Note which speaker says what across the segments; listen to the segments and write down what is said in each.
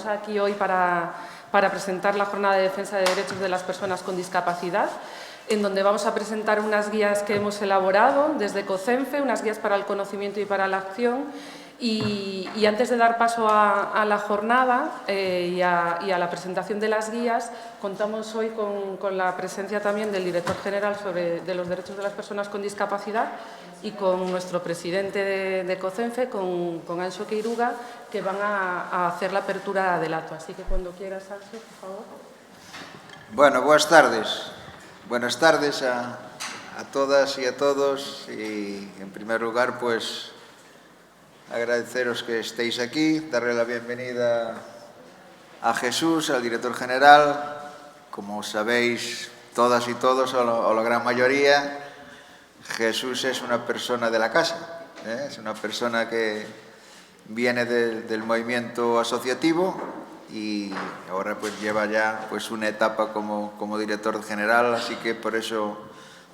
Speaker 1: estamos aquí hoy para presentar la Jornada de Defensa de Derechos de las Personas con Discapacidad, en donde vamos a presentar unas guías que hemos elaborado desde COCENFE, unas guías para el conocimiento y para la acción. Y antes de dar paso a la jornada y a la presentación de las guías, contamos hoy con la presencia también del director general de los derechos de las personas con discapacidad y con nuestro presidente de COCENFE, con Anxo Queiruga, que van a hacer la apertura del acto. Así que cuando quieras, Anxo, por favor.
Speaker 2: Bueno, buenas tardes. Buenas tardes a todas y a todos. Y, en primer lugar, pues agradeceros que estéis aquí, darle la bienvenida a Jesús, al director general. Como sabéis todas y todos, o la gran mayoría, Jesús es una persona de la casa, es una persona que viene del movimiento asociativo y ahora pues lleva ya pues una etapa como director general, así que por eso,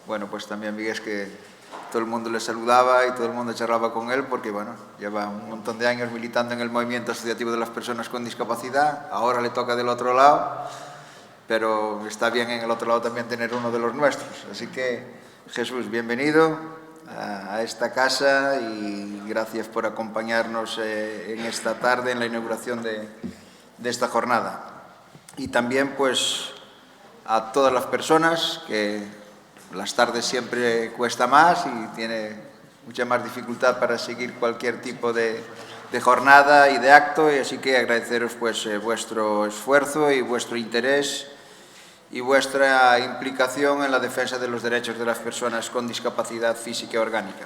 Speaker 2: bueno, pues también veis que todo el mundo le saludaba y todo el mundo charlaba con él porque, bueno, lleva un montón de años militando en el movimiento asociativo de las personas con discapacidad. Ahora le toca del otro lado, pero está bien en el otro lado también tener uno de los nuestros. Así que, Jesús, bienvenido a esta casa y gracias por acompañarnos en esta tarde en la inauguración de esta jornada. Y también, pues, a todas las personas que las tardes siempre cuesta más y tiene mucha más dificultad para seguir cualquier tipo de jornada y de acto, y así que agradeceros pues vuestro esfuerzo y vuestro interés y vuestra implicación en la defensa de los derechos de las personas con discapacidad física y orgánica.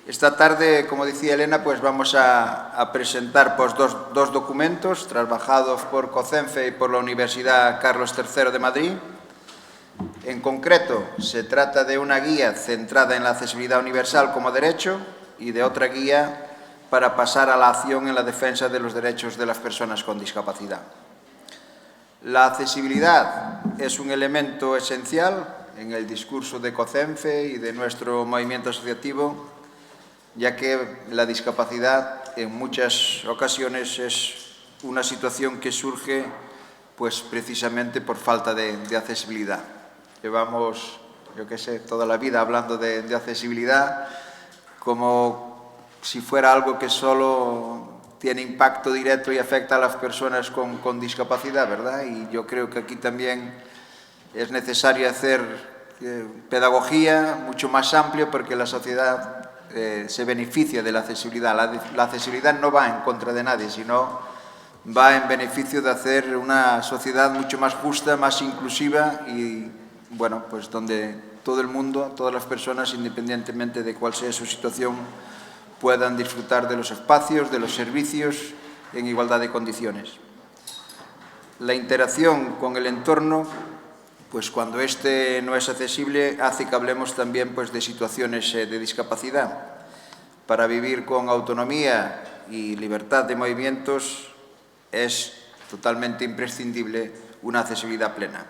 Speaker 2: Esta tarde, como decía Elena, pues vamos a presentar pues, dos documentos trabajados por COCENFE y por la Universidad Carlos III de Madrid. En concreto, se trata de una guía centrada en la accesibilidad universal como derecho y de otra guía para pasar a la acción en la defensa de los derechos de las personas con discapacidad. La accesibilidad es un elemento esencial en el discurso de COCENFE y de nuestro movimiento asociativo, ya que la discapacidad en muchas ocasiones es una situación que surge pues, precisamente por falta de accesibilidad. Llevamos, yo qué sé, toda la vida hablando de accesibilidad como si fuera algo que solo tiene impacto directo y afecta a las personas con discapacidad, ¿verdad? Y yo creo que aquí también es necesario hacer pedagogía mucho más amplia porque la sociedad se beneficia de la accesibilidad. La accesibilidad no va en contra de nadie, sino va en beneficio de hacer una sociedad mucho más justa, más inclusiva y, bueno, pues donde todo el mundo, todas las personas, independientemente de cuál sea su situación, puedan disfrutar de los espacios, de los servicios en igualdad de condiciones. La interacción con el entorno, pues cuando éste no es accesible, hace que hablemos también pues, de situaciones de discapacidad. Para vivir con autonomía y libertad de movimientos es totalmente imprescindible una accesibilidad plena.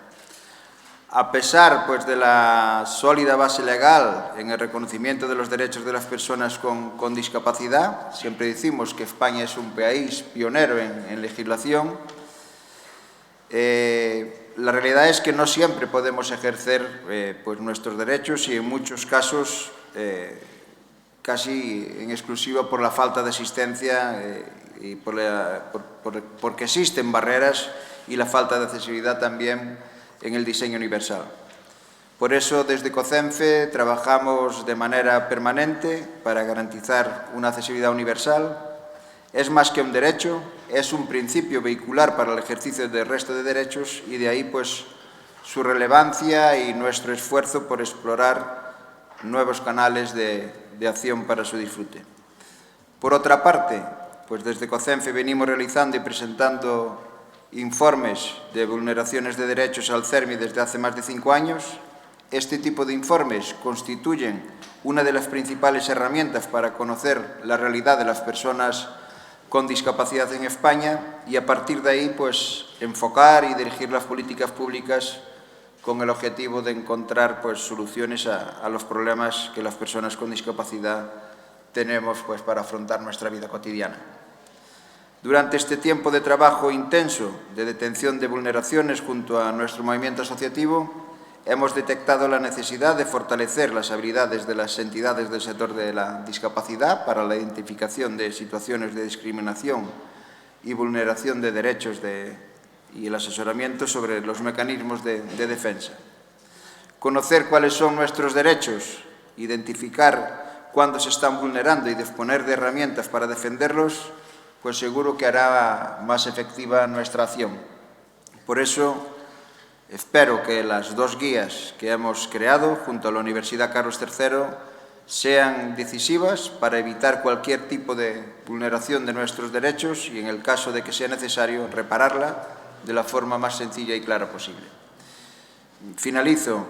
Speaker 2: A pesar pues, de la sólida base legal en el reconocimiento de los derechos de las personas con discapacidad, siempre decimos que España es un país pionero en legislación, la realidad es que no siempre podemos ejercer pues, nuestros derechos y en muchos casos casi en exclusiva por la falta de asistencia y porque existen barreras y la falta de accesibilidad también en el diseño universal. Por eso, desde COCENFE trabajamos de manera permanente para garantizar una accesibilidad universal. Es más que un derecho, es un principio vehicular para el ejercicio del resto de derechos y de ahí pues, su relevancia y nuestro esfuerzo por explorar nuevos canales de acción para su disfrute. Por otra parte, pues desde COCENFE venimos realizando y presentando informes de vulneraciones de derechos al CERMI desde hace más de 5 años. Este tipo de informes constituyen una de las principales herramientas para conocer la realidad de las personas con discapacidad en España y a partir de ahí pues, enfocar y dirigir las políticas públicas con el objetivo de encontrar pues, soluciones a los problemas que las personas con discapacidad tenemos pues, para afrontar nuestra vida cotidiana. Durante este tiempo de trabajo intenso de detención de vulneraciones junto a nuestro movimiento asociativo, hemos detectado la necesidad de fortalecer las habilidades de las entidades del sector de la discapacidad para la identificación de situaciones de discriminación y vulneración de derechos y el asesoramiento sobre los mecanismos de defensa. Conocer cuáles son nuestros derechos, identificar cuándo se están vulnerando y disponer de herramientas para defenderlos, pues seguro que hará más efectiva nuestra acción. Por eso, espero que las 2 guías que hemos creado junto a la Universidad Carlos III sean decisivas para evitar cualquier tipo de vulneración de nuestros derechos y, en el caso de que sea necesario, repararla de la forma más sencilla y clara posible. Finalizo,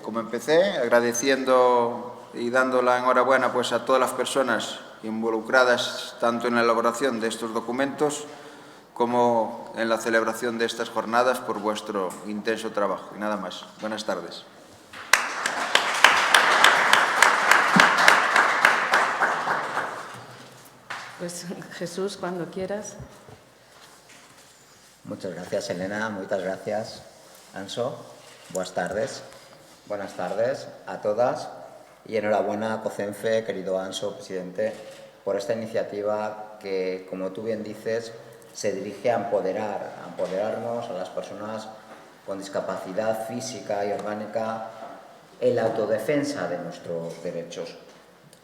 Speaker 2: como empecé, agradeciendo y dando la enhorabuena pues, a todas las personas involucradas tanto en la elaboración de estos documentos como en la celebración de estas jornadas por vuestro intenso trabajo. Y nada más. Buenas tardes.
Speaker 1: Pues Jesús, cuando quieras.
Speaker 3: Muchas gracias, Elena. Muchas gracias, Anso. Buenas tardes. Buenas tardes a todas. Y enhorabuena a COCENFE, querido Anso, presidente, por esta iniciativa que, como tú bien dices, se dirige a empoderarnos a las personas con discapacidad física y orgánica en la autodefensa de nuestros derechos.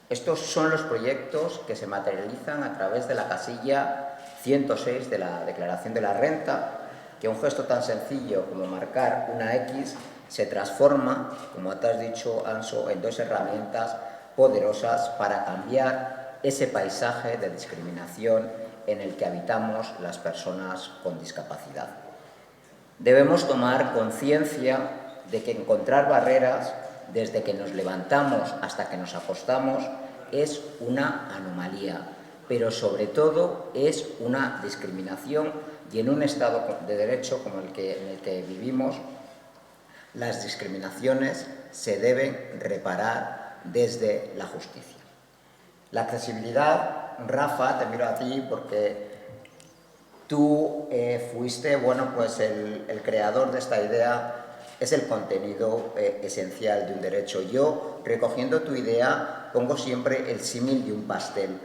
Speaker 3: Estos son los proyectos que se materializan a través de la casilla 106 de la Declaración de la Renta, que un gesto tan sencillo como marcar una X se transforma, como te has dicho, Anso, en 2 herramientas poderosas para cambiar ese paisaje de discriminación en el que habitamos las personas con discapacidad. Debemos tomar conciencia de que encontrar barreras desde que nos levantamos hasta que nos acostamos es una anomalía, pero sobre todo es una discriminación, y en un Estado de Derecho como en el que vivimos, las discriminaciones se deben reparar desde la justicia. La accesibilidad, Rafa, te miro a ti porque tú fuiste el creador de esta idea, es el contenido esencial de un derecho. Yo, recogiendo tu idea, pongo siempre el símil de un pastel.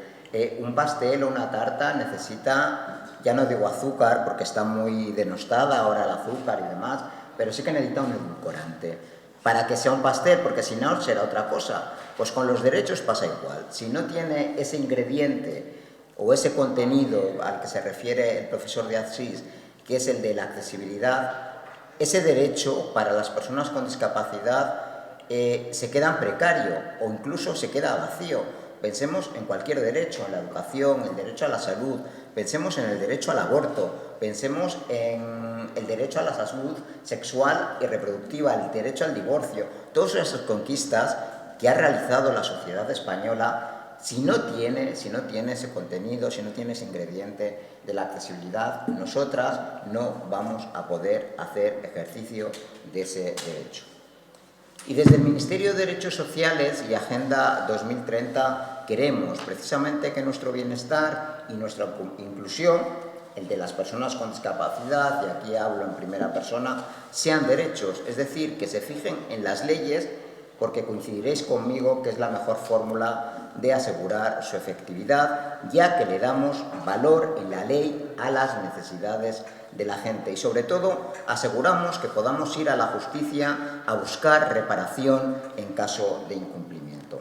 Speaker 3: Un pastel o una tarta necesita, ya no digo azúcar porque está muy denostada ahora el azúcar y demás, pero sí que necesita un edulcorante para que sea un pastel, porque si no será otra cosa. Pues con los derechos pasa igual. Si no tiene ese ingrediente o ese contenido al que se refiere el profesor de Asís, que es el de la accesibilidad, ese derecho para las personas con discapacidad se queda en precario o incluso se queda vacío. Pensemos en cualquier derecho, en la educación, el derecho a la salud, pensemos en el derecho al aborto, pensemos en el derecho a la salud sexual y reproductiva, el derecho al divorcio. Todas esas conquistas que ha realizado la sociedad española, si no tiene ese contenido, si no tiene ese ingrediente de la accesibilidad, nosotras no vamos a poder hacer ejercicio de ese derecho. Y desde el Ministerio de Derechos Sociales y Agenda 2030 queremos precisamente que nuestro bienestar y nuestra inclusión, el de las personas con discapacidad, y aquí hablo en primera persona, sean derechos, es decir, que se fijen en las leyes, porque coincidiréis conmigo que es la mejor fórmula de asegurar su efectividad, ya que le damos valor en la ley a las necesidades de la gente y, sobre todo, aseguramos que podamos ir a la justicia a buscar reparación en caso de incumplimiento.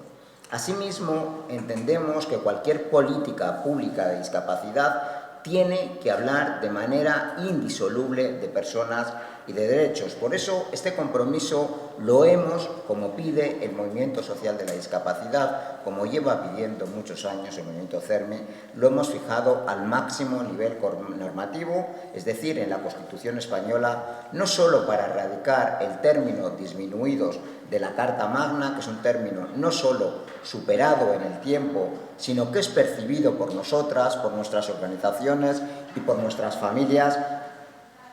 Speaker 3: Asimismo, entendemos que cualquier política pública de discapacidad tiene que hablar de manera indisoluble de personas y de derechos. Por eso, este compromiso lo hemos, como pide el Movimiento Social de la Discapacidad, como lleva pidiendo muchos años el Movimiento CERME, lo hemos fijado al máximo nivel normativo, es decir, en la Constitución española, no solo para erradicar el término disminuidos de la Carta Magna, que es un término no solo superado en el tiempo, sino que es percibido por nosotras, por nuestras organizaciones y por nuestras familias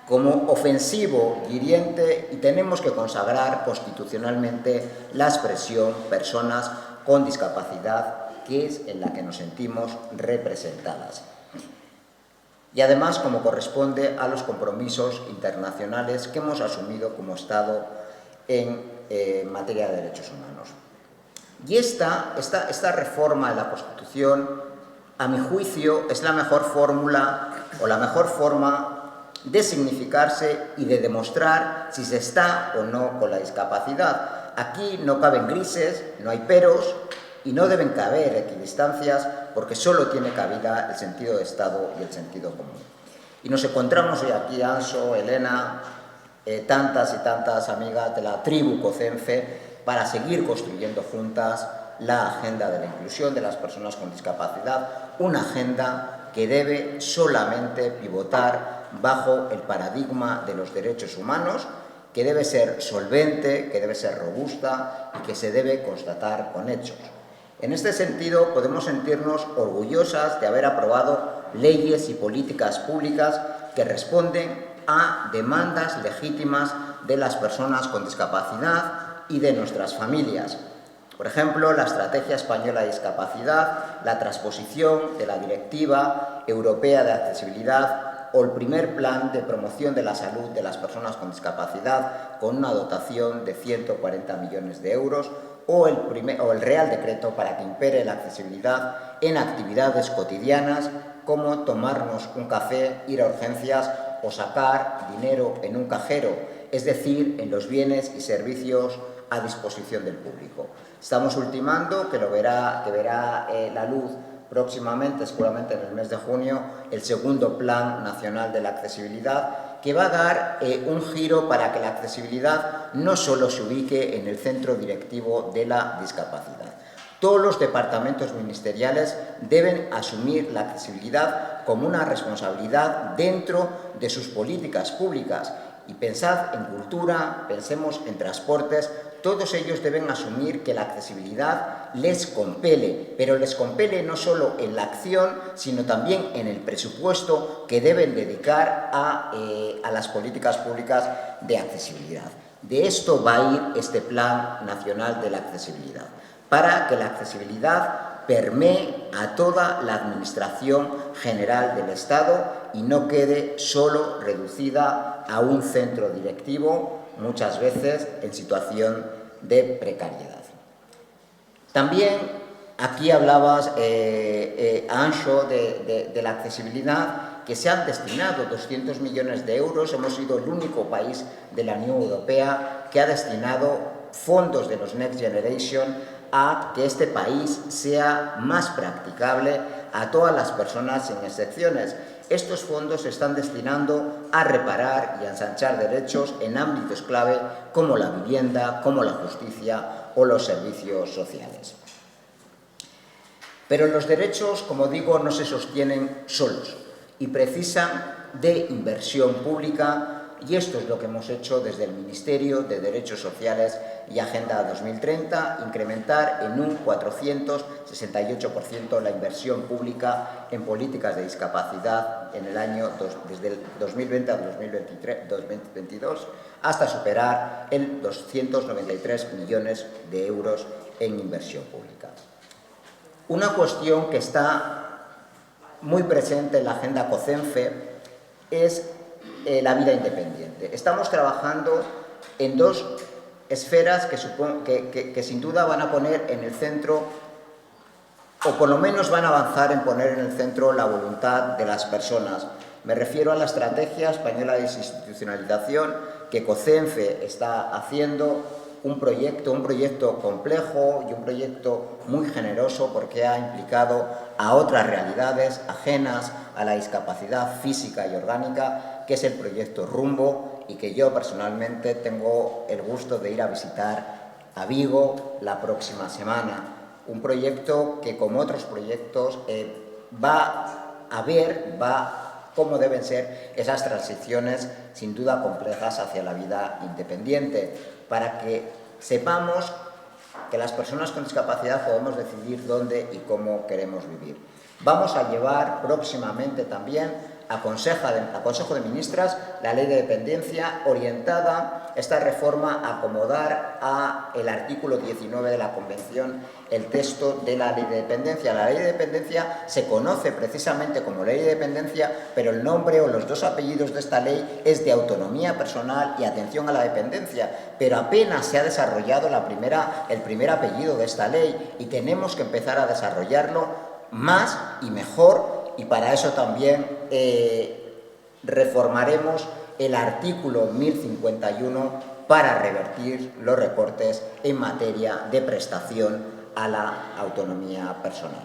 Speaker 3: como ofensivo, hiriente, y tenemos que consagrar constitucionalmente la expresión personas con discapacidad, que es en la que nos sentimos representadas. y además como corresponde a los compromisos internacionales que hemos asumido como Estado en materia de derechos humanos. Y esta reforma de la Constitución, a mi juicio, es la mejor fórmula o la mejor forma de significarse y de demostrar si se está o no con la discapacidad. Aquí no caben grises, no hay peros y no deben caber equidistancias porque solo tiene cabida el sentido de Estado y el sentido común. Y nos encontramos hoy aquí, Anso, Elena, tantas y tantas amigas de la tribu COCENFE, para seguir construyendo juntas la agenda de la inclusión de las personas con discapacidad, una agenda que debe solamente pivotar bajo el paradigma de los derechos humanos, que debe ser solvente, que debe ser robusta y que se debe constatar con hechos. En este sentido, podemos sentirnos orgullosas de haber aprobado leyes y políticas públicas que responden a demandas legítimas de las personas con discapacidad y de nuestras familias. Por ejemplo, la Estrategia Española de Discapacidad, la transposición de la Directiva Europea de Accesibilidad o el primer Plan de Promoción de la Salud de las Personas con Discapacidad con una dotación de 140 millones de euros o el Real Decreto para que impere la accesibilidad en actividades cotidianas como tomarnos un café, ir a urgencias o sacar dinero en un cajero, es decir, en los bienes y servicios a disposición del público. Estamos ultimando, que verá la luz próximamente, seguramente en el mes de junio, el segundo Plan Nacional de la Accesibilidad, que va a dar un giro para que la accesibilidad no solo se ubique en el centro directivo de la discapacidad. Todos los departamentos ministeriales deben asumir la accesibilidad como una responsabilidad dentro de sus políticas públicas. Y pensad en cultura, pensemos en transportes, todos ellos deben asumir que la accesibilidad les compele, pero les compele no solo en la acción, sino también en el presupuesto que deben dedicar a las políticas públicas de accesibilidad. De esto va a ir este Plan Nacional de la Accesibilidad, para que la accesibilidad permee a toda la Administración General del Estado y no quede solo reducida a un centro directivo, muchas veces en situación de precariedad. También aquí hablabas, Anxo, de la accesibilidad, que se han destinado 200 millones de euros. Hemos sido el único país de la Unión Europea que ha destinado fondos de los Next Generation a que este país sea más practicable a todas las personas sin excepciones. Estos fondos se están destinando a reparar y a ensanchar derechos en ámbitos clave como la vivienda, como la justicia o los servicios sociales. Pero los derechos, como digo, no se sostienen solos y precisan de inversión pública, y esto es lo que hemos hecho desde el Ministerio de Derechos Sociales y Agenda 2030, incrementar en un 468% la inversión pública en políticas de discapacidad en el año desde el 2020 al 2022, hasta superar el 293 millones de euros en inversión pública. Una cuestión que está muy presente en la agenda COCENFE es la vida independiente. Estamos trabajando en dos esferas que sin duda van a poner en el centro, o por lo menos van a avanzar en poner en el centro la voluntad de las personas. Me refiero a la Estrategia Española de Desinstitucionalización que COCENFE está haciendo, un proyecto complejo y un proyecto muy generoso porque ha implicado a otras realidades ajenas a la discapacidad física y orgánica, que es el proyecto Rumbo, y que yo personalmente tengo el gusto de ir a visitar a Vigo la próxima semana. Un proyecto que, como otros proyectos, va cómo deben ser esas transiciones sin duda complejas hacia la vida independiente, para que sepamos que las personas con discapacidad podemos decidir dónde y cómo queremos vivir. Vamos a llevar próximamente también a Consejo de Ministras la Ley de Dependencia, orientada esta reforma a acomodar al artículo 19 de la Convención el texto de la Ley de Dependencia. La Ley de Dependencia se conoce precisamente como Ley de Dependencia, pero el nombre o los dos apellidos de esta ley es de autonomía personal y atención a la dependencia, pero apenas se ha desarrollado el primer apellido de esta ley y tenemos que empezar a desarrollarlo más y mejor, y para eso también reformaremos el artículo 1051 para revertir los recortes en materia de prestación a la autonomía personal.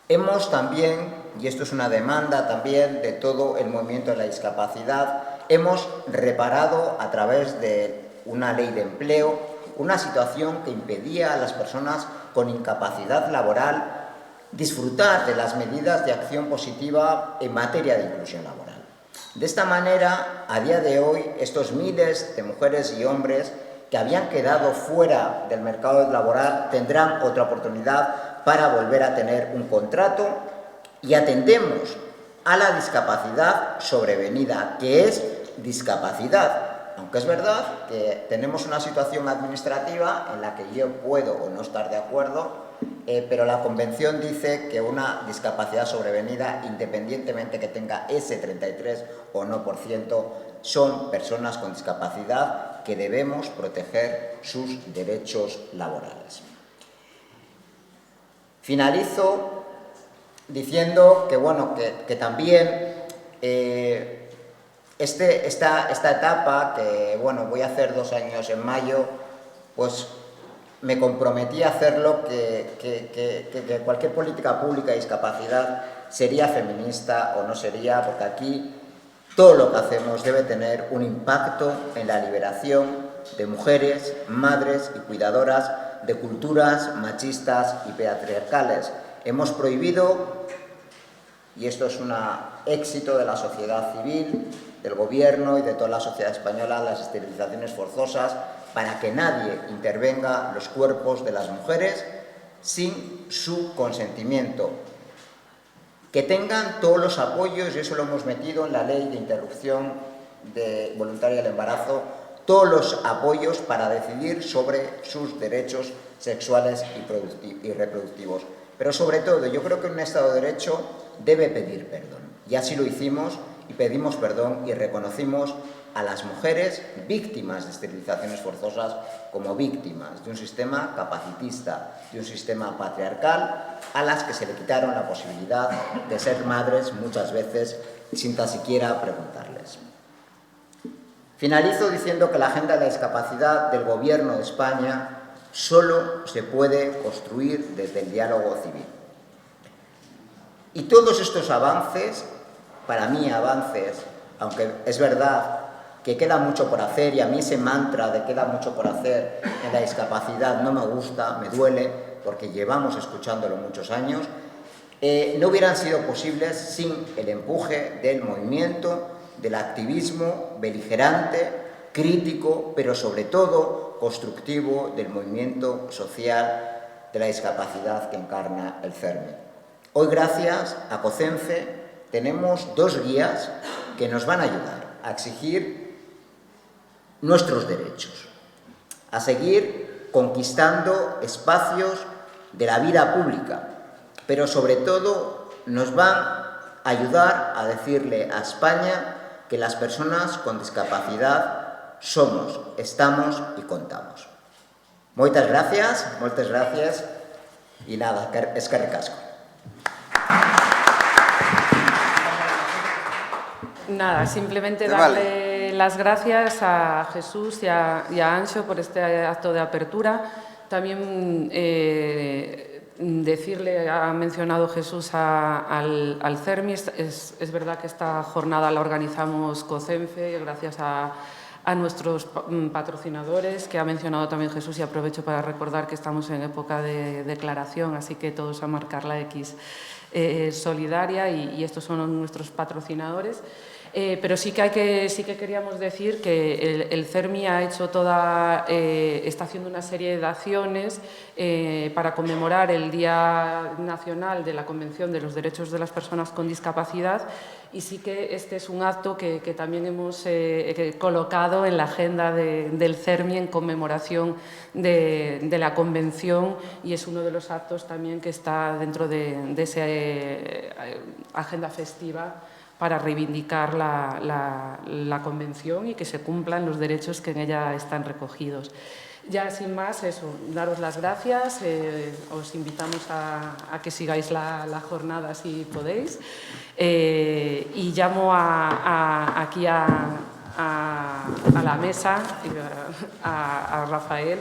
Speaker 3: Hemos también, y esto es una demanda también de todo el movimiento de la discapacidad, hemos reparado a través de una ley de empleo una situación que impedía a las personas con incapacidad laboral disfrutar de las medidas de acción positiva en materia de inclusión laboral. De esta manera, a día de hoy, estos miles de mujeres y hombres que habían quedado fuera del mercado laboral tendrán otra oportunidad para volver a tener un contrato, y atendemos a la discapacidad sobrevenida, que es discapacidad. Aunque es verdad que tenemos una situación administrativa en la que yo puedo o no estar de acuerdo, pero la Convención dice que una discapacidad sobrevenida, independientemente que tenga ese 33 o no por ciento, son personas con discapacidad que debemos proteger sus derechos laborales. Finalizo diciendo que también esta etapa, que voy a hacer 2 años en mayo, pues me comprometí a hacerlo, que cualquier política pública de discapacidad sería feminista o no sería, porque aquí todo lo que hacemos debe tener un impacto en la liberación de mujeres, madres y cuidadoras de culturas machistas y patriarcales. Hemos prohibido, y esto es un éxito de la sociedad civil, del gobierno y de toda la sociedad española, las esterilizaciones forzosas, para que nadie intervenga los cuerpos de las mujeres sin su consentimiento. Que tengan todos los apoyos, y eso lo hemos metido en la ley de interrupción voluntaria del embarazo, todos los apoyos para decidir sobre sus derechos sexuales y reproductivos. Pero sobre todo, yo creo que un Estado de Derecho debe pedir perdón. Y así lo hicimos, y pedimos perdón y reconocimos a las mujeres víctimas de esterilizaciones forzosas como víctimas de un sistema capacitista, de un sistema patriarcal, a las que se le quitaron la posibilidad de ser madres muchas veces sin tan siquiera preguntarles. Finalizo diciendo que la agenda de la discapacidad del Gobierno de España solo se puede construir desde el diálogo civil. Y todos estos avances, para mí avances, aunque es verdad que queda mucho por hacer, y a mí ese mantra de queda mucho por hacer en la discapacidad no me gusta, me duele, porque llevamos escuchándolo muchos años, no hubieran sido posibles sin el empuje del movimiento, del activismo beligerante, crítico, pero sobre todo constructivo del movimiento social de la discapacidad que encarna el CERMI. Hoy, gracias a COCENFE, tenemos 2 guías que nos van a ayudar a exigir nuestros derechos, a seguir conquistando espacios de la vida pública, pero sobre todo nos van a ayudar a decirle a España que las personas con discapacidad somos, estamos y contamos. Moitas gracias, y nada, eskerrik asko.
Speaker 1: Nada, simplemente darle las gracias a Jesús y a Anxo por este acto de apertura. También decirle, ha mencionado Jesús al CERMI, es verdad que esta jornada la organizamos COCENFE gracias a nuestros patrocinadores, que ha mencionado también Jesús, y aprovecho para recordar que estamos en época de declaración, así que todos a marcar la X solidaria, y estos son nuestros patrocinadores. Pero sí que queríamos decir que el CERMI ha hecho está haciendo una serie de acciones para conmemorar el Día Nacional de la Convención de los Derechos de las Personas con Discapacidad, y sí que este es un acto que también hemos colocado en la agenda del CERMI en conmemoración de la Convención, y es uno de los actos también que está dentro de esa agenda festiva para reivindicar la Convención y que se cumplan los derechos que en ella están recogidos. Ya sin más, eso, daros las gracias, os invitamos a que sigáis la jornada si podéis, y llamo aquí a la mesa a Rafael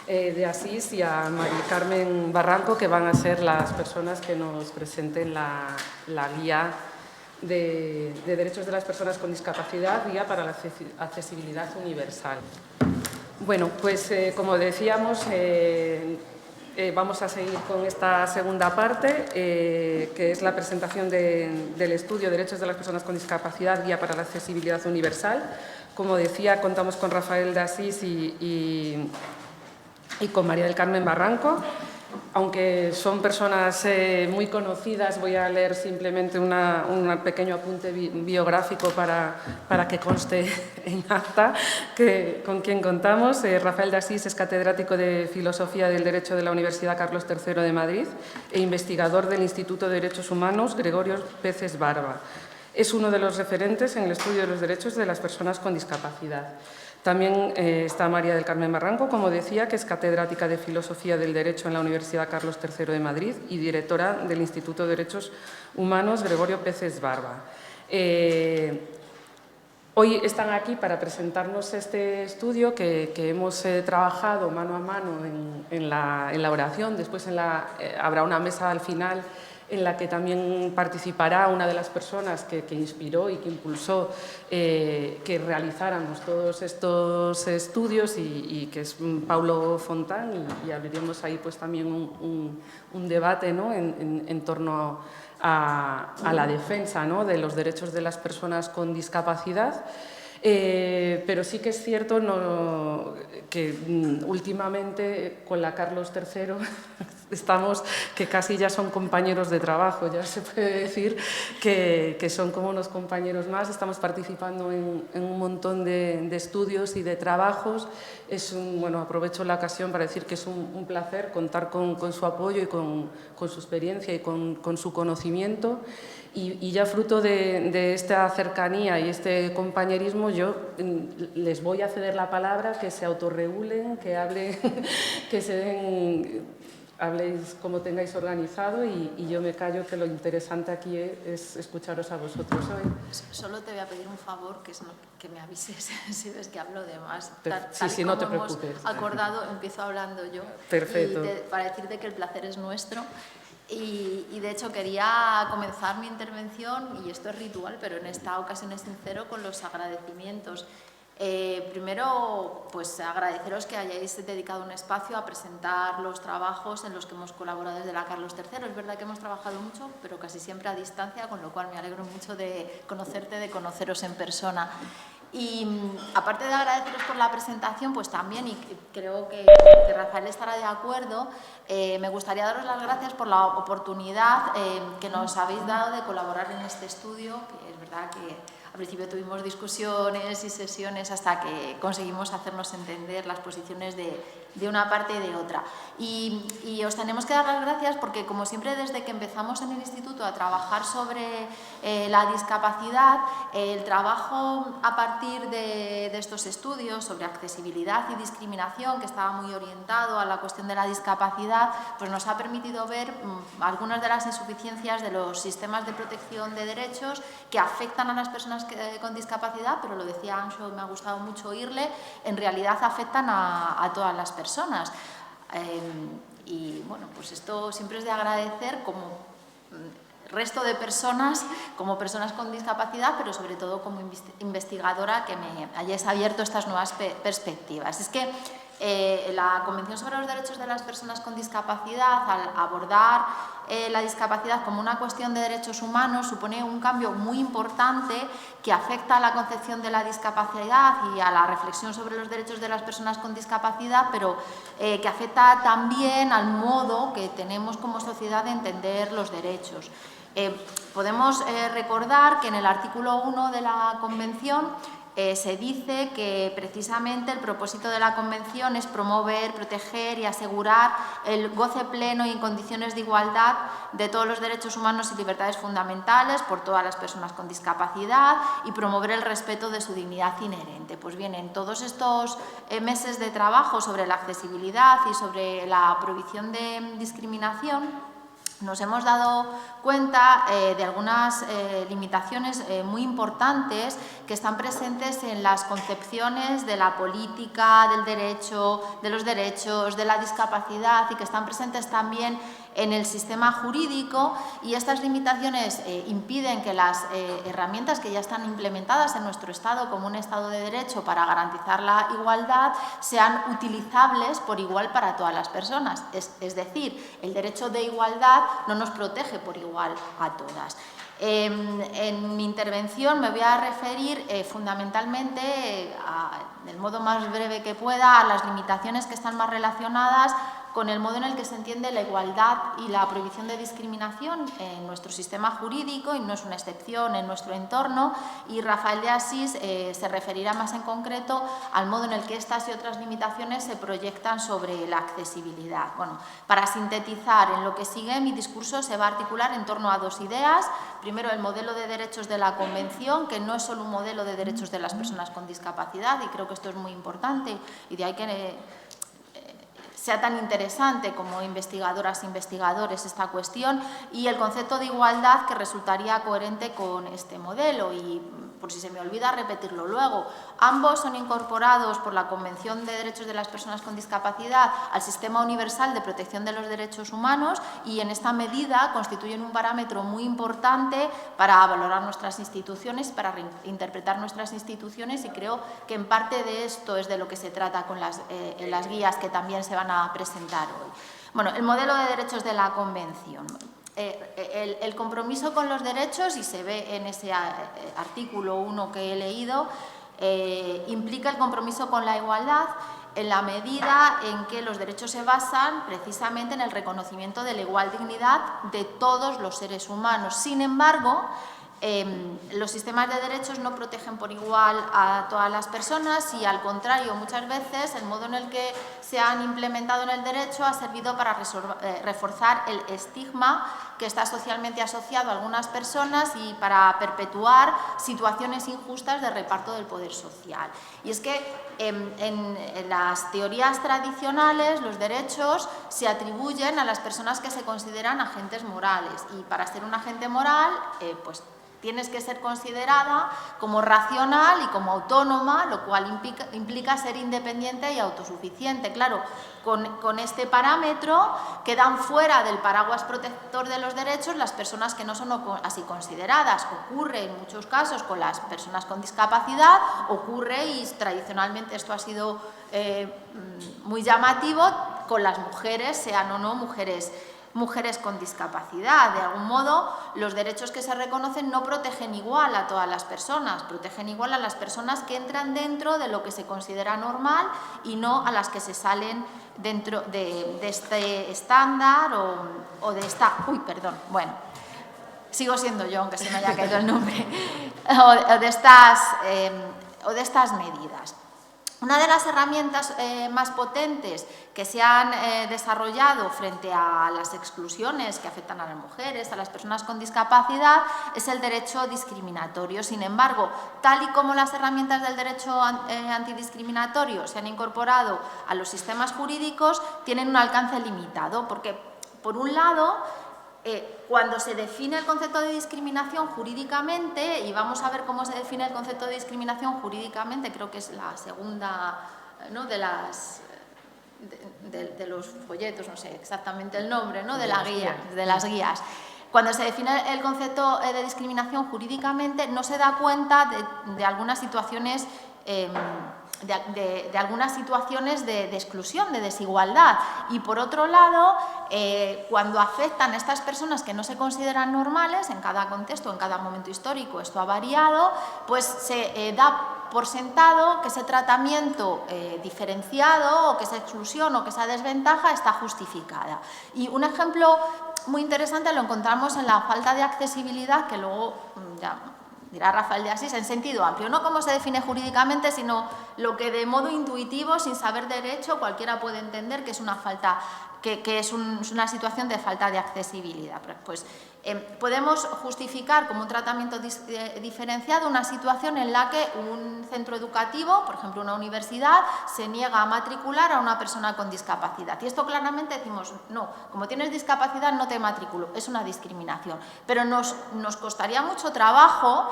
Speaker 1: de Asís y a María Carmen Barranco, que van a ser las personas que nos presenten la guía de derechos de las personas con discapacidad, guía para la accesibilidad universal. Bueno, pues como decíamos, vamos a seguir con esta segunda parte, que es la presentación del estudio Derechos de las personas con discapacidad, guía para la accesibilidad universal. Como decía, contamos con Rafael de Asís y con María del Carmen Barranco. Aunque son personas muy conocidas, voy a leer simplemente un pequeño apunte biográfico para que conste en acta con quién contamos. Rafael de Asís es catedrático de Filosofía del Derecho de la Universidad Carlos III de Madrid e investigador del Instituto de Derechos Humanos Gregorio Peces Barba. Es uno de los referentes en el estudio de los derechos de las personas con discapacidad. También está María del Carmen Barranco, como decía, que es catedrática de Filosofía del Derecho en la Universidad Carlos III de Madrid y directora del Instituto de Derechos Humanos Gregorio Peces Barba. Hoy están aquí para presentarnos este estudio que hemos trabajado mano a mano en la elaboración. Después habrá una mesa al final en la que también participará una de las personas que inspiró y que impulsó que realizáramos todos estos estudios, y que es Paulo Fontán, y abriremos ahí pues también un debate, ¿no?, en torno a la defensa, ¿no?, de los derechos de las personas con discapacidad. Pero sí que es cierto que últimamente con la Carlos III estamos, que casi ya son compañeros de trabajo, ya se puede decir que son como unos compañeros más. Estamos participando en un montón de estudios y de trabajos. Bueno, aprovecho la ocasión para decir que es un placer contar con su apoyo y con su experiencia y con su conocimiento. Y ya fruto de esta cercanía y este compañerismo, yo les voy a ceder la palabra, que se autorregulen, que hablen, habléis como tengáis organizado, y yo me callo, que lo interesante aquí es escucharos a vosotros hoy.
Speaker 4: Solo te voy a pedir un favor, que es que me avises si ves que hablo de más.
Speaker 1: Sí, no te preocupes.
Speaker 4: Hemos acordado, empiezo hablando yo.
Speaker 1: Perfecto.
Speaker 4: Para decirte que el placer es nuestro. Y de hecho quería comenzar mi intervención, y esto es ritual, pero en esta ocasión es sincero, con los agradecimientos. Primero, pues agradeceros que hayáis dedicado un espacio a presentar los trabajos en los que hemos colaborado desde la Carlos III. Es verdad que hemos trabajado mucho, pero casi siempre a distancia, con lo cual me alegro mucho de conocerte, de conoceros en persona. Y aparte de agradeceros por la presentación, pues también, y creo que Rafael estará de acuerdo, me gustaría daros las gracias por la oportunidad que nos habéis dado de colaborar en este estudio, que es verdad que al principio tuvimos discusiones y sesiones hasta que conseguimos hacernos entender las posiciones de una parte y de otra. Y os tenemos que dar las gracias porque, como siempre, desde que empezamos en el instituto a trabajar sobre la discapacidad, el trabajo a partir de estos estudios sobre accesibilidad y discriminación, que estaba muy orientado a la cuestión de la discapacidad, pues nos ha permitido ver algunas de las insuficiencias de los sistemas de protección de derechos que afectan a las personas con discapacidad, pero lo decía Anxo, me ha gustado mucho oírle, en realidad afectan a todas las personas. Y bueno, pues esto siempre es de agradecer como resto de personas, como personas con discapacidad, pero sobre todo como investigadora, que me hayáis abierto estas nuevas perspectivas. Es que La Convención sobre los Derechos de las Personas con Discapacidad, al abordar la discapacidad como una cuestión de derechos humanos, supone un cambio muy importante que afecta a la concepción de la discapacidad y a la reflexión sobre los derechos de las personas con discapacidad, pero que afecta también al modo que tenemos como sociedad de entender los derechos. Podemos recordar que en el artículo 1 de la Convención se dice que precisamente el propósito de la Convención es promover, proteger y asegurar el goce pleno y en condiciones de igualdad de todos los derechos humanos y libertades fundamentales por todas las personas con discapacidad y promover el respeto de su dignidad inherente. Pues bien, en todos estos meses de trabajo sobre la accesibilidad y sobre la prohibición de discriminación, nos hemos dado cuenta de algunas limitaciones muy importantes que están presentes en las concepciones de la política, del derecho, de los derechos, de la discapacidad y que están presentes también en el sistema jurídico, y estas limitaciones impiden que las herramientas que ya están implementadas en nuestro Estado como un Estado de Derecho para garantizar la igualdad sean utilizables por igual para todas las personas. Es decir, el derecho de igualdad no nos protege por igual a todas. En mi intervención me voy a referir fundamentalmente, del modo más breve que pueda, a las limitaciones que están más relacionadas con el modo en el que se entiende la igualdad y la prohibición de discriminación en nuestro sistema jurídico, y no es una excepción en nuestro entorno, y Rafael de Asís se referirá más en concreto al modo en el que estas y otras limitaciones se proyectan sobre la accesibilidad. Bueno, para sintetizar, en lo que sigue mi discurso se va a articular en torno a dos ideas. Primero, el modelo de derechos de la Convención, que no es solo un modelo de derechos de las personas con discapacidad, y creo que esto es muy importante, y de ahí que sea tan interesante como investigadoras e investigadores esta cuestión, y el concepto de igualdad, que resultaría coherente con este modelo. Y por si se me olvida repetirlo luego, ambos son incorporados por la Convención de Derechos de las Personas con Discapacidad al Sistema Universal de Protección de los Derechos Humanos, y en esta medida constituyen un parámetro muy importante para valorar nuestras instituciones, para reinterpretar nuestras instituciones, y creo que en parte de esto es de lo que se trata con las guías que también se van a presentar hoy. Bueno, el modelo de derechos de la Convención. El compromiso con los derechos, y se ve en ese artículo 1 que he leído, implica el compromiso con la igualdad en la medida en que los derechos se basan precisamente en el reconocimiento de la igual dignidad de todos los seres humanos. Sin embargo, los sistemas de derechos no protegen por igual a todas las personas, y al contrario, muchas veces el modo en el que se han implementado en el derecho ha servido para reforzar el estigma que está socialmente asociado a algunas personas y para perpetuar situaciones injustas de reparto del poder social. Y es que en las teorías tradicionales los derechos se atribuyen a las personas que se consideran agentes morales, y para ser un agente moral, pues tienes que ser considerada como racional y como autónoma, lo cual implica ser independiente y autosuficiente. Claro, con este parámetro quedan fuera del paraguas protector de los derechos las personas que no son así consideradas. Ocurre en muchos casos con las personas con discapacidad, ocurre, y tradicionalmente esto ha sido muy llamativo, con las mujeres, sean o no mujeres con discapacidad. De algún modo, los derechos que se reconocen no protegen igual a todas las personas, protegen igual a las personas que entran dentro de lo que se considera normal y no a las que se salen dentro de este estándar o de esta... Uy, perdón, bueno, sigo siendo yo, aunque se me haya caído el nombre, o de estas medidas. Una de las herramientas más potentes que se han desarrollado frente a las exclusiones que afectan a las mujeres, a las personas con discapacidad, es el derecho discriminatorio. Sin embargo, tal y como las herramientas del derecho antidiscriminatorio se han incorporado a los sistemas jurídicos, tienen un alcance limitado, porque, por un lado, cuando se define el concepto de discriminación jurídicamente, y vamos a ver cómo se define el concepto de discriminación jurídicamente, creo que es la segunda, ¿no?, de los folletos, no sé exactamente el nombre, ¿no?, de las guías. Cuando se define el concepto de discriminación jurídicamente, no se da cuenta de algunas situaciones de algunas situaciones de exclusión, de desigualdad. Y por otro lado, cuando afectan a estas personas que no se consideran normales, en cada contexto, en cada momento histórico, esto ha variado, pues se da por sentado que ese tratamiento diferenciado o que esa exclusión o que esa desventaja está justificada. Y un ejemplo muy interesante lo encontramos en la falta de accesibilidad, que luego ya dirá Rafael de Asís, en sentido amplio, no cómo se define jurídicamente, sino lo que de modo intuitivo, sin saber derecho, cualquiera puede entender que es una falta, que es una situación de falta de accesibilidad. Pues podemos justificar como un tratamiento diferenciado una situación en la que un centro educativo, por ejemplo una universidad, se niega a matricular a una persona con discapacidad. Y esto claramente decimos, no, como tienes discapacidad no te matriculo, es una discriminación. Pero nos costaría mucho trabajo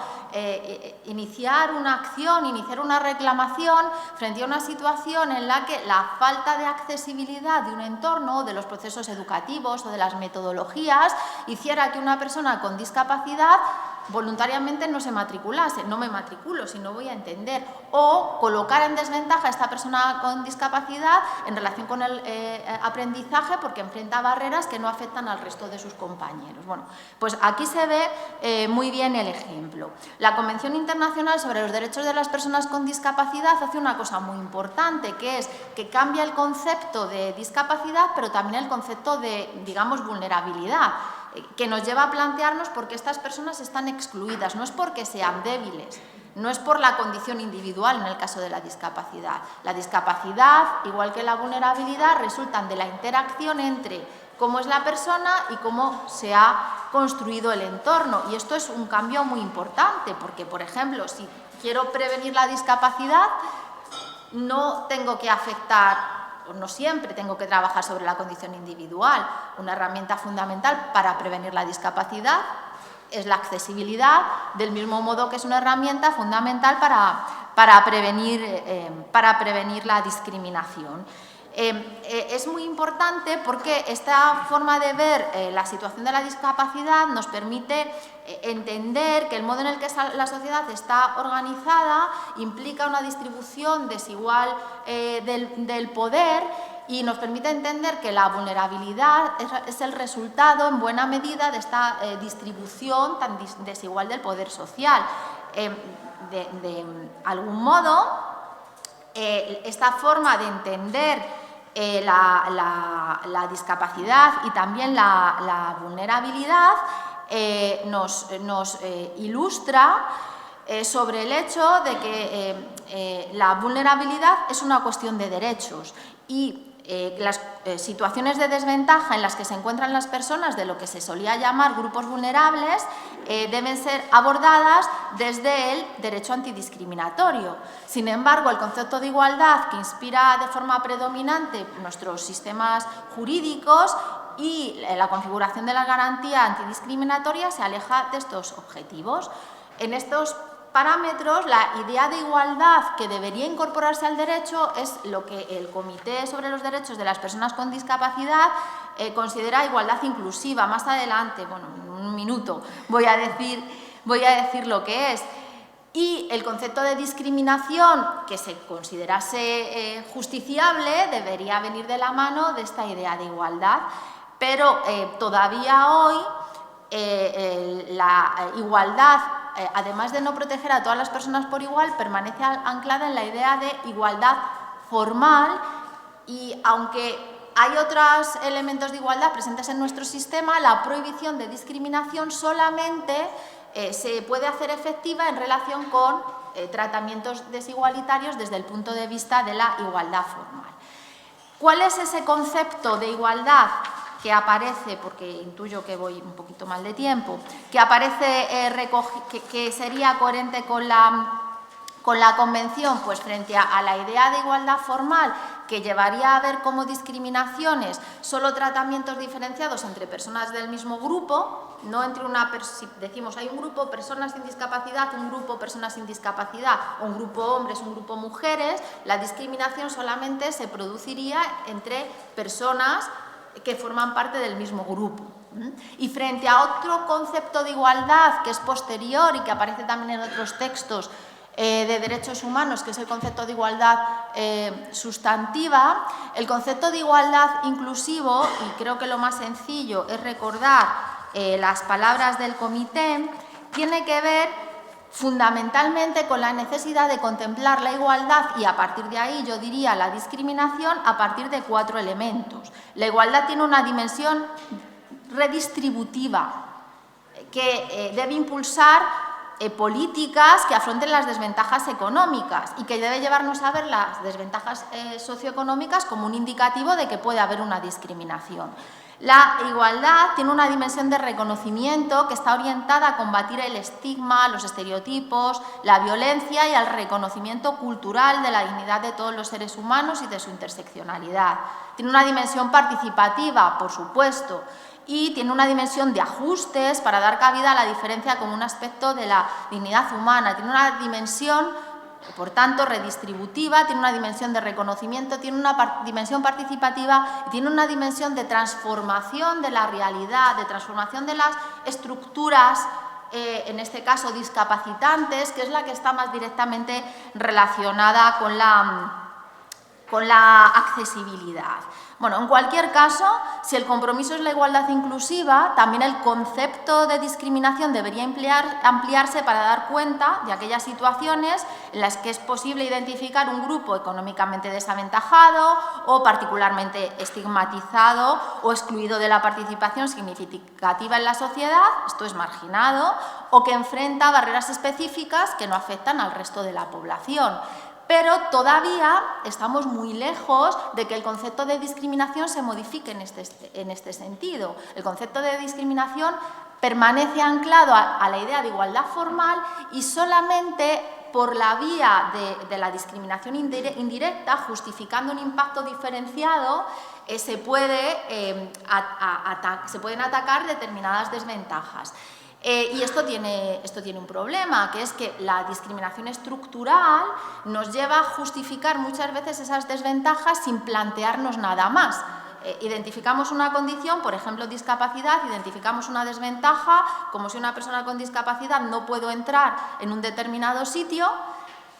Speaker 4: iniciar una acción, iniciar una reclamación frente a una situación en la que la falta de accesibilidad de un entorno, de los procesos educativos o de las metodologías, hiciera que una persona con discapacidad voluntariamente no se matriculase. No me matriculo si no voy a entender. O colocar en desventaja a esta persona con discapacidad en relación con el aprendizaje porque enfrenta barreras que no afectan al resto de sus compañeros. Bueno, pues aquí se ve muy bien el ejemplo. La Convención Internacional sobre los Derechos de las Personas con Discapacidad hace una cosa muy importante, que es que cambia el concepto de discapacidad, pero también el concepto de, digamos, vulnerabilidad, que nos lleva a plantearnos por qué estas personas están excluidas. No es porque sean débiles, no es por la condición individual en el caso de la discapacidad. La discapacidad, igual que la vulnerabilidad, resultan de la interacción entre cómo es la persona y cómo se ha construido el entorno. Y esto es un cambio muy importante, porque, por ejemplo, si quiero prevenir la discapacidad, no tengo que afectar, no siempre tengo que trabajar sobre la condición individual. Una herramienta fundamental para prevenir la discapacidad es la accesibilidad, del mismo modo que es una herramienta fundamental para prevenir la discriminación. Es muy importante porque esta forma de ver la situación de la discapacidad nos permite entender que el modo en el que la sociedad está organizada implica una distribución desigual del poder y nos permite entender que la vulnerabilidad es el resultado en buena medida de esta distribución tan desigual del poder social. De algún modo, esta forma de entender la discapacidad y también la vulnerabilidad nos ilustra sobre el hecho de que la vulnerabilidad es una cuestión de derechos y las situaciones de desventaja en las que se encuentran las personas de lo que se solía llamar grupos vulnerables deben ser abordadas desde el derecho antidiscriminatorio. Sin embargo, el concepto de igualdad que inspira de forma predominante nuestros sistemas jurídicos y la configuración de la garantía antidiscriminatoria se aleja de estos objetivos. En estos parámetros, la idea de igualdad que debería incorporarse al derecho es lo que el Comité sobre los Derechos de las Personas con Discapacidad considera igualdad inclusiva. Más adelante, bueno, en un minuto, voy a decir lo que es. Y el concepto de discriminación que se considerase justiciable debería venir de la mano de esta idea de igualdad. Pero todavía hoy la igualdad, además de no proteger a todas las personas por igual, permanece anclada en la idea de igualdad formal y aunque hay otros elementos de igualdad presentes en nuestro sistema, la prohibición de discriminación solamente se puede hacer efectiva en relación con tratamientos desigualitarios desde el punto de vista de la igualdad formal. ¿Cuál es ese concepto de igualdad que aparece, porque intuyo que voy un poquito mal de tiempo, que aparece, que sería coherente con la Convención? Pues frente a la idea de igualdad formal, que llevaría a ver como discriminaciones solo tratamientos diferenciados entre personas del mismo grupo, no entre si decimos hay un grupo personas sin discapacidad, un grupo personas sin discapacidad, un grupo hombres, un grupo mujeres, la discriminación solamente se produciría entre personas que forman parte del mismo grupo. Y frente a otro concepto de igualdad que es posterior y que aparece también en otros textos de derechos humanos, que es el concepto de igualdad sustantiva. El concepto de igualdad inclusivo, y creo que lo más sencillo es recordar las palabras del comité, tiene que ver fundamentalmente con la necesidad de contemplar la igualdad y, a partir de ahí, yo diría la discriminación a partir de 4 elementos. La igualdad tiene una dimensión redistributiva que debe impulsar políticas que afronten las desventajas económicas y que debe llevarnos a ver las desventajas socioeconómicas como un indicativo de que puede haber una discriminación. La igualdad tiene una dimensión de reconocimiento que está orientada a combatir el estigma, los estereotipos, la violencia y al reconocimiento cultural de la dignidad de todos los seres humanos y de su interseccionalidad. Tiene una dimensión participativa, por supuesto, y tiene una dimensión de ajustes para dar cabida a la diferencia como un aspecto de la dignidad humana. Tiene una dimensión, por tanto, redistributiva, tiene una dimensión de reconocimiento, tiene una dimensión participativa y tiene una dimensión de transformación de la realidad, de transformación de las estructuras, en este caso discapacitantes, que es la que está más directamente relacionada con la accesibilidad. Bueno, en cualquier caso, si el compromiso es la igualdad inclusiva, también el concepto de discriminación debería ampliarse para dar cuenta de aquellas situaciones en las que es posible identificar un grupo económicamente desaventajado o particularmente estigmatizado o excluido de la participación significativa en la sociedad, esto es marginado, o que enfrenta barreras específicas que no afectan al resto de la población. Pero todavía estamos muy lejos de que el concepto de discriminación se modifique en este sentido. El concepto de discriminación permanece anclado a la idea de igualdad formal y solamente por la vía de la discriminación indirecta, justificando un impacto diferenciado, se pueden atacar determinadas desventajas. Y esto tiene un problema, que es que la discriminación estructural nos lleva a justificar muchas veces esas desventajas sin plantearnos nada más. Identificamos una condición, por ejemplo, discapacidad, identificamos una desventaja, como si una persona con discapacidad no puede entrar en un determinado sitio,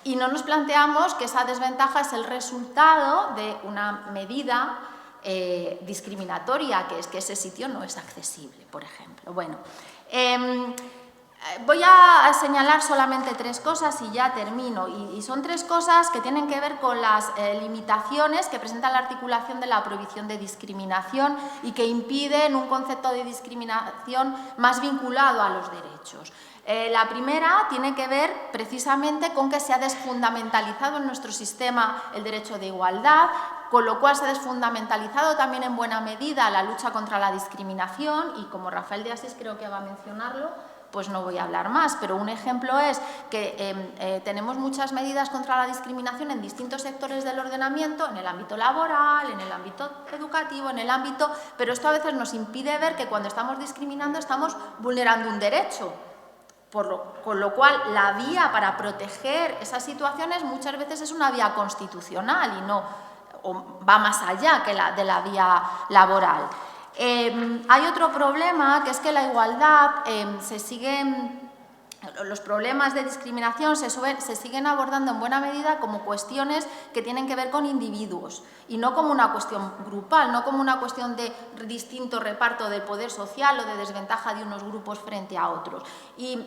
Speaker 4: y no nos planteamos que esa desventaja es el resultado de una medida discriminatoria, que es que ese sitio no es accesible, por ejemplo. Bueno, voy a señalar solamente 3 cosas y ya termino. Y son 3 cosas que tienen que ver con las limitaciones que presenta la articulación de la prohibición de discriminación y que impiden un concepto de discriminación más vinculado a los derechos. La primera tiene que ver precisamente con que se ha desfundamentalizado en nuestro sistema el derecho de igualdad, con lo cual se ha desfundamentalizado también en buena medida la lucha contra la discriminación y, como Rafael de Asís creo que va a mencionarlo, pues no voy a hablar más, pero un ejemplo es que tenemos muchas medidas contra la discriminación en distintos sectores del ordenamiento, en el ámbito laboral, en el ámbito educativo, en el ámbito... pero esto a veces nos impide ver que cuando estamos discriminando estamos vulnerando un derecho. Con lo cual, la vía para proteger esas situaciones muchas veces es una vía constitucional y no va más allá que de la vía laboral. Hay otro problema, que es que la igualdad los problemas de discriminación se siguen abordando en buena medida como cuestiones que tienen que ver con individuos y no como una cuestión grupal, no como una cuestión de distinto reparto del poder social o de desventaja de unos grupos frente a otros. Y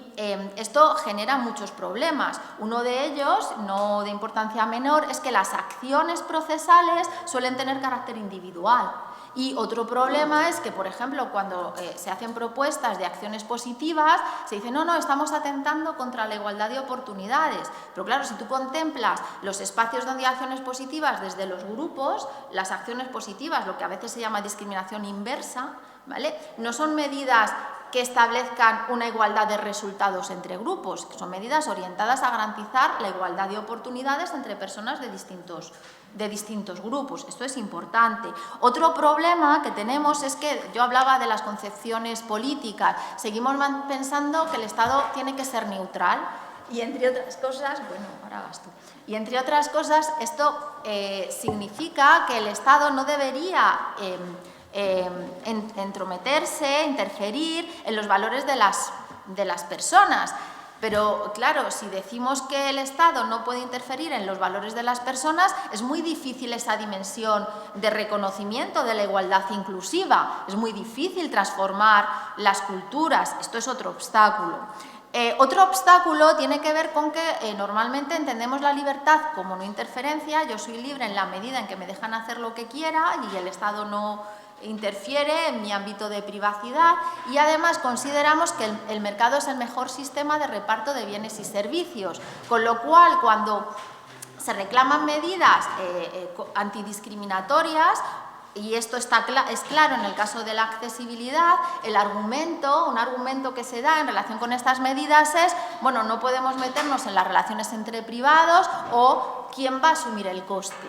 Speaker 4: esto genera muchos problemas. Uno de ellos, no de importancia menor, es que las acciones procesales suelen tener carácter individual. Y otro problema es que, por ejemplo, cuando se hacen propuestas de acciones positivas, se dice, no, estamos atentando contra la igualdad de oportunidades. Pero claro, si tú contemplas los espacios donde hay acciones positivas desde los grupos, las acciones positivas, lo que a veces se llama discriminación inversa, ¿vale?, no son medidas que establezcan una igualdad de resultados entre grupos, que son medidas orientadas a garantizar la igualdad de oportunidades entre personas de distintos grupos. Esto es importante. Otro problema que tenemos es que, yo hablaba de las concepciones políticas, seguimos pensando que el Estado tiene que ser neutral y, entre otras cosas, y entre otras cosas, esto significa que el Estado no debería entrometerse, interferir en los valores de las personas. Pero claro, si decimos que el Estado no puede interferir en los valores de las personas, es muy difícil esa dimensión de reconocimiento de la igualdad inclusiva. Es muy difícil transformar las culturas. Esto es otro obstáculo. Otro obstáculo tiene que ver con que normalmente entendemos la libertad como no interferencia. Yo soy libre en la medida en que me dejan hacer lo que quiera y el Estado no interfiere en mi ámbito de privacidad, y además consideramos que el mercado es el mejor sistema de reparto de bienes y servicios, con lo cual cuando se reclaman medidas antidiscriminatorias, y esto es claro en el caso de la accesibilidad, un argumento que se da en relación con estas medidas es, bueno, no podemos meternos en las relaciones entre privados o quién va a asumir el coste.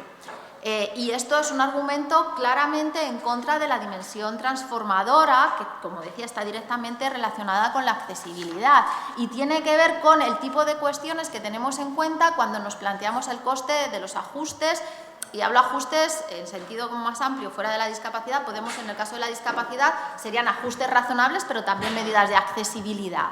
Speaker 4: Y esto es un argumento claramente en contra de la dimensión transformadora, que, como decía, está directamente relacionada con la accesibilidad y tiene que ver con el tipo de cuestiones que tenemos en cuenta cuando nos planteamos el coste de los ajustes. Y hablo ajustes en sentido como más amplio, fuera de la discapacidad. Podemos, en el caso de la discapacidad, serían ajustes razonables, pero también medidas de accesibilidad.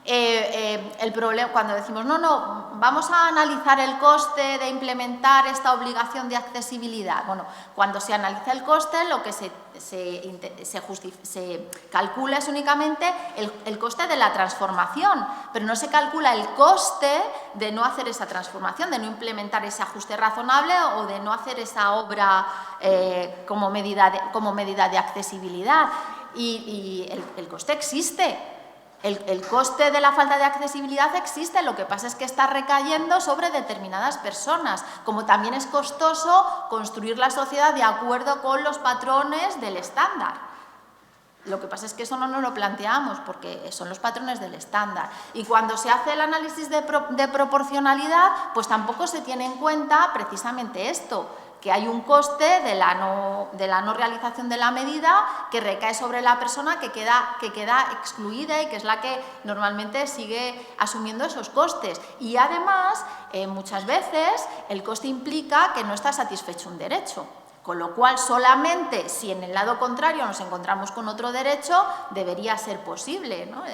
Speaker 4: El problema, cuando decimos, no, vamos a analizar el coste de implementar esta obligación de accesibilidad. Bueno, cuando se analiza el coste, lo que se calcula es únicamente el coste de la transformación, pero no se calcula el coste de no hacer esa transformación, de no implementar ese ajuste razonable o de no hacer esa obra como medida de accesibilidad. Y el coste existe. El coste de la falta de accesibilidad existe, lo que pasa es que está recayendo sobre determinadas personas, como también es costoso construir la sociedad de acuerdo con los patrones del estándar. Lo que pasa es que eso no nos lo planteamos porque son los patrones del estándar. Y cuando se hace el análisis de proporcionalidad, pues tampoco se tiene en cuenta precisamente esto, que hay un coste de la no realización de la medida que recae sobre la persona que queda excluida y que es la que normalmente sigue asumiendo esos costes. Y además, muchas veces, el coste implica que no está satisfecho un derecho. Con lo cual, solamente si en el lado contrario nos encontramos con otro derecho, debería ser posible, ¿no?,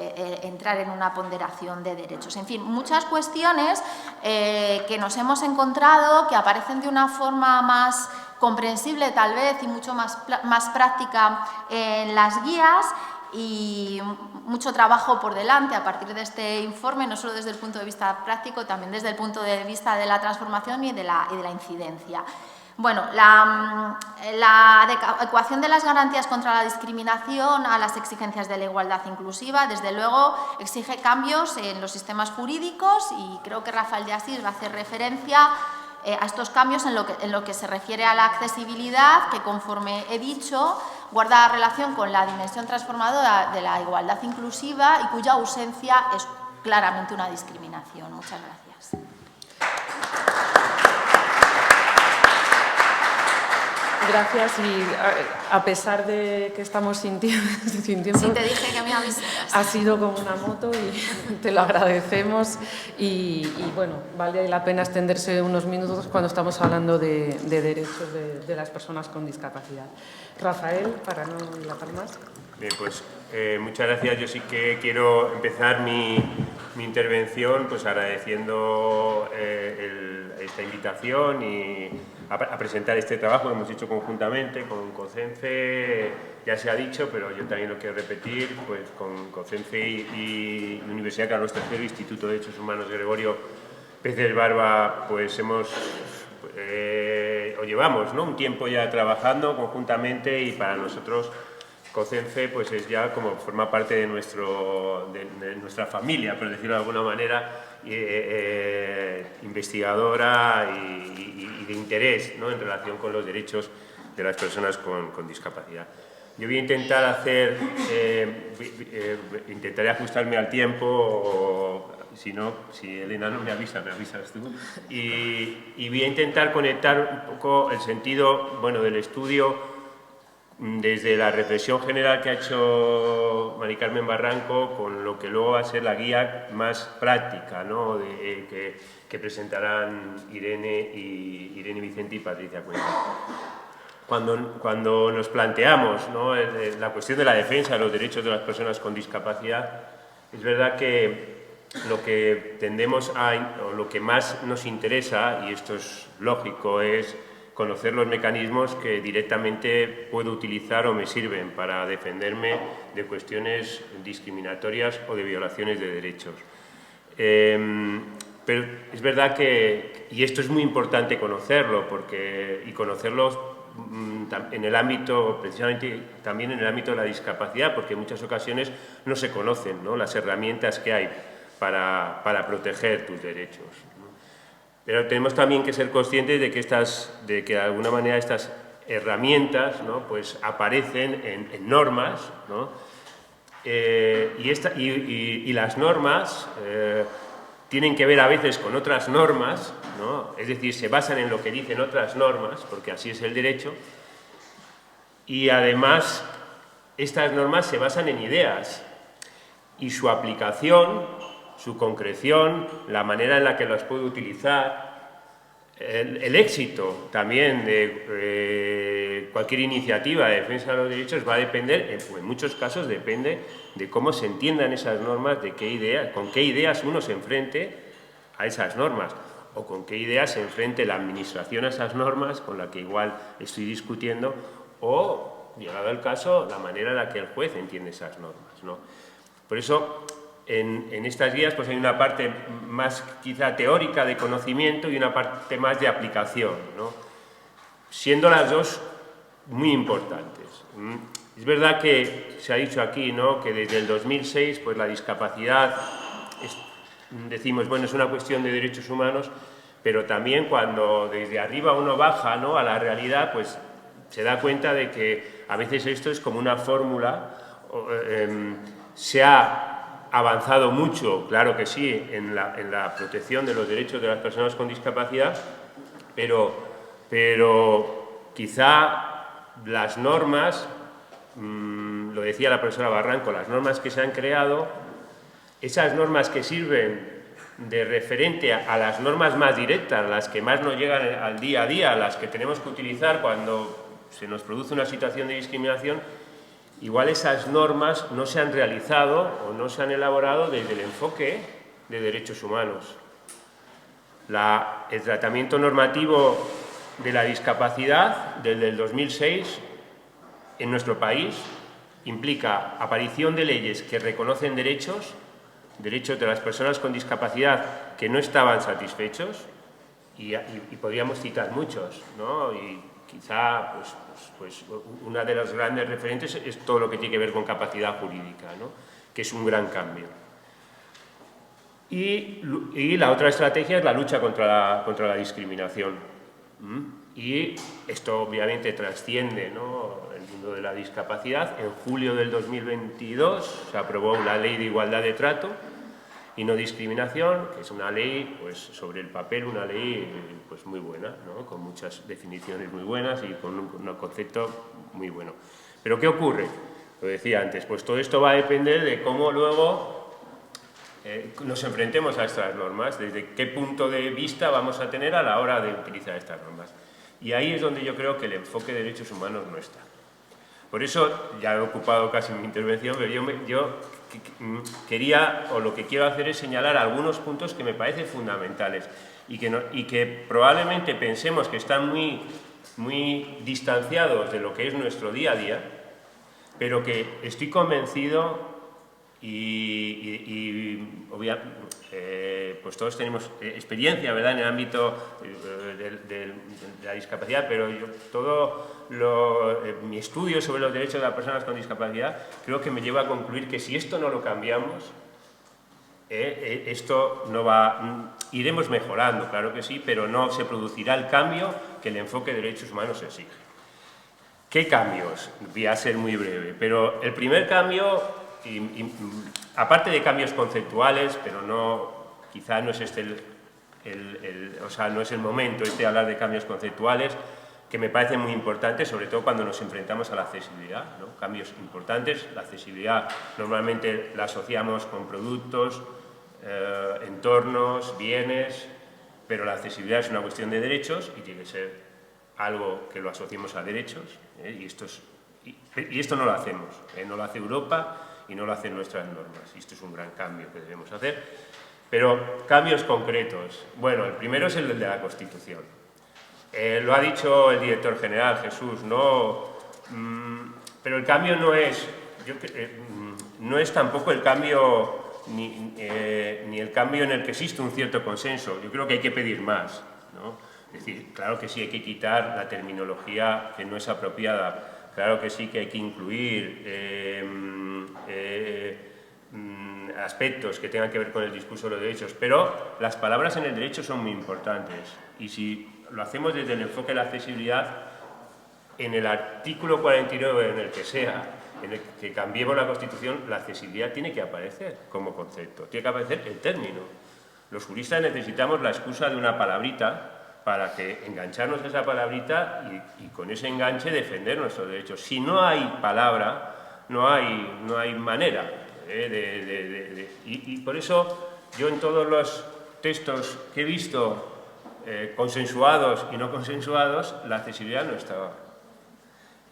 Speaker 4: entrar en una ponderación de derechos. En fin, muchas cuestiones que nos hemos encontrado, que aparecen de una forma más comprensible tal vez y mucho más práctica en las guías, y mucho trabajo por delante a partir de este informe, no solo desde el punto de vista práctico, también desde el punto de vista de la transformación y de la incidencia. Bueno, la adecuación de las garantías contra la discriminación a las exigencias de la igualdad inclusiva, desde luego, exige cambios en los sistemas jurídicos, y creo que Rafael de Asís va a hacer referencia a estos cambios en lo que se refiere a la accesibilidad, que, conforme he dicho, guarda relación con la dimensión transformadora de la igualdad inclusiva y cuya ausencia es claramente una discriminación. Muchas gracias.
Speaker 1: Gracias, y a pesar de que estamos sintiendo...
Speaker 4: Sí, te dije que me avisaras.
Speaker 1: Ha sido como una moto y te lo agradecemos, y bueno, vale la pena extenderse unos minutos cuando estamos hablando de derechos de las personas con discapacidad. Rafael, para no dilatar más.
Speaker 5: Bien, pues muchas gracias. Yo sí que quiero empezar mi intervención pues agradeciendo esta invitación y a presentar este trabajo que hemos hecho conjuntamente con COCENFE. Ya se ha dicho, pero yo también lo quiero repetir, pues con COCENFE y Universidad Carlos III, Instituto de Derechos Humanos Gregorio Peces Barba, pues llevamos, ¿no?, un tiempo ya trabajando conjuntamente, y para nosotros COCENFE pues es ya como forma parte de nuestra familia, por decirlo de alguna manera, investigadora y de interés, ¿no?, en relación con los derechos de las personas con discapacidad. Yo voy a intentar intentaré ajustarme al tiempo, o si Elena no me avisas tú, y voy a intentar conectar un poco el sentido, bueno, del estudio desde la reflexión general que ha hecho Mari Carmen Barranco con lo que luego va a ser la guía más práctica, ¿no?, que presentarán Irene Vicente y Patricia Cuenca. Cuando nos planteamos, ¿no?, la cuestión de la defensa de los derechos de las personas con discapacidad, es verdad que lo que tendemos o lo que más nos interesa, y esto es lógico, es conocer los mecanismos que directamente puedo utilizar o me sirven para defenderme de cuestiones discriminatorias o de violaciones de derechos. Pero es verdad que, y esto es muy importante conocerlo, y conocerlo en el ámbito, precisamente también en el ámbito de la discapacidad, porque en muchas ocasiones no se conocen, ¿no?, las herramientas que hay para proteger tus derechos, ¿no? Pero tenemos también que ser conscientes de que de alguna manera estas herramientas, ¿no?, pues aparecen en normas, ¿no? Y las normas tienen que ver a veces con otras normas, ¿no? Es decir, se basan en lo que dicen otras normas, porque así es el derecho, y además estas normas se basan en ideas, y su aplicación, su concreción, la manera en la que las puedo utilizar, el éxito también de cualquier iniciativa de defensa de los derechos va a depender, en muchos casos depende de cómo se entiendan esas normas, con qué ideas uno se enfrente a esas normas, o con qué ideas se enfrente la administración a esas normas, con la que igual estoy discutiendo, o, llegado el caso, la manera en la que el juez entiende esas normas, ¿no? Por eso, en estas guías pues hay una parte más quizá teórica de conocimiento y una parte más de aplicación, ¿no?, siendo las dos muy importantes. Es verdad que se ha dicho aquí, ¿no?, que desde el 2006 pues la discapacidad, decimos, bueno, es una cuestión de derechos humanos, pero también cuando desde arriba uno baja, ¿no?, a la realidad, pues se da cuenta de que a veces esto es como una fórmula. Se ha avanzado mucho, claro que sí, en la protección de los derechos de las personas con discapacidad, pero quizá las normas, lo decía la profesora Barranco, las normas que se han creado, esas normas que sirven de referente a las normas más directas, las que más nos llegan al día a día, las que tenemos que utilizar cuando se nos produce una situación de discriminación, igual esas normas no se han realizado o no se han elaborado desde el enfoque de derechos humanos. El tratamiento normativo de la discapacidad desde el 2006 en nuestro país implica aparición de leyes que reconocen derechos de las personas con discapacidad que no estaban satisfechos, y podríamos citar muchos, ¿no? Y quizá pues una de los grandes referentes es todo lo que tiene que ver con capacidad jurídica, ¿no?, que es un gran cambio. Y la otra estrategia es la lucha contra la discriminación. Y esto obviamente trasciende, ¿no?, el mundo de la discapacidad. En julio del 2022 se aprobó la Ley de Igualdad de Trato y No Discriminación, que es una ley, pues sobre el papel, una ley pues muy buena, ¿no?, con muchas definiciones muy buenas y con un concepto muy bueno. Pero ¿qué ocurre? Lo decía antes, pues todo esto va a depender de cómo luego nos enfrentemos a estas normas, desde qué punto de vista vamos a tener a la hora de utilizar estas normas. Y ahí es donde yo creo que el enfoque de derechos humanos no está. Por eso, ya he ocupado casi mi intervención, pero yo quería, o lo que quiero hacer es señalar algunos puntos que me parecen fundamentales y que probablemente pensemos que están muy distanciados de lo que es nuestro día a día, pero que estoy convencido pues todos tenemos experiencia, ¿verdad?, en el ámbito de la discapacidad, pero mi estudio sobre los derechos de las personas con discapacidad creo que me lleva a concluir que si esto no lo cambiamos, esto no va, iremos mejorando, claro que sí, pero no se producirá el cambio que el enfoque de derechos humanos exige. ¿Qué cambios? Voy a ser muy breve, pero el primer cambio, aparte de cambios conceptuales, pero quizá no es este no es el momento de hablar de cambios conceptuales, que me parecen muy importantes, sobre todo cuando nos enfrentamos a la accesibilidad, ¿no? Cambios importantes. La accesibilidad normalmente la asociamos con productos, entornos, bienes, pero la accesibilidad es una cuestión de derechos y tiene que ser algo que lo asociemos a derechos, y esto no lo hacemos, no lo hace Europa y no lo hacen nuestras normas. Y esto es un gran cambio que debemos hacer. Pero cambios concretos. Bueno, el primero es el de la Constitución. Lo ha dicho el director general, Jesús, ¿no? Pero el cambio no es... no es tampoco el cambio ni el cambio en el que existe un cierto consenso. Yo creo que hay que pedir más, ¿no? Es decir, claro que sí hay que quitar la terminología que no es apropiada, claro que sí que hay que incluir aspectos que tengan que ver con el discurso de los derechos, pero las palabras en el derecho son muy importantes y si lo hacemos desde el enfoque de la accesibilidad, en el artículo 49, en el que sea, en el que cambiemos la Constitución, la accesibilidad tiene que aparecer como concepto, tiene que aparecer el término. Los juristas necesitamos la excusa de una palabrita para que engancharnos a esa palabrita y con ese enganche defender nuestros derechos. Si no hay palabra, no hay manera. Y por eso yo en todos los textos que he visto, consensuados y no consensuados, la accesibilidad no estaba.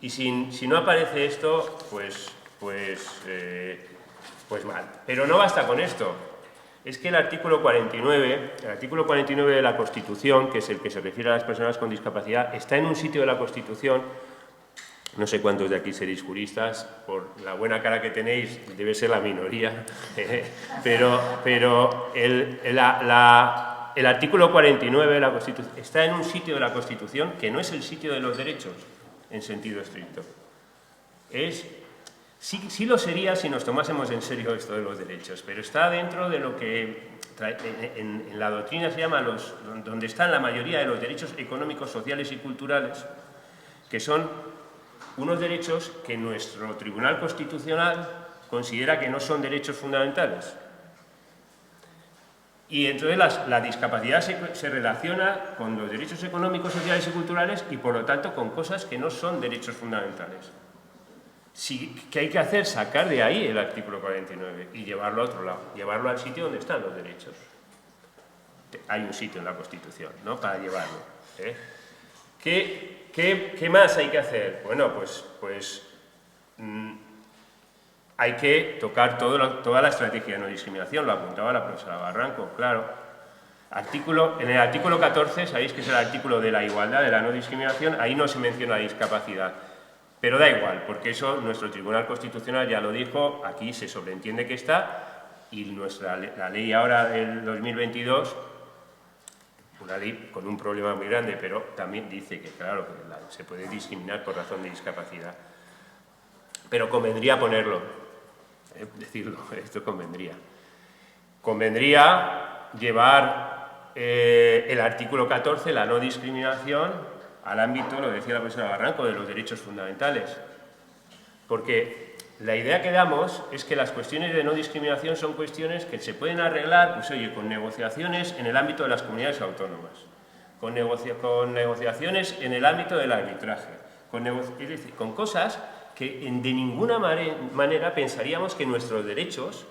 Speaker 5: Y si no aparece esto, pues mal. Pero no basta con esto. Es que el artículo 49 de la Constitución, que es el que se refiere a las personas con discapacidad, está en un sitio de la Constitución, no sé cuántos de aquí seréis juristas, por la buena cara que tenéis, debe ser la minoría, pero el artículo 49 de la Constitución está en un sitio de la Constitución que no es el sitio de los derechos, en sentido estricto. Sí lo sería si nos tomásemos en serio esto de los derechos, pero está dentro de lo que en la doctrina se llama donde están la mayoría de los derechos económicos, sociales y culturales, que son unos derechos que nuestro Tribunal Constitucional considera que no son derechos fundamentales. Y entonces la discapacidad se relaciona con los derechos económicos, sociales y culturales y por lo tanto con cosas que no son derechos fundamentales. ¿Qué hay que hacer? Sacar de ahí el artículo 49 y llevarlo a otro lado, llevarlo al sitio donde están los derechos. Hay un sitio en la Constitución, ¿no?, para llevarlo. ¿Qué más hay que hacer? Bueno, hay que tocar toda la estrategia de no discriminación, lo apuntaba la profesora Barranco, claro. En el artículo 14, sabéis que es el artículo de la igualdad, de la no discriminación, ahí no se menciona la discapacidad. Pero da igual, porque eso nuestro Tribunal Constitucional ya lo dijo, aquí se sobreentiende que está, y la ley ahora del 2022, una ley con un problema muy grande, pero también dice que, claro, que se puede discriminar por razón de discapacidad. Pero convendría ponerlo, decirlo, esto convendría. Convendría llevar el artículo 14, la no discriminación, al ámbito, lo decía la profesora Barranco, de los derechos fundamentales. Porque la idea que damos es que las cuestiones de no discriminación son cuestiones que se pueden arreglar, pues oye, con negociaciones en el ámbito de las comunidades autónomas, con negociaciones en el ámbito del arbitraje, es decir, con cosas que de ninguna manera pensaríamos que nuestros derechos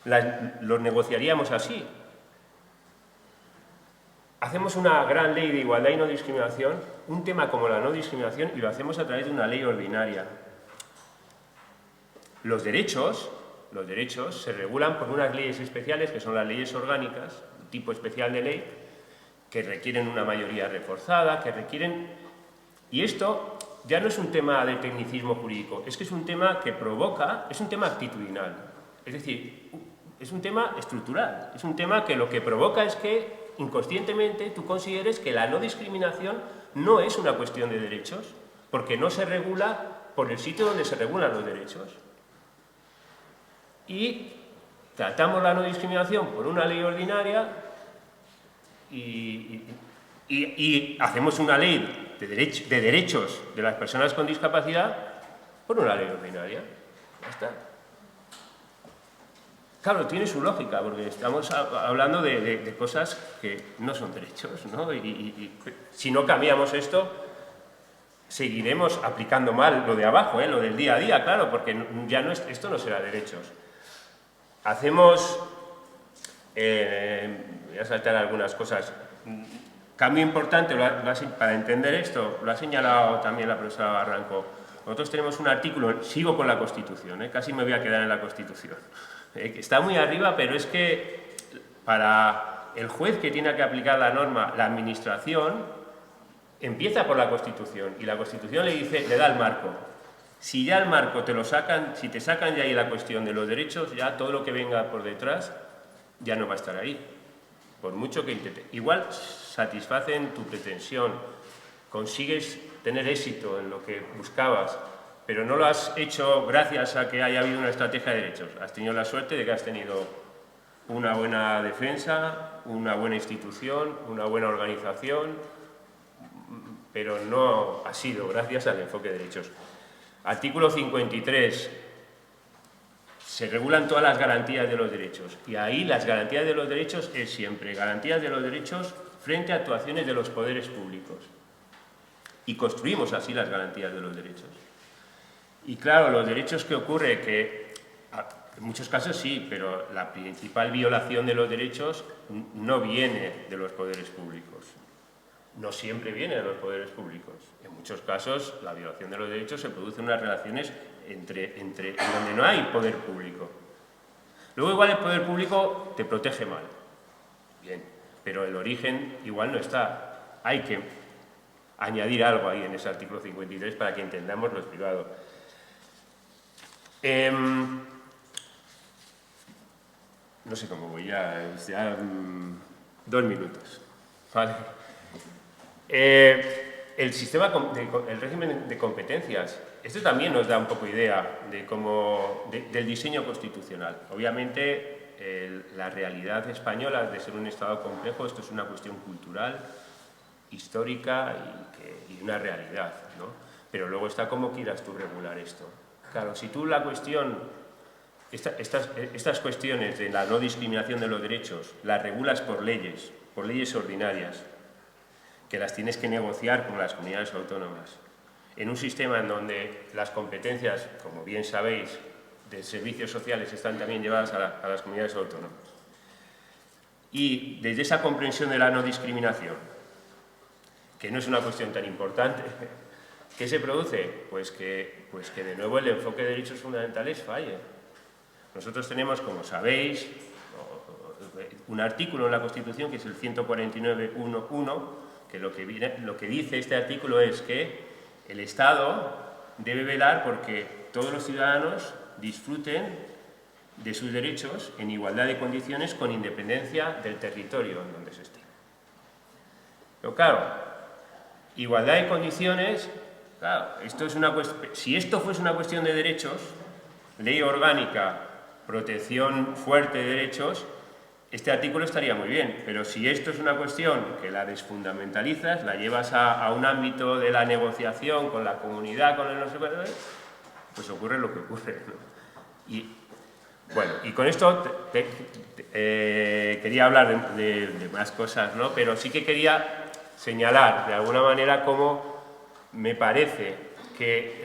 Speaker 5: los negociaríamos así. Hacemos una gran ley de igualdad y no discriminación, un tema como la no discriminación, y lo hacemos a través de una ley ordinaria. Los derechos se regulan por unas leyes especiales, que son las leyes orgánicas, un tipo especial de ley, que requieren una mayoría reforzada, que requieren... Y esto ya no es un tema de tecnicismo jurídico, es que es un tema que provoca, es un tema actitudinal, es decir, es un tema estructural, es un tema que lo que provoca es que inconscientemente tú consideres que la no discriminación no es una cuestión de derechos, porque no se regula por el sitio donde se regulan los derechos. Y tratamos la no discriminación por una ley ordinaria y hacemos una ley de derechos de las personas con discapacidad por una ley ordinaria. Ya está. Claro, tiene su lógica, porque estamos hablando de cosas que no son derechos, ¿no? Y si no cambiamos esto, seguiremos aplicando mal lo de abajo, lo del día a día, claro, porque ya esto no será derechos. Hacemos, voy a saltar algunas cosas, cambio importante, para entender esto, lo ha señalado también la profesora Barranco, nosotros tenemos un artículo, sigo con la Constitución, casi me voy a quedar en la Constitución, que está muy arriba, pero es que para el juez que tiene que aplicar la norma, la administración, empieza por la Constitución, y la Constitución le da el marco. Si ya el marco te lo sacan, si te sacan ya ahí la cuestión de los derechos, ya todo lo que venga por detrás ya no va a estar ahí, por mucho que intente. Igual satisfacen tu pretensión, consigues tener éxito en lo que buscabas, pero no lo has hecho gracias a que haya habido una estrategia de derechos. Has tenido la suerte de que has tenido una buena defensa, una buena institución, una buena organización, pero no ha sido gracias al enfoque de derechos. Artículo 53. Se regulan todas las garantías de los derechos, y ahí las garantías de los derechos es siempre garantías de los derechos frente a actuaciones de los poderes públicos. Y construimos así las garantías de los derechos. Y claro, los derechos que ocurre, que en muchos casos sí, pero la principal violación de los derechos no viene de los poderes públicos. No siempre viene de los poderes públicos. En muchos casos la violación de los derechos se produce en unas relaciones en donde no hay poder público. Luego igual el poder público te protege mal, bien, pero el origen igual no está. Hay que añadir algo ahí en ese artículo 53 para que entendamos lo privado. No sé cómo voy, ya 2 minutos. Vale. El régimen de competencias, esto también nos da un poco idea de del diseño constitucional. Obviamente, la realidad española, de ser un Estado complejo, esto es una cuestión cultural, histórica y una realidad, ¿no? Pero luego está cómo quieras tú regular esto. Claro, si tú estas cuestiones de la no discriminación de los derechos las regulas por leyes ordinarias, que las tienes que negociar con las comunidades autónomas, en un sistema en donde las competencias, como bien sabéis, de servicios sociales están también llevadas a las comunidades autónomas. Y desde esa comprensión de la no discriminación, que no es una cuestión tan importante, ¿qué se produce? Pues que de nuevo el enfoque de derechos fundamentales falle. Nosotros tenemos, como sabéis, un artículo en la Constitución que es el 149.1.1, que lo que dice este artículo es que el Estado debe velar porque todos los ciudadanos disfruten de sus derechos en igualdad de condiciones con independencia del territorio en donde se esté. Pero claro, igualdad de condiciones, claro, si esto fuese una cuestión de derechos, ley orgánica, protección fuerte de derechos, este artículo estaría muy bien, pero si esto es una cuestión que la desfundamentalizas, la llevas a un ámbito de la negociación con la comunidad, con el no sé qué, pues ocurre lo que ocurre, ¿no? Y bueno, y con esto quería hablar de más cosas, ¿no? Pero sí que quería señalar de alguna manera cómo me parece que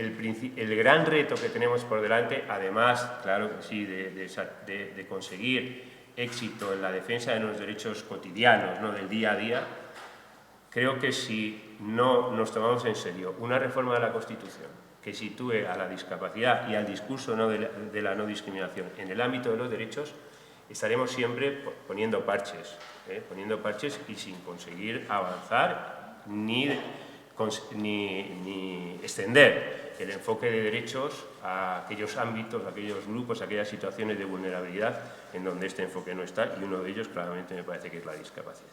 Speaker 5: el gran reto que tenemos por delante, además, claro que sí, de conseguir éxito en la defensa de los derechos cotidianos, ¿no?, del día a día, creo que si no nos tomamos en serio una reforma de la Constitución que sitúe a la discapacidad y al discurso de la no discriminación en el ámbito de los derechos, estaremos siempre poniendo parches y sin conseguir avanzar ni extender el enfoque de derechos a aquellos ámbitos, a aquellos grupos, a aquellas situaciones de vulnerabilidad en donde este enfoque no está, y uno de ellos claramente me parece que es la discapacidad.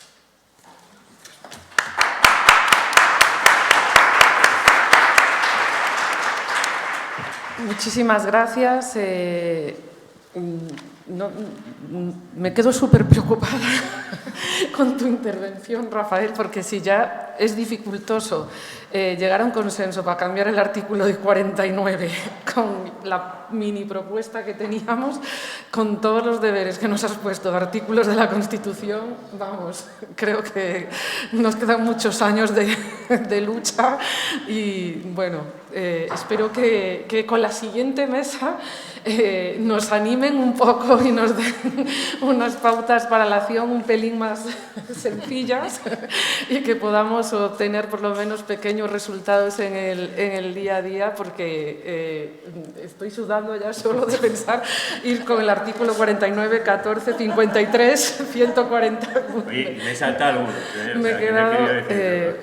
Speaker 1: Muchísimas gracias. Me quedo súper preocupada con tu intervención, Rafael, porque si ya es dificultoso llegar a un consenso para cambiar el artículo de 49 con la mini propuesta que teníamos, con todos los deberes que nos has puesto, artículos de la Constitución, vamos, creo que nos quedan muchos años de lucha y, bueno, espero que con la siguiente mesa nos animen un poco y nos den unas pautas para la acción un pelín pelín más sencillas y que podamos obtener por lo menos pequeños resultados en el día a día, porque estoy sudando ya solo de pensar ir con el artículo 49, 14, 53, 140.
Speaker 5: Oye, me salta alguno.
Speaker 1: Me he quedado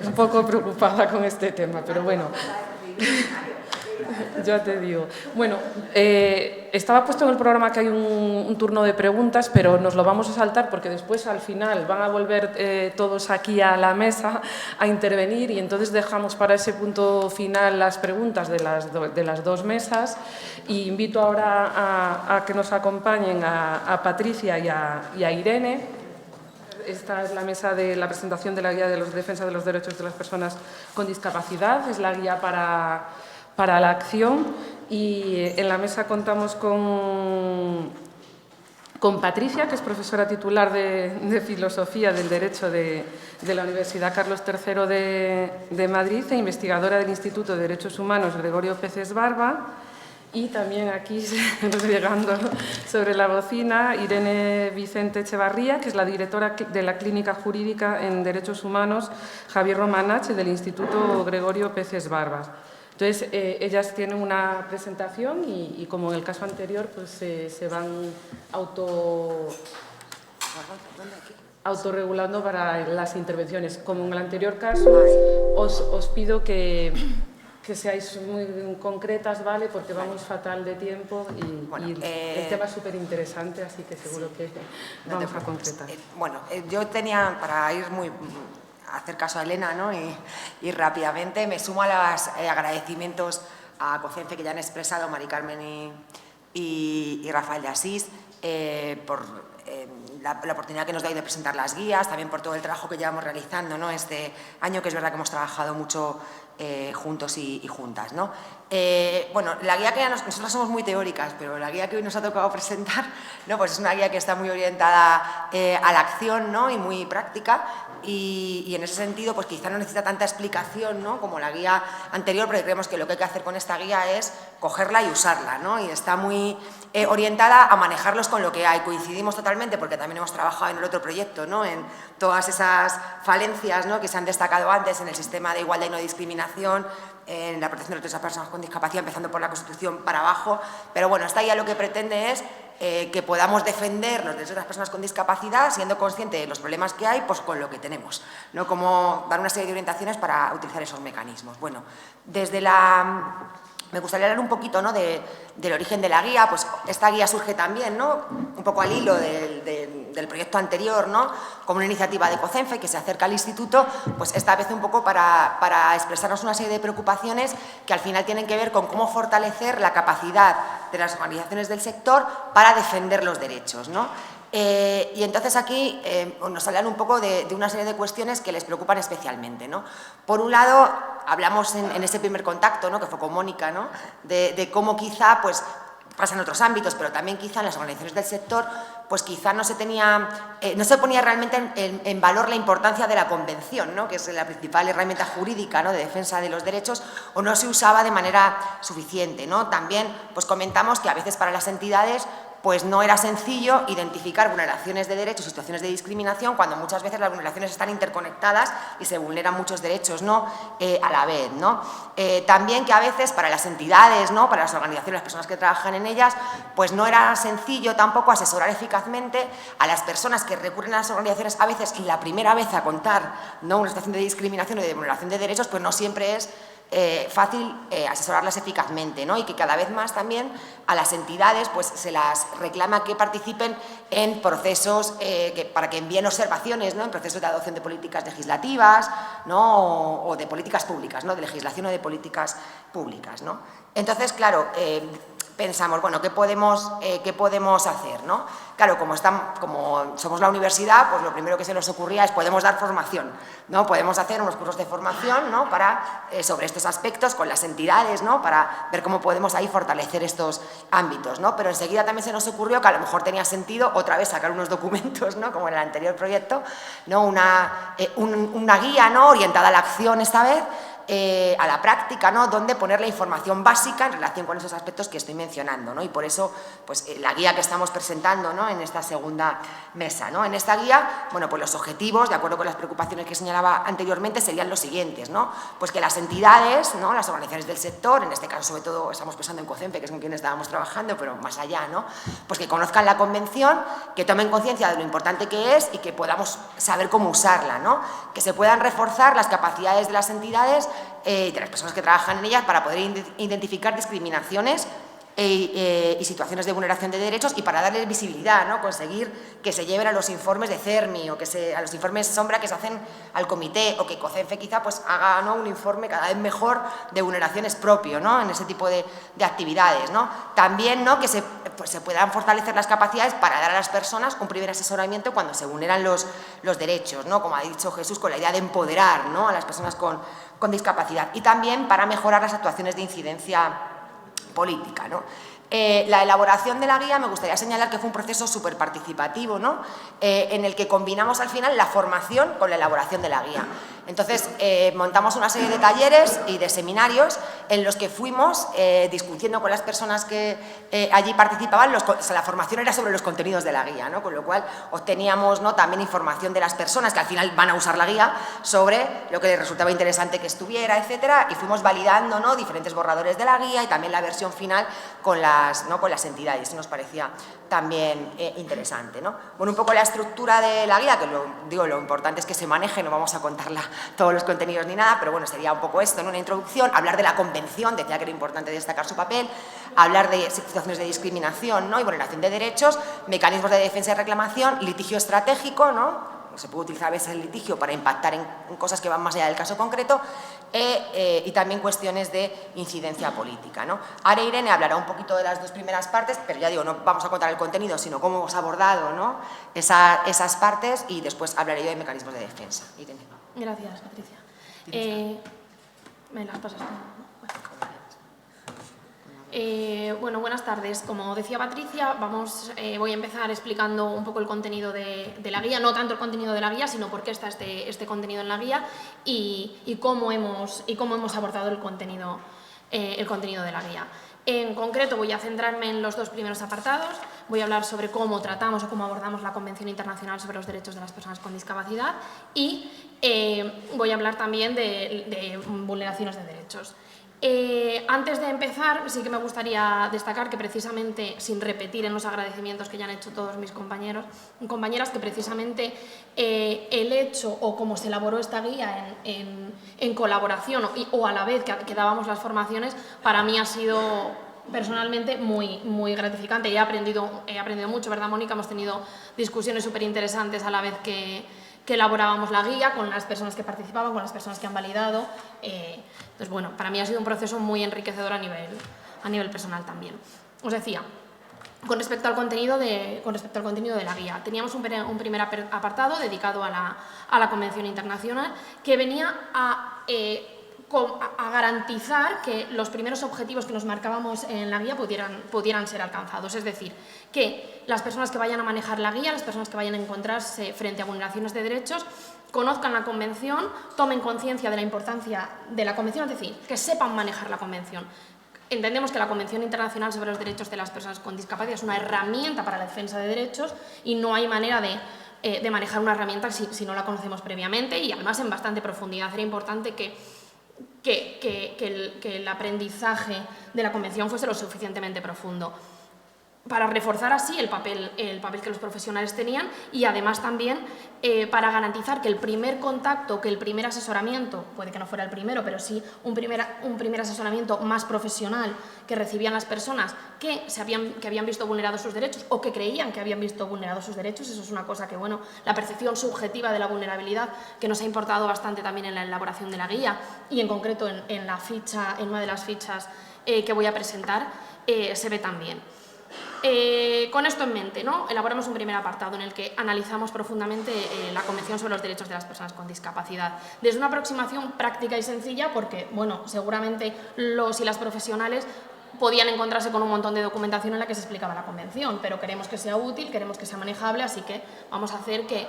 Speaker 1: un poco preocupada con este tema, pero bueno. Ya te digo. Bueno, estaba puesto en el programa que hay un turno de preguntas, pero nos lo vamos a saltar porque después al final van a volver todos aquí a la mesa a intervenir, y entonces dejamos para ese punto final las preguntas de las dos mesas. Y invito ahora a que nos acompañen a Patricia y a Irene. Esta es la mesa de la presentación de la Guía de Defensa de los Derechos de las Personas con Discapacidad. Es la guía para la acción, y en la mesa contamos con Patricia, que es profesora titular de Filosofía del Derecho de la Universidad Carlos III de Madrid e investigadora del Instituto de Derechos Humanos Gregorio Peces Barba. Y también aquí, llegando sobre la bocina, Irene Vicente Echevarría, que es la directora de la Clínica Jurídica en Derechos Humanos Javier Romanach del Instituto Gregorio Peces Barbas. Entonces, ellas tienen una presentación y como en el caso anterior, pues se van autorregulando para las intervenciones. Como en el anterior caso, os pido que seáis muy concretas, ¿vale? Porque vamos fatal de tiempo y el tema es súper interesante, así que seguro que vamos a concretar.
Speaker 6: Yo tenía, para ir hacer caso a Elena, ¿no? y rápidamente me sumo a los agradecimientos a COCENFE que ya han expresado Mari Carmen y Rafael de Asís por la oportunidad que nos da de presentar las guías, también por todo el trabajo que llevamos realizando, ¿no? Este año, que es verdad que hemos trabajado mucho juntos y juntas, ¿no? La guía que nosotros somos muy teóricas, pero la guía que hoy nos ha tocado presentar, ¿no? Pues es una guía que está muy orientada a la acción, ¿no? Y muy práctica, y en ese sentido pues quizá no necesita tanta explicación, ¿no? Como la guía anterior, porque creemos que lo que hay que hacer con esta guía es cogerla y usarla, ¿no? Y está muy orientada a manejarlos con lo que hay. Coincidimos totalmente, porque también hemos trabajado en el otro proyecto, ¿no? En todas esas falencias, ¿no? Que se han destacado antes en el sistema de igualdad y no discriminación, en la protección de los derechos de las personas con discapacidad, empezando por la Constitución para abajo. Pero bueno, esta guía lo que pretende es que podamos defender los derechos de las personas con discapacidad siendo conscientes de los problemas que hay, pues con lo que tenemos, ¿no? Como dar una serie de orientaciones para utilizar esos mecanismos. Bueno, me gustaría hablar un poquito, ¿no? del origen de la guía. Pues esta guía surge también, ¿no? Un poco al hilo del proyecto anterior, ¿no? Como una iniciativa de COCENFE que se acerca al instituto, pues esta vez un poco para expresarnos una serie de preocupaciones que al final tienen que ver con cómo fortalecer la capacidad de las organizaciones del sector para defender los derechos, ¿no? Y entonces aquí nos hablan un poco de una serie de cuestiones que les preocupan especialmente, ¿no? Por un lado, hablamos en ese primer contacto, ¿no? Que fue con Mónica, ¿no? De cómo quizá, pues, pasa en otros ámbitos, pero también quizá en las organizaciones del sector, pues quizá no se ponía realmente en valor la importancia de la convención, ¿no? Que es la principal herramienta jurídica, ¿no? De defensa de los derechos, o no se usaba de manera suficiente, ¿no? También pues comentamos que a veces para las entidades pues no era sencillo identificar vulneraciones de derechos, situaciones de discriminación, cuando muchas veces las vulneraciones están interconectadas y se vulneran muchos derechos, ¿no? A la vez, ¿no? También que a veces para las entidades, ¿no? Para las organizaciones, las personas que trabajan en ellas, pues no era sencillo tampoco asesorar eficazmente a las personas que recurren a las organizaciones, a veces la primera vez a contar, ¿no? Una situación de discriminación o de vulneración de derechos, pues no siempre es fácil asesorarlas eficazmente, ¿no? Y que cada vez más también a las entidades pues se las reclama que participen en procesos para que envíen observaciones, ¿no? En procesos de adopción de políticas legislativas, ¿no? o de políticas públicas, ¿no? De legislación o de políticas públicas, ¿no? Entonces, claro, pensamos, bueno, ¿qué podemos hacer, ¿no? Claro, como somos la universidad, pues lo primero que se nos ocurría es podemos dar formación, ¿no? Podemos hacer unos cursos de formación, ¿no? Sobre estos aspectos con las entidades, ¿no? Para ver cómo podemos ahí fortalecer estos ámbitos, ¿no? Pero enseguida también se nos ocurrió que a lo mejor tenía sentido otra vez sacar unos documentos, ¿no? Como en el anterior proyecto, ¿no? Una guía, ¿no? Orientada a la acción esta vez, a la práctica, ¿no? Dónde poner la información básica en relación con esos aspectos que estoy mencionando, ¿no? Y por eso, pues, la guía que estamos presentando, ¿no?, en esta segunda mesa, ¿no? En esta guía, bueno, pues los objetivos, de acuerdo con las preocupaciones que señalaba anteriormente, serían los siguientes, ¿no? Pues que las entidades, ¿no?, las organizaciones del sector, en este caso sobre todo estamos pensando en COCENFE, que es con quien estábamos trabajando, pero más allá, ¿no?, pues que conozcan la convención, que tomen conciencia de lo importante que es y que podamos saber cómo usarla, ¿no? Que se puedan reforzar las capacidades de las entidades de las personas que trabajan en ellas para poder identificar discriminaciones y situaciones de vulneración de derechos y para darles visibilidad, ¿no? Conseguir que se lleven a los informes de CERMI o a los informes sombra que se hacen al comité o que COCENFE quizá pues haga, ¿no?, un informe cada vez mejor de vulneraciones propio, ¿no?, en ese tipo de actividades, ¿no? También, ¿no?, que se puedan fortalecer las capacidades para dar a las personas un primer asesoramiento cuando se vulneran los derechos, ¿no?, como ha dicho Jesús, con la idea de empoderar, ¿no?, a las personas con discapacidad, y también para mejorar las actuaciones de incidencia política, ¿no? La elaboración de la guía me gustaría señalar que fue un proceso súper participativo, ¿no?, en el que combinamos al final la formación con la elaboración de la guía. Entonces, montamos una serie de talleres y de seminarios en los que fuimos discutiendo con las personas que allí participaban. La formación era sobre los contenidos de la guía, ¿no?, con lo cual obteníamos, ¿no?, también información de las personas que al final van a usar la guía sobre lo que les resultaba interesante que estuviera, etcétera, y fuimos validando, ¿no?, diferentes borradores de la guía y también la versión final con las entidades. Eso nos parecía también interesante, ¿no? Bueno, un poco la estructura de la guía, que lo importante es que se maneje, no vamos a contarla todos los contenidos ni nada, pero bueno, sería un poco esto, ¿no?, una introducción, hablar de la convención, decía que era importante destacar su papel, hablar de situaciones de discriminación, ¿no?, y vulneración de derechos, mecanismos de defensa y reclamación, litigio estratégico, ¿no?, se puede utilizar a veces el litigio para impactar en cosas que van más allá del caso concreto, y también cuestiones de incidencia política, ¿no? Ahora Irene hablará un poquito de las dos primeras partes, pero ya digo, no vamos a contar el contenido, sino cómo hemos abordado, ¿no?, esas partes, y después hablaré yo de mecanismos de defensa. Irene.
Speaker 7: Gracias, Patricia. Me las pasas tú. Bueno, buenas tardes. Como decía Patricia, voy a empezar explicando un poco el contenido de la guía, no tanto el contenido de la guía, sino por qué está este contenido en la guía y cómo hemos abordado el contenido de la guía. En concreto, voy a centrarme en los dos primeros apartados. Voy a hablar sobre cómo tratamos o cómo abordamos la Convención Internacional sobre los Derechos de las Personas con Discapacidad y voy a hablar también de vulneraciones de derechos. Antes de empezar, sí que me gustaría destacar que precisamente, sin repetir en los agradecimientos que ya han hecho todos mis compañeros y compañeras, que precisamente el hecho o cómo se elaboró esta guía en colaboración o a la vez que dábamos las formaciones, para mí ha sido personalmente muy gratificante y he aprendido mucho, ¿verdad, Mónica? Hemos tenido discusiones súper interesantes a la vez que elaborábamos la guía con las personas que participaban, con las personas que han validado. Entonces, bueno, para mí ha sido un proceso muy enriquecedor a nivel personal también. Os decía, con respecto al contenido de la guía, teníamos un primer apartado dedicado a la Convención Internacional que venía a garantizar que los primeros objetivos que nos marcábamos en la guía pudieran ser alcanzados. Es decir, que las personas que vayan a manejar la guía, las personas que vayan a encontrarse frente a vulneraciones de derechos, conozcan la Convención, tomen conciencia de la importancia de la Convención, es decir, que sepan manejar la Convención. Entendemos que la Convención Internacional sobre los Derechos de las Personas con Discapacidad es una herramienta para la defensa de derechos y no hay manera de manejar una herramienta si no la conocemos previamente, y además en bastante profundidad. Era importante que el aprendizaje de la Convención fuese lo suficientemente profundo para reforzar así el papel que los profesionales tenían y además también para garantizar que el primer contacto, que el primer asesoramiento, puede que no fuera el primero, pero sí un primer asesoramiento más profesional que recibían las personas que habían visto vulnerados sus derechos o que creían que habían visto vulnerados sus derechos. Eso es una cosa que, bueno, la percepción subjetiva de la vulnerabilidad, que nos ha importado bastante también en la elaboración de la guía y en concreto en una de las fichas que voy a presentar, se ve también. Con esto en mente, ¿no?, elaboramos un primer apartado en el que analizamos profundamente la Convención sobre los Derechos de las Personas con Discapacidad. Desde una aproximación práctica y sencilla, porque, bueno, seguramente los y las profesionales podían encontrarse con un montón de documentación en la que se explicaba la Convención, pero queremos que sea útil, queremos que sea manejable, así que vamos a hacer que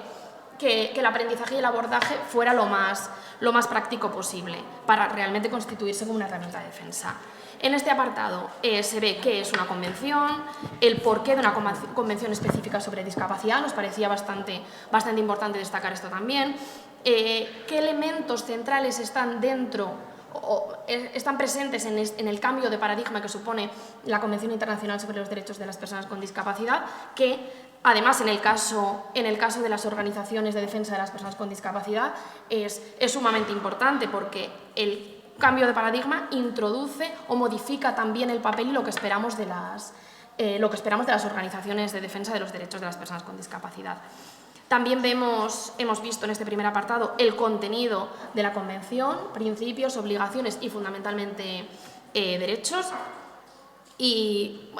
Speaker 7: que el aprendizaje y el abordaje fuera lo más práctico posible para realmente constituirse como una herramienta de defensa. En este apartado se ve qué es una convención, el porqué de una convención específica sobre discapacidad, nos parecía bastante importante destacar esto también, qué elementos centrales están dentro o están presentes en el cambio de paradigma que supone la Convención Internacional sobre los Derechos de las Personas con Discapacidad, que además en el caso de las organizaciones de defensa de las personas con discapacidad es sumamente importante porque el cambio de paradigma introduce o modifica también el papel y lo que esperamos de las organizaciones de defensa de los derechos de las personas con discapacidad. También hemos visto en este primer apartado el contenido de la Convención, principios, obligaciones y fundamentalmente derechos. Y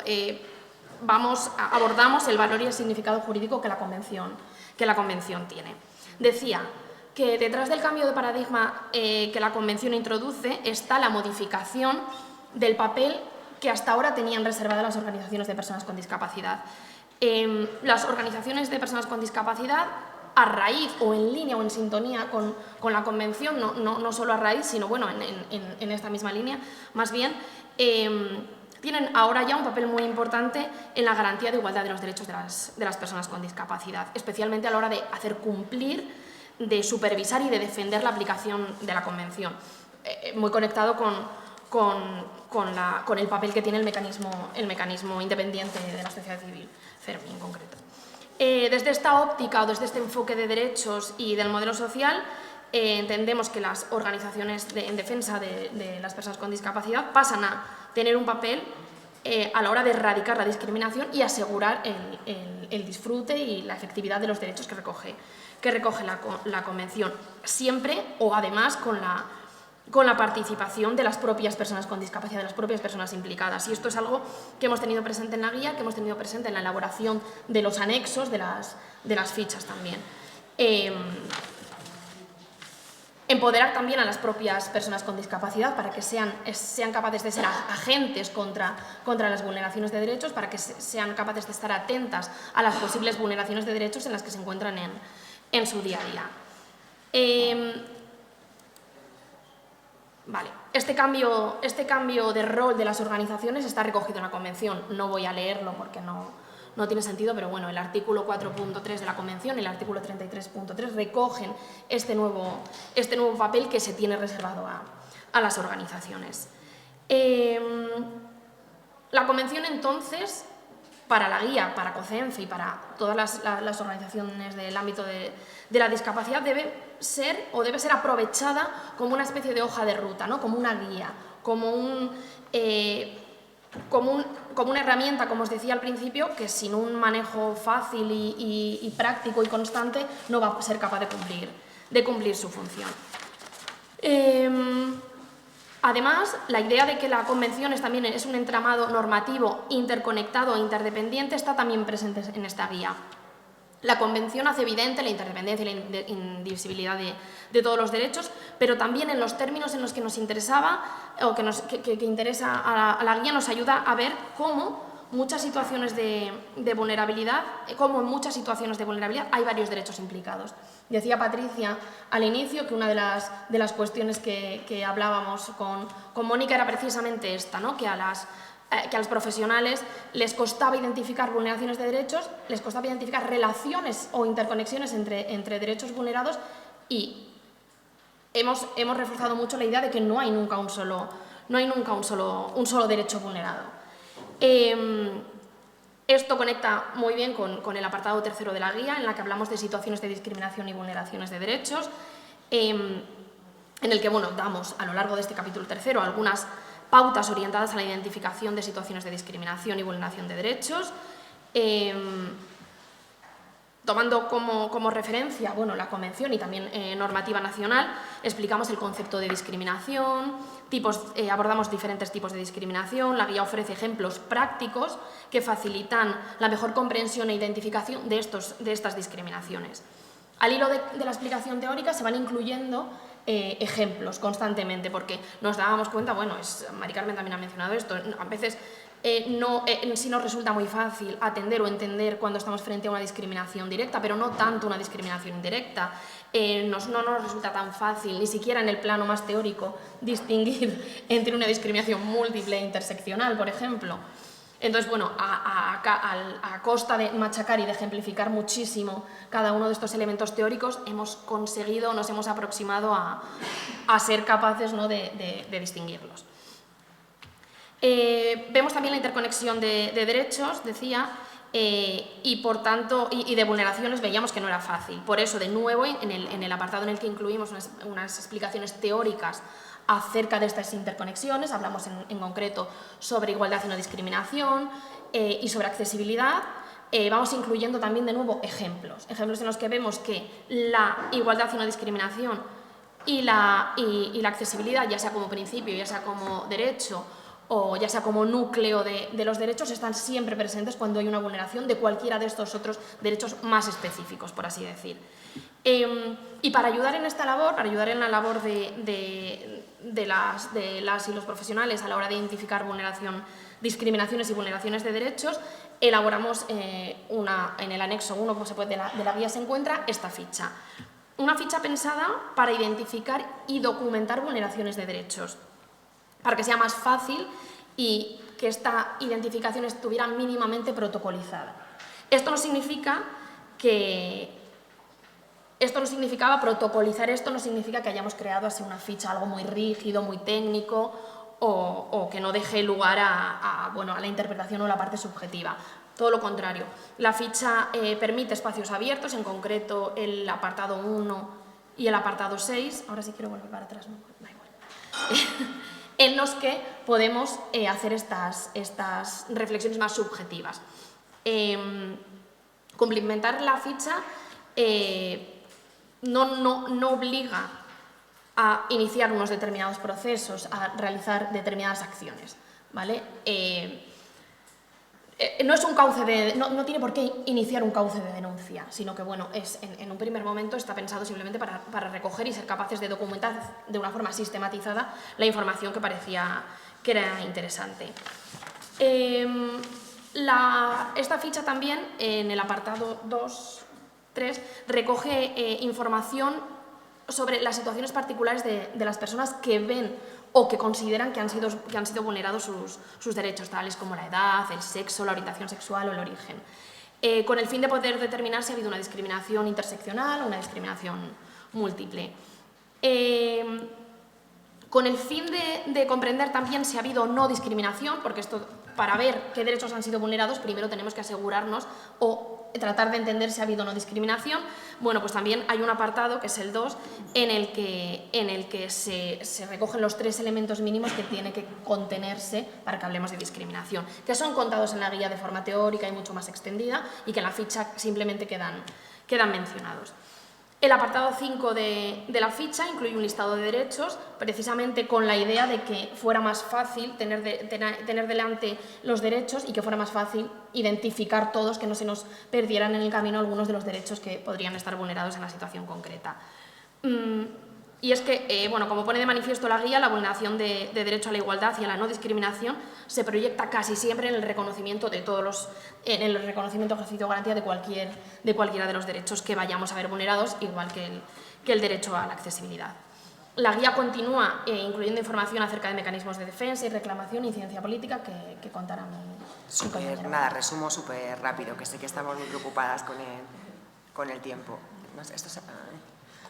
Speaker 7: abordamos el valor y el significado jurídico que la Convención tiene. Decía que detrás del cambio de paradigma que la Convención introduce está la modificación del papel que hasta ahora tenían reservado las organizaciones de personas con discapacidad. Las organizaciones de personas con discapacidad, a raíz o en línea o en sintonía con la Convención, no solo a raíz, sino bueno, en esta misma línea, más bien, tienen ahora ya un papel muy importante en la garantía de igualdad de los derechos de las personas con discapacidad, especialmente a la hora de hacer cumplir, de supervisar y de defender la aplicación de la Convención, muy conectado con el papel que tiene el mecanismo independiente de la sociedad civil, CERMI en concreto. Desde esta óptica o desde este enfoque de derechos y del modelo social, entendemos que las organizaciones en defensa de las personas con discapacidad pasan a tener un papel a la hora de erradicar la discriminación y asegurar el disfrute y la efectividad de los derechos que recoge la Convención, siempre o además con la participación de las propias personas con discapacidad, de las propias personas implicadas. Y esto es algo que hemos tenido presente en la guía, que hemos tenido presente en la elaboración de los anexos, de las fichas también. Empoderar también a las propias personas con discapacidad para que sean capaces de ser agentes contra las vulneraciones de derechos, para que sean capaces de estar atentas a las posibles vulneraciones de derechos en las que se encuentran en su día a día. Vale. Este cambio de rol de las organizaciones está recogido en la Convención. No voy a leerlo porque no tiene sentido, pero bueno, el artículo 4.3 de la Convención y el artículo 33.3 recogen este nuevo papel que se tiene reservado a las organizaciones. La Convención, entonces, para la guía, para COCENFE y para todas las organizaciones del ámbito de la discapacidad debe ser aprovechada como una especie de hoja de ruta, ¿no? Como una guía, como una herramienta, como os decía al principio, que sin un manejo fácil y práctico y constante no va a ser capaz de cumplir su función. Además, la idea de que la Convención también es un entramado normativo interconectado e interdependiente está también presente en esta guía. La Convención hace evidente la interdependencia y la indivisibilidad de todos los derechos, pero también en los términos en los que nos interesaba o que interesa a la guía nos ayuda a ver cómo en muchas situaciones de vulnerabilidad hay varios derechos implicados. Decía Patricia al inicio que una de las cuestiones que hablábamos con Mónica era precisamente esta, ¿no? Que a los profesionales les costaba identificar vulneraciones de derechos, les costaba identificar relaciones o interconexiones entre derechos vulnerados y hemos reforzado mucho la idea de que no hay nunca un solo derecho vulnerado. Esto conecta muy bien con el apartado tercero de la guía, en la que hablamos de situaciones de discriminación y vulneraciones de derechos, en el que damos a lo largo de este capítulo tercero algunas pautas orientadas a la identificación de situaciones de discriminación y vulneración de derechos, tomando como referencia la Convención y también normativa nacional, explicamos el concepto de discriminación, abordamos diferentes tipos de discriminación, la guía ofrece ejemplos prácticos que facilitan la mejor comprensión e identificación de estas discriminaciones. Al hilo de la explicación teórica se van incluyendo ejemplos constantemente, porque nos dábamos cuenta, Mari Carmen también ha mencionado esto, a veces sí nos resulta muy fácil atender o entender cuando estamos frente a una discriminación directa, pero no tanto una discriminación indirecta. No nos resulta tan fácil, ni siquiera en el plano más teórico, distinguir entre una discriminación múltiple e interseccional, por ejemplo. Entonces, bueno, a costa de machacar y de ejemplificar muchísimo cada uno de estos elementos teóricos, hemos conseguido, nos hemos aproximado a ser capaces, ¿no?, de distinguirlos. Vemos también la interconexión de derechos, decía, y por tanto, y de vulneraciones veíamos que no era fácil. Por eso, de nuevo, en el apartado en el que incluimos unas explicaciones teóricas acerca de estas interconexiones, hablamos en concreto sobre igualdad y no discriminación y sobre accesibilidad. Vamos incluyendo también de nuevo ejemplos en los que vemos que la igualdad y no discriminación y la accesibilidad, ya sea como principio, ya sea como derecho o ya sea como núcleo de los derechos, están siempre presentes cuando hay una vulneración de cualquiera de estos otros derechos más específicos, por así decir. Y para ayudar en esta labor, para ayudar en la labor de las y los profesionales a la hora de identificar discriminaciones y vulneraciones de derechos, elaboramos en el anexo 1 de la guía se encuentra esta ficha. Una ficha pensada para identificar y documentar vulneraciones de derechos, para que sea más fácil y que esta identificación estuviera mínimamente protocolizada. Esto no significaba protocolizar, esto no significa que hayamos creado así una ficha, algo muy rígido, muy técnico o que no deje lugar a la interpretación o la parte subjetiva. Todo lo contrario, la ficha permite espacios abiertos, en concreto el apartado 1 y el apartado 6, ahora sí quiero volver para atrás, no, da igual, en los que podemos hacer estas reflexiones más subjetivas. Complementar la ficha no obliga a iniciar unos determinados procesos, a realizar determinadas acciones, ¿vale? No es un cauce no tiene por qué iniciar un cauce de denuncia, sino que, bueno, en un primer momento está pensado simplemente para recoger y ser capaces de documentar de una forma sistematizada la información que parecía que era interesante. Esta ficha también, en el apartado 2.3, recoge información sobre las situaciones particulares de las personas que ven o que consideran que han sido vulnerados sus derechos, tales como la edad, el sexo, la orientación sexual o el origen, con el fin de poder determinar si ha habido una discriminación interseccional o una discriminación múltiple. Con el fin de comprender también si ha habido o no discriminación, porque esto, para ver qué derechos han sido vulnerados, primero tenemos que asegurarnos o tratar de entender si ha habido o no discriminación. Bueno, pues también hay un apartado, que es el 2, en el que se recogen los 3 elementos mínimos que tiene que contenerse para que hablemos de discriminación, que son contados en la guía de forma teórica y mucho más extendida y que en la ficha simplemente quedan mencionados. El apartado 5 de la ficha incluye un listado de derechos, precisamente con la idea de que fuera más fácil tener delante los derechos y que fuera más fácil identificar todos, que no se nos perdieran en el camino algunos de los derechos que podrían estar vulnerados en la situación concreta. Y es que, bueno, como pone de manifiesto la guía, la vulneración de derecho a la igualdad y a la no discriminación se proyecta casi siempre en el reconocimiento en el reconocimiento, ejercicio o garantía de cualquiera de los derechos que vayamos a ver vulnerados, igual que el derecho a la accesibilidad. La guía continúa incluyendo información acerca de mecanismos de defensa y reclamación, incidencia política, que contará mi compañera.
Speaker 6: Nada, resumo súper rápido, que sé que estamos muy preocupadas con el tiempo. No sé,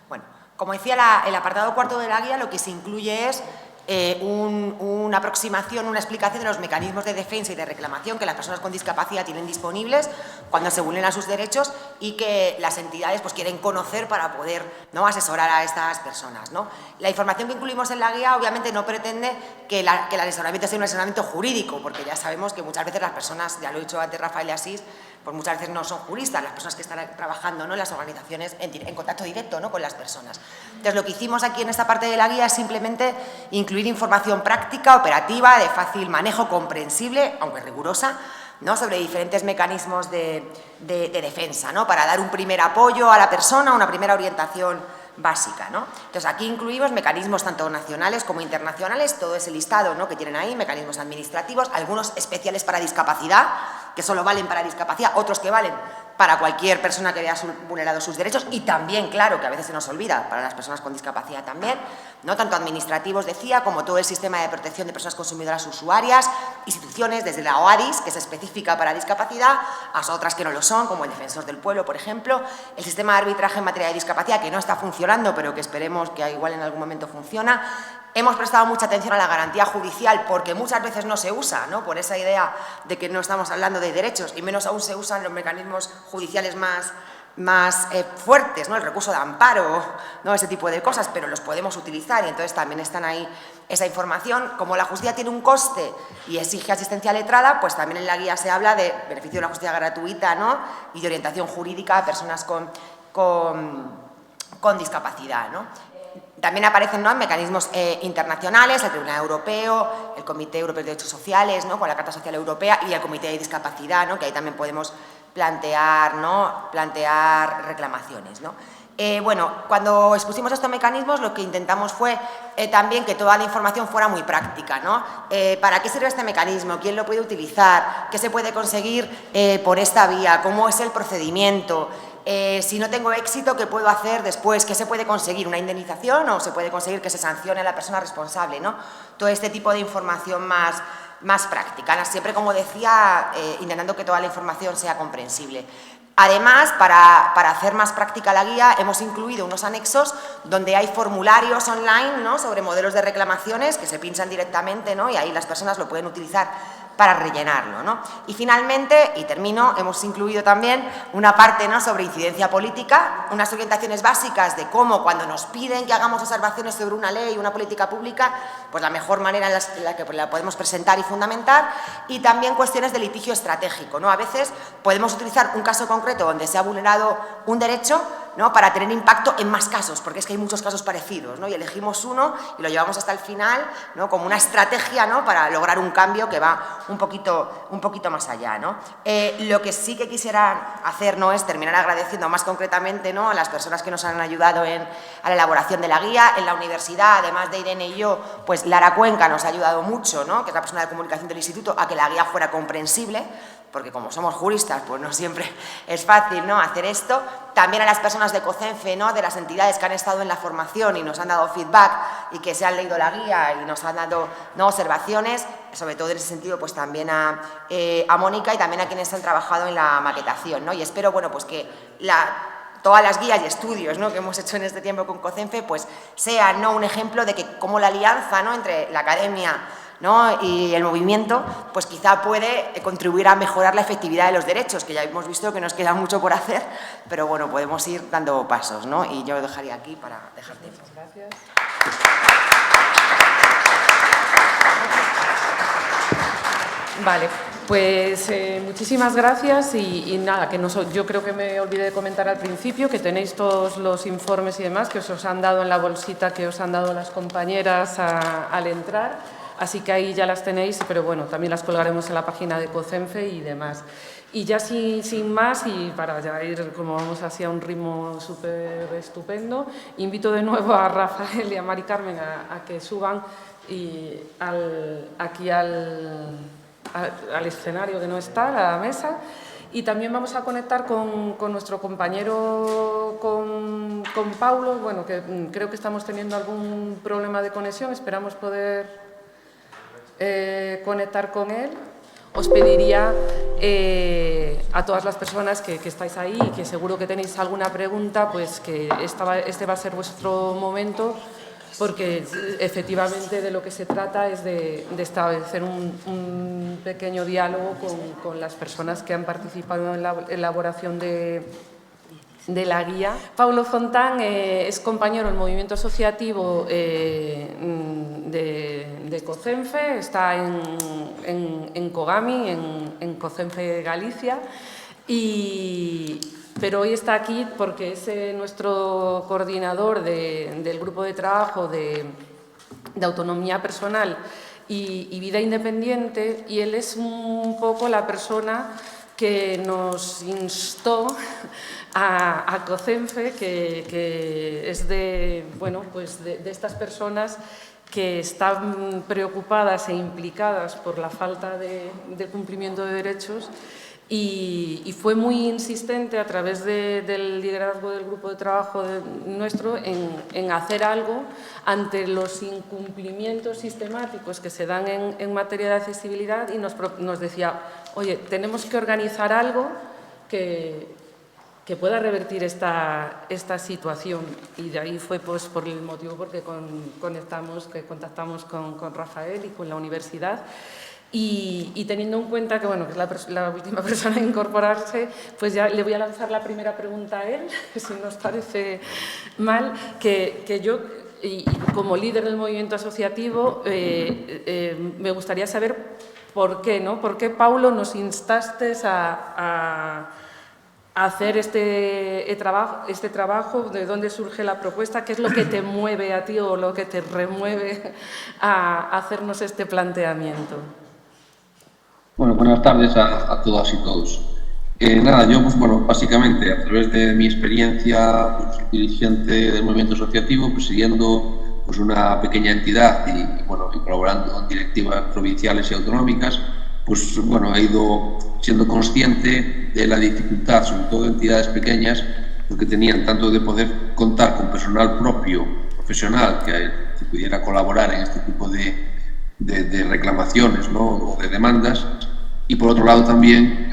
Speaker 6: bueno, como decía, el apartado 4 de la guía lo que se incluye es una aproximación, una explicación de los mecanismos de defensa y de reclamación que las personas con discapacidad tienen disponibles cuando se vulneran sus derechos y que las entidades pues, quieren conocer para poder, ¿no?, asesorar a estas personas, ¿no? La información que incluimos en la guía obviamente no pretende que el asesoramiento sea un asesoramiento jurídico, porque ya sabemos que muchas veces las personas, ya lo he dicho antes Rafael y Asís, pues muchas veces no son juristas, las personas que están trabajando, ¿no?, en las organizaciones en contacto directo, ¿no?, con las personas. Entonces, lo que hicimos aquí en esta parte de la guía es simplemente incluir información práctica, operativa, de fácil manejo, comprensible, aunque rigurosa, ¿no?, sobre diferentes mecanismos de defensa, ¿no?, para dar un primer apoyo a la persona, una primera orientación básica, ¿no? Entonces, aquí incluimos mecanismos tanto nacionales como internacionales, todo ese listado, ¿no?, que tienen ahí, mecanismos administrativos, algunos especiales para discapacidad, que solo valen para discapacidad, otros que valen para cualquier persona que vea vulnerados sus derechos y también, claro, que a veces se nos olvida, para las personas con discapacidad también, ¿no?, tanto administrativos, decía, como todo el sistema de protección de personas consumidoras usuarias, instituciones, desde la OADIS, que es específica para discapacidad, hasta otras que no lo son, como el Defensor del Pueblo, por ejemplo, el sistema de arbitraje en materia de discapacidad, que no está funcionando, pero que esperemos que igual en algún momento funciona. Hemos prestado mucha atención a la garantía judicial porque muchas veces no se usa, ¿no?, por esa idea de que no estamos hablando de derechos y menos aún se usan los mecanismos judiciales más fuertes, ¿no?, el recurso de amparo, ¿no?, ese tipo de cosas, pero los podemos utilizar y entonces también están ahí esa información. Como la justicia tiene un coste y exige asistencia letrada, pues también en la guía se habla de beneficio de la justicia gratuita, ¿no?, y de orientación jurídica a personas con discapacidad, ¿no? También aparecen, ¿no?, mecanismos internacionales, el Tribunal Europeo, el Comité Europeo de Derechos Sociales, ¿no?, con la Carta Social Europea y el Comité de Discapacidad, ¿no?, que ahí también podemos plantear reclamaciones, ¿no? Bueno, cuando expusimos estos mecanismos lo que intentamos fue también que toda la información fuera muy práctica, ¿no? ¿Para qué sirve este mecanismo? ¿Quién lo puede utilizar? ¿Qué se puede conseguir por esta vía? ¿Cómo es el procedimiento? Si no tengo éxito, ¿qué puedo hacer después? ¿Qué se puede conseguir? ¿Una indemnización o se puede conseguir que se sancione a la persona responsable, ¿no? Todo este tipo de información más práctica, siempre, como decía, intentando que toda la información sea comprensible. Además, para hacer más práctica la guía, hemos incluido unos anexos donde hay formularios online, ¿no?, sobre modelos de reclamaciones que se pinchan directamente, ¿no?, y ahí las personas lo pueden utilizar para rellenarlo, ¿no? Y finalmente, y termino, hemos incluido también una parte, ¿no?, sobre incidencia política, unas orientaciones básicas de cómo, cuando nos piden que hagamos observaciones sobre una ley, una política pública, pues la mejor manera en la que la podemos presentar y fundamentar, y también cuestiones de litigio estratégico, ¿no? A veces podemos utilizar un caso concreto donde se ha vulnerado un derecho, ¿no?, para tener impacto en más casos, porque es que hay muchos casos parecidos, ¿no?, y elegimos uno y lo llevamos hasta el final, ¿no?, como una estrategia, ¿no?, para lograr un cambio que va un poquito más allá, ¿no? Lo que sí que quisiera hacer, ¿no?, es terminar agradeciendo más concretamente, ¿no?, a las personas que nos han ayudado a la elaboración de la guía. En la universidad, además de Irene y yo, pues Lara Cuenca nos ha ayudado mucho, ¿no?, que es la persona de comunicación del instituto, a que la guía fuera comprensible, porque como somos juristas, pues no siempre es fácil, ¿no?, hacer esto. También a las personas de COCENFE, ¿no?, de las entidades que han estado en la formación y nos han dado feedback y que se han leído la guía y nos han dado, ¿no?, observaciones, sobre todo en ese sentido, pues también a Mónica y también a quienes han trabajado en la maquetación, ¿no? Y espero, bueno, pues que todas las guías y estudios, ¿no?, que hemos hecho en este tiempo con COCENFE, pues sean, ¿no?, un ejemplo de que cómo la alianza, ¿no?, entre la academia, ¿no?, y el movimiento, pues quizá puede contribuir a mejorar la efectividad de los derechos, que ya hemos visto que nos queda mucho por hacer, pero bueno, podemos ir dando pasos, ¿no? Y yo lo dejaría aquí para dejar tiempo.
Speaker 1: Gracias. Vale, pues muchísimas gracias y nada, yo creo que me olvidé de comentar al principio que tenéis todos los informes y demás que os han dado en la bolsita que os han dado las compañeras al entrar. Así que ahí ya las tenéis, pero bueno, también las colgaremos en la página de COCENFE y demás. Y ya sin más, y para ya ir, como vamos así a un ritmo súper estupendo, invito de nuevo a Rafael y a Mari Carmen a que suban aquí al escenario que no está, a la mesa. Y también vamos a conectar con nuestro compañero, con Paulo, bueno, que creo que estamos teniendo algún problema de conexión, esperamos poder conectar con él. Os pediría a todas las personas que estáis ahí y que seguro que tenéis alguna pregunta, pues que este va a ser vuestro momento, porque efectivamente de lo que se trata es de establecer un pequeño diálogo con las personas que han participado en la elaboración de la guía. Paulo Fontán es compañero del movimiento asociativo de COCENFE, está en COGAMI, en COCENFE Galicia, pero hoy está aquí porque es nuestro coordinador del grupo de trabajo de autonomía personal y vida independiente, y él es un poco la persona que nos instó a COCENFE, que es de estas personas que están preocupadas e implicadas por la falta de cumplimiento de derechos, y fue muy insistente a través del liderazgo del grupo de trabajo nuestro en hacer algo ante los incumplimientos sistemáticos que se dan en materia de accesibilidad, y nos decía, oye, tenemos que organizar algo que pueda revertir esta situación. Y de ahí fue pues por el motivo porque contactamos con Rafael y con la universidad. Y teniendo en cuenta que, bueno, que es la última persona a incorporarse, pues ya le voy a lanzar la primera pregunta a él, si nos parece mal, que yo, y como líder del movimiento asociativo, me gustaría saber por qué, ¿no? ¿Por qué, Paulo, nos instaste a hacer este trabajo? ¿De dónde surge la propuesta? ¿Qué es lo que te mueve a ti o lo que te remueve a hacernos este planteamiento?
Speaker 8: Bueno, buenas tardes a todas y todos. Nada, yo, pues bueno, básicamente a través de mi experiencia, pues, dirigente del movimiento asociativo, presidiendo pues una pequeña entidad y colaborando en directivas provinciales y autonómicas, pues bueno, he ido siendo consciente de la dificultad, sobre todo de entidades pequeñas, porque tenían tanto de poder contar con personal propio, profesional, que pudiera colaborar en este tipo de reclamaciones, ¿no? O de demandas, y por otro lado también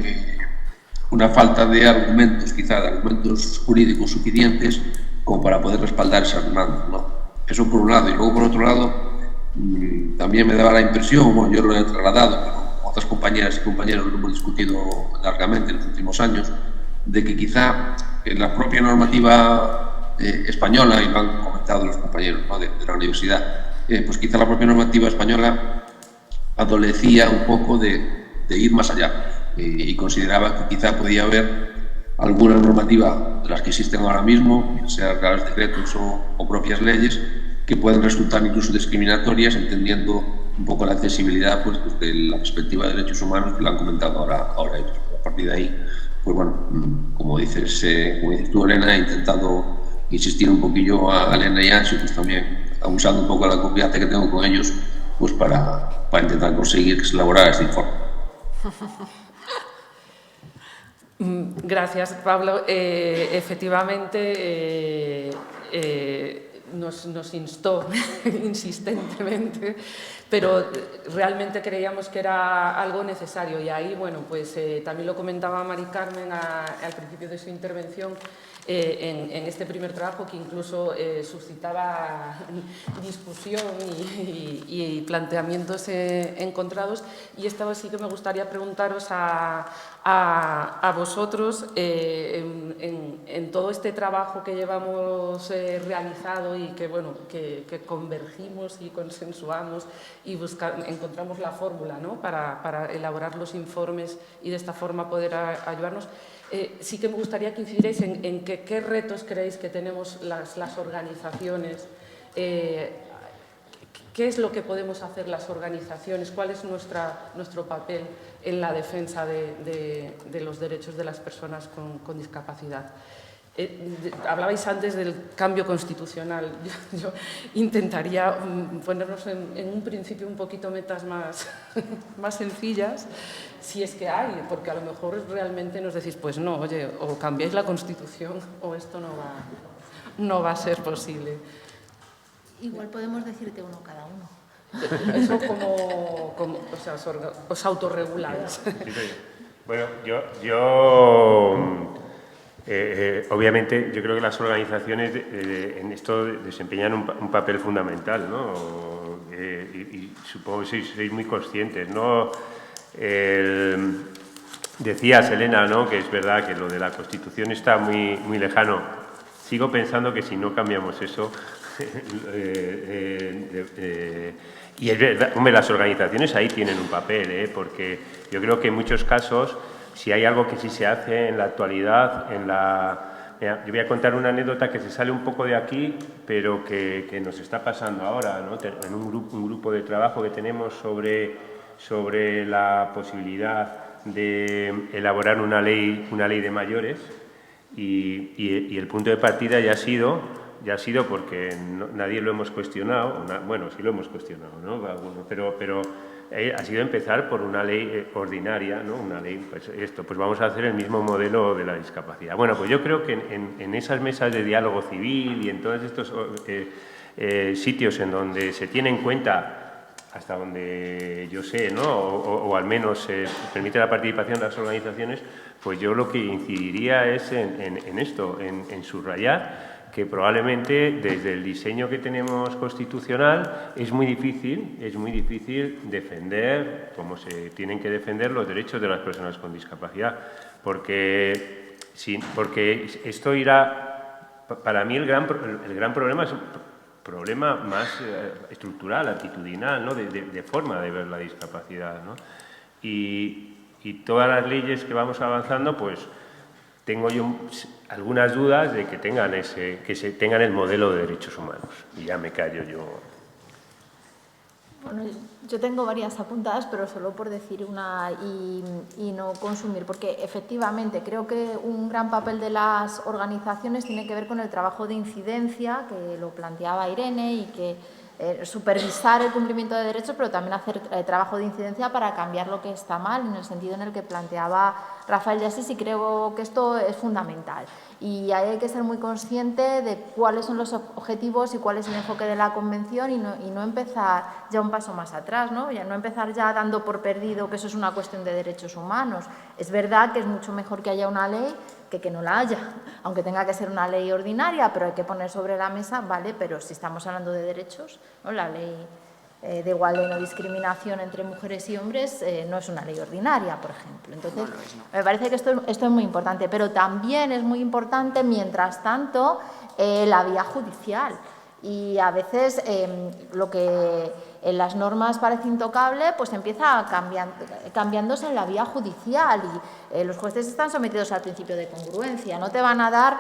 Speaker 8: una falta de argumentos, quizá de argumentos jurídicos suficientes como para poder respaldar esas demandas, ¿no? Eso por un lado, y luego por otro lado también me daba la impresión, bueno, yo lo he trasladado, pero con otras compañeras y compañeros lo hemos discutido largamente en los últimos años, de que quizá la propia normativa española, y lo han comentado los compañeros, ¿no? de la universidad, pues quizá la propia normativa española adolecía un poco de ir más allá, y consideraba que quizá podía haber alguna normativa de las que existen ahora mismo, sea reales decretos o propias leyes, que pueden resultar incluso discriminatorias, entendiendo un poco la accesibilidad pues desde la perspectiva de derechos humanos, que lo han comentado ahora ellos. A partir de ahí, pues bueno, como dices tú, Elena, he intentado insistir un poquillo a Elena y a Anxo, pues también abusando un poco de la confianza que tengo con ellos, pues para intentar conseguir que se elaborara este informe.
Speaker 1: Gracias, Pablo. Efectivamente, nos instó insistentemente, pero realmente creíamos que era algo necesario, y ahí, bueno, pues también lo comentaba Mari Carmen al principio de su intervención, en este primer trabajo, que incluso suscitaba discusión y planteamientos encontrados, y esta vez sí que me gustaría preguntaros a vosotros, en todo este trabajo que llevamos realizado y que, bueno, que convergimos y consensuamos y encontramos la fórmula, ¿no? para elaborar los informes y de esta forma poder ayudarnos. Sí que me gustaría que incidiréis en qué retos creéis que tenemos las organizaciones, qué es lo que podemos hacer las organizaciones, cuál es nuestro papel en la defensa de los derechos de las personas con discapacidad. Hablabais antes del cambio constitucional. Yo intentaría ponernos en un principio un poquito metas más sencillas, si es que hay, porque a lo mejor realmente nos decís, pues no, oye, o cambiáis la Constitución o esto no va a ser posible.
Speaker 4: Igual podemos decirte uno cada uno.
Speaker 1: Eso como o sea, os autorreguláis.
Speaker 5: Bueno, yo obviamente yo creo que las organizaciones en esto desempeñan un papel fundamental, ¿no? Y supongo que sois muy conscientes, ¿no? Decías, Elena, ¿no? Que es verdad que lo de la Constitución está muy, muy lejano. Sigo pensando que si no cambiamos eso, y es verdad, hombre, las organizaciones ahí tienen un papel, porque yo creo que en muchos casos, si hay algo que sí se hace en la actualidad, mira, yo voy a contar una anécdota que se sale un poco de aquí, pero que nos está pasando ahora, ¿no? En un grupo de trabajo que tenemos sobre la posibilidad de elaborar una ley de mayores y el punto de partida ya ha sido porque nadie lo hemos cuestionado, bueno, sí lo hemos cuestionado, ¿no? Pero ha sido empezar por una ley ordinaria, ¿no? Una ley, pues vamos a hacer el mismo modelo de la discapacidad. Bueno, pues yo creo que en esas mesas de diálogo civil y en todos estos sitios en donde se tiene en cuenta, hasta donde yo sé, ¿no? o al menos se permite la participación de las organizaciones, pues yo lo que incidiría es en esto, en subrayar que probablemente desde el diseño que tenemos constitucional es muy difícil defender, como se tienen que defender, los derechos de las personas con discapacidad, porque esto irá, para mí el gran problema es un problema más estructural, actitudinal, ¿no? de forma de ver la discapacidad, ¿no? Y todas las leyes que vamos avanzando, pues tengo yo algunas dudas de que se tengan el modelo de derechos humanos. Y ya me callo yo.
Speaker 4: Bueno, yo tengo varias apuntadas, pero solo por decir una y no consumir, porque efectivamente creo que un gran papel de las organizaciones tiene que ver con el trabajo de incidencia, que lo planteaba Irene, y que supervisar el cumplimiento de derechos, pero también hacer trabajo de incidencia para cambiar lo que está mal, en el sentido en el que planteaba Rafael de Asís, y creo que esto es fundamental. Y ahí hay que ser muy consciente de cuáles son los objetivos y cuál es el enfoque de la Convención y no empezar ya un paso más atrás, ¿no? Ya no empezar ya dando por perdido que eso es una cuestión de derechos humanos. Es verdad que es mucho mejor que haya una ley que no la haya, aunque tenga que ser una ley ordinaria, pero hay que poner sobre la mesa, vale, pero si estamos hablando de derechos, ¿no? La ley de igualdad y no discriminación entre mujeres y hombres no es una ley ordinaria, por ejemplo. Entonces, me parece que esto es muy importante, pero también es muy importante, mientras tanto, la vía judicial. Y a veces lo que en las normas parece intocable, pues empieza cambiándose en la vía judicial y los jueces están sometidos al principio de congruencia, no te van a dar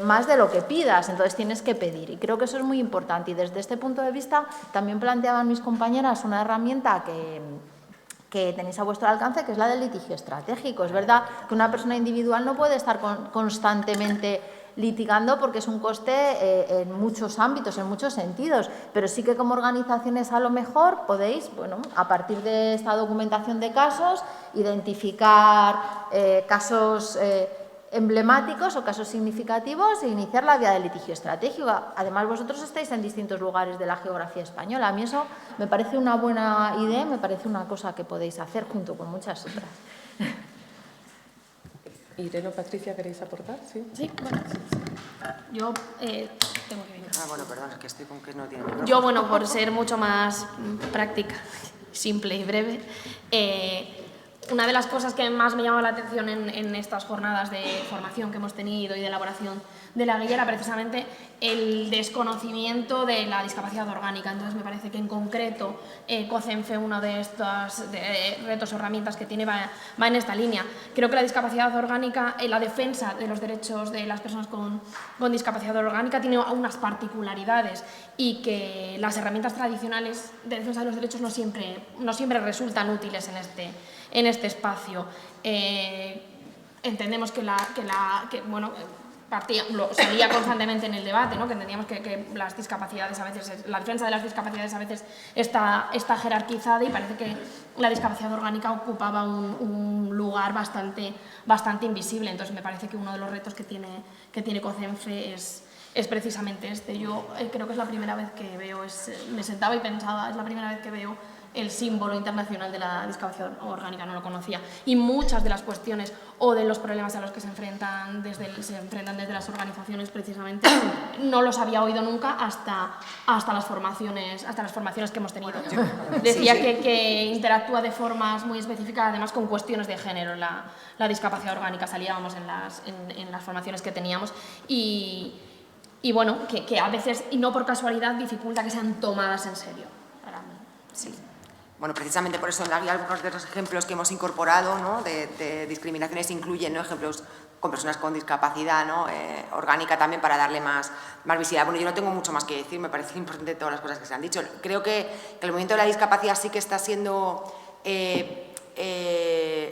Speaker 4: más de lo que pidas, entonces tienes que pedir. Y creo que eso es muy importante y desde este punto de vista también planteaban mis compañeras una herramienta que tenéis a vuestro alcance, que es la del litigio estratégico. Es verdad que una persona individual no puede estar constantemente litigando porque es un coste en muchos ámbitos, en muchos sentidos, pero sí que como organizaciones a lo mejor podéis, bueno, a partir de esta documentación de casos, identificar casos emblemáticos o casos significativos e iniciar la vía del litigio estratégico. Además, vosotros estáis en distintos lugares de la geografía española. A mí eso me parece una buena idea, me parece una cosa que podéis hacer junto con muchas otras.
Speaker 1: Irene o Patricia, ¿queréis aportar? Sí,
Speaker 7: bueno. Yo tengo que venir.
Speaker 6: Bueno, perdón, es que estoy con que no tiene micrófono.
Speaker 7: Yo, bueno, por ser mucho más práctica, simple y breve, una de las cosas que más me llama la atención en estas jornadas de formación que hemos tenido y de elaboración de la guía era precisamente el desconocimiento de la discapacidad orgánica. Entonces me parece que en concreto COCENFE, uno de estos retos o herramientas que tiene va en esta línea. Creo que la discapacidad orgánica, la defensa de los derechos de las personas con discapacidad orgánica tiene unas particularidades y que las herramientas tradicionales de defensa de los derechos no siempre resultan útiles en este espacio. Entendemos que salía constantemente en el debate, ¿no? Que entendíamos que las discapacidades a veces, la defensa de las discapacidades a veces está jerarquizada y parece que la discapacidad orgánica ocupaba un lugar bastante invisible. Entonces me parece que uno de los retos que tiene COCENFE es precisamente este. Yo creo que es la primera vez que veo, me sentaba y pensaba, es la primera vez que veo el símbolo internacional de la discapacidad orgánica, no lo conocía. Y muchas de las cuestiones o de los problemas a los que se enfrentan desde las organizaciones precisamente no los había oído nunca hasta las formaciones que hemos tenido. Decía que interactúa de formas muy específicas, además con cuestiones de género, la discapacidad orgánica. Salíamos en las formaciones que teníamos y bueno, que a veces, y no por casualidad, dificulta que sean tomadas en serio para mí.
Speaker 6: Sí. Bueno, precisamente por eso en la guía algunos de los ejemplos que hemos incorporado, ¿no? de discriminaciones incluyen, ¿no? ejemplos con personas con discapacidad, ¿no? Orgánica también, para darle más visibilidad. Bueno, yo no tengo mucho más que decir, me parece importante todas las cosas que se han dicho. Creo que el movimiento de la discapacidad sí que está siendo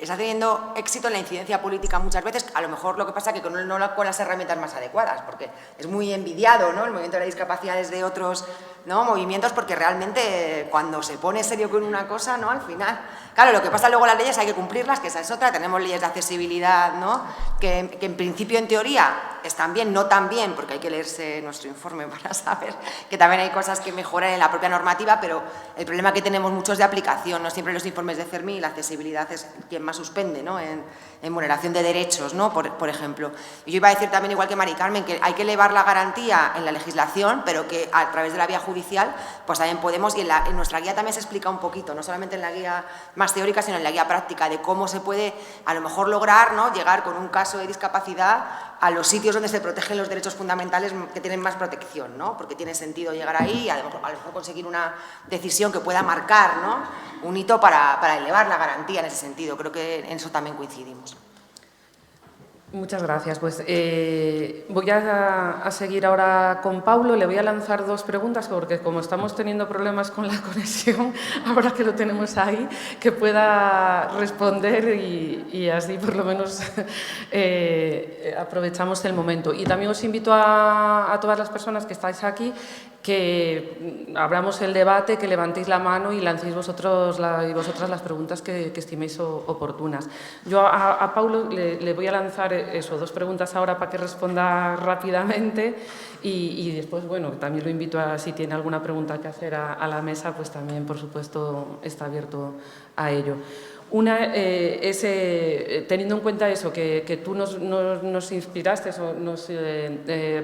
Speaker 6: está teniendo éxito en la incidencia política muchas veces, a lo mejor lo que pasa es que no con las herramientas más adecuadas, porque es muy envidiado, ¿no?, el movimiento de la discapacidad desde otros, ¿no?, movimientos, porque realmente cuando se pone serio con una cosa, ¿no?, al final, claro, lo que pasa luego las leyes hay que cumplirlas, que esa es otra, tenemos leyes de accesibilidad, ¿no?, que en principio, en teoría, están bien, no tan bien, porque hay que leerse nuestro informe para saber que también hay cosas que mejorar en la propia normativa, pero el problema que tenemos mucho es de aplicación, no siempre los informes de CERMI, la accesibilidad es quien más suspende, ¿no?, en vulneración de derechos, ¿no?, por ejemplo. Y yo iba a decir también, igual que Mari Carmen, que hay que elevar la garantía en la legislación, pero que a través de la vía judicial, pues también podemos, y en nuestra guía también se explica un poquito, no solamente en la guía más teórica, sino en la guía práctica, de cómo se puede a lo mejor lograr, ¿no?, llegar con un caso de discapacidad a los sitios donde se protegen los derechos fundamentales que tienen más protección, ¿no?, porque tiene sentido llegar ahí y a lo mejor conseguir una decisión que pueda marcar, ¿no?, un hito para elevar la garantía en ese sentido. Creo que en eso también coincidimos.
Speaker 1: Muchas gracias. Pues voy a seguir ahora con Paulo. Le voy a lanzar dos preguntas porque como estamos teniendo problemas con la conexión, ahora que lo tenemos ahí, que pueda responder y así por lo menos aprovechamos el momento. Y también os invito a todas las personas que estáis aquí que abramos el debate, que levantéis la mano y lancéis vosotras las preguntas que estiméis oportunas. Yo a Paulo le voy a lanzar dos preguntas ahora para que responda rápidamente y después, bueno, también lo invito a, si tiene alguna pregunta que hacer a la mesa, pues también, por supuesto, está abierto a ello. Una es, teniendo en cuenta eso, que tú nos inspiraste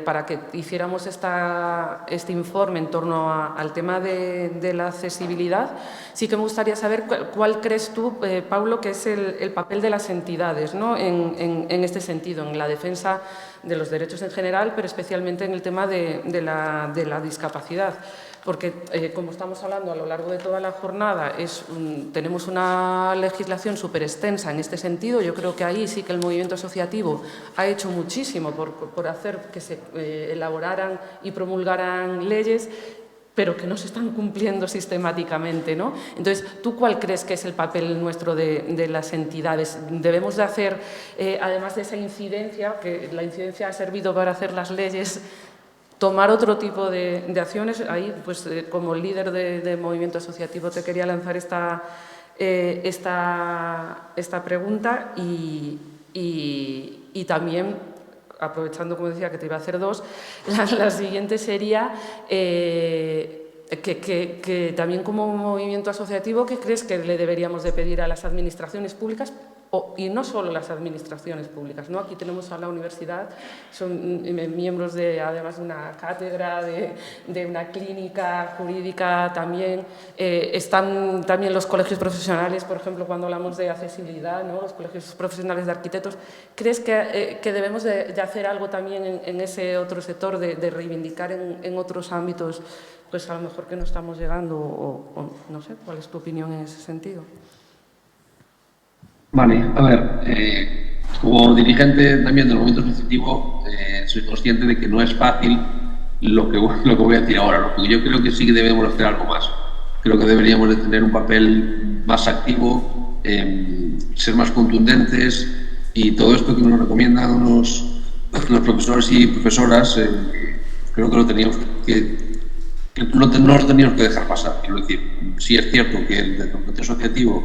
Speaker 1: para que hiciéramos este informe en torno al tema de la accesibilidad, sí que me gustaría saber cuál crees tú, Paulo, que es el papel de las entidades, ¿no?, en este sentido, en la defensa de los derechos en general, pero especialmente en el tema de la discapacidad. Porque, como estamos hablando a lo largo de toda la jornada, tenemos una legislación súper extensa en este sentido. Yo creo que ahí sí que el movimiento asociativo ha hecho muchísimo por hacer que se elaboraran y promulgaran leyes, pero que no se están cumpliendo sistemáticamente, ¿no? Entonces, ¿tú cuál crees que es el papel nuestro de las entidades? Debemos de hacer, además de esa incidencia, que la incidencia ha servido para hacer las leyes, tomar otro tipo de acciones. Ahí, pues, como líder de movimiento asociativo, te quería lanzar esta pregunta y también, aprovechando, como decía, que te iba a hacer dos, la siguiente sería que también como movimiento asociativo, ¿qué crees que le deberíamos de pedir a las administraciones públicas? Y no solo las administraciones públicas, ¿no? Aquí tenemos a la universidad, son miembros además de una cátedra, de una clínica jurídica también, están también los colegios profesionales, por ejemplo, cuando hablamos de accesibilidad, ¿no?, los colegios profesionales de arquitectos. ¿Crees que debemos de hacer algo también en ese otro sector, de reivindicar en otros ámbitos, pues a lo mejor que no estamos llegando, o no sé, cuál es tu opinión en ese sentido?
Speaker 8: Vale, a ver, como dirigente también del movimiento asociativo, soy consciente de que no es fácil lo que voy a decir ahora, ¿no? Porque yo creo que sí que debemos hacer algo más. Creo que deberíamos de tener un papel más activo, ser más contundentes, y todo esto que nos recomiendan los profesores y profesoras, creo que lo teníamos no lo teníamos que dejar pasar. Quiero decir, sí es cierto que el movimiento asociativo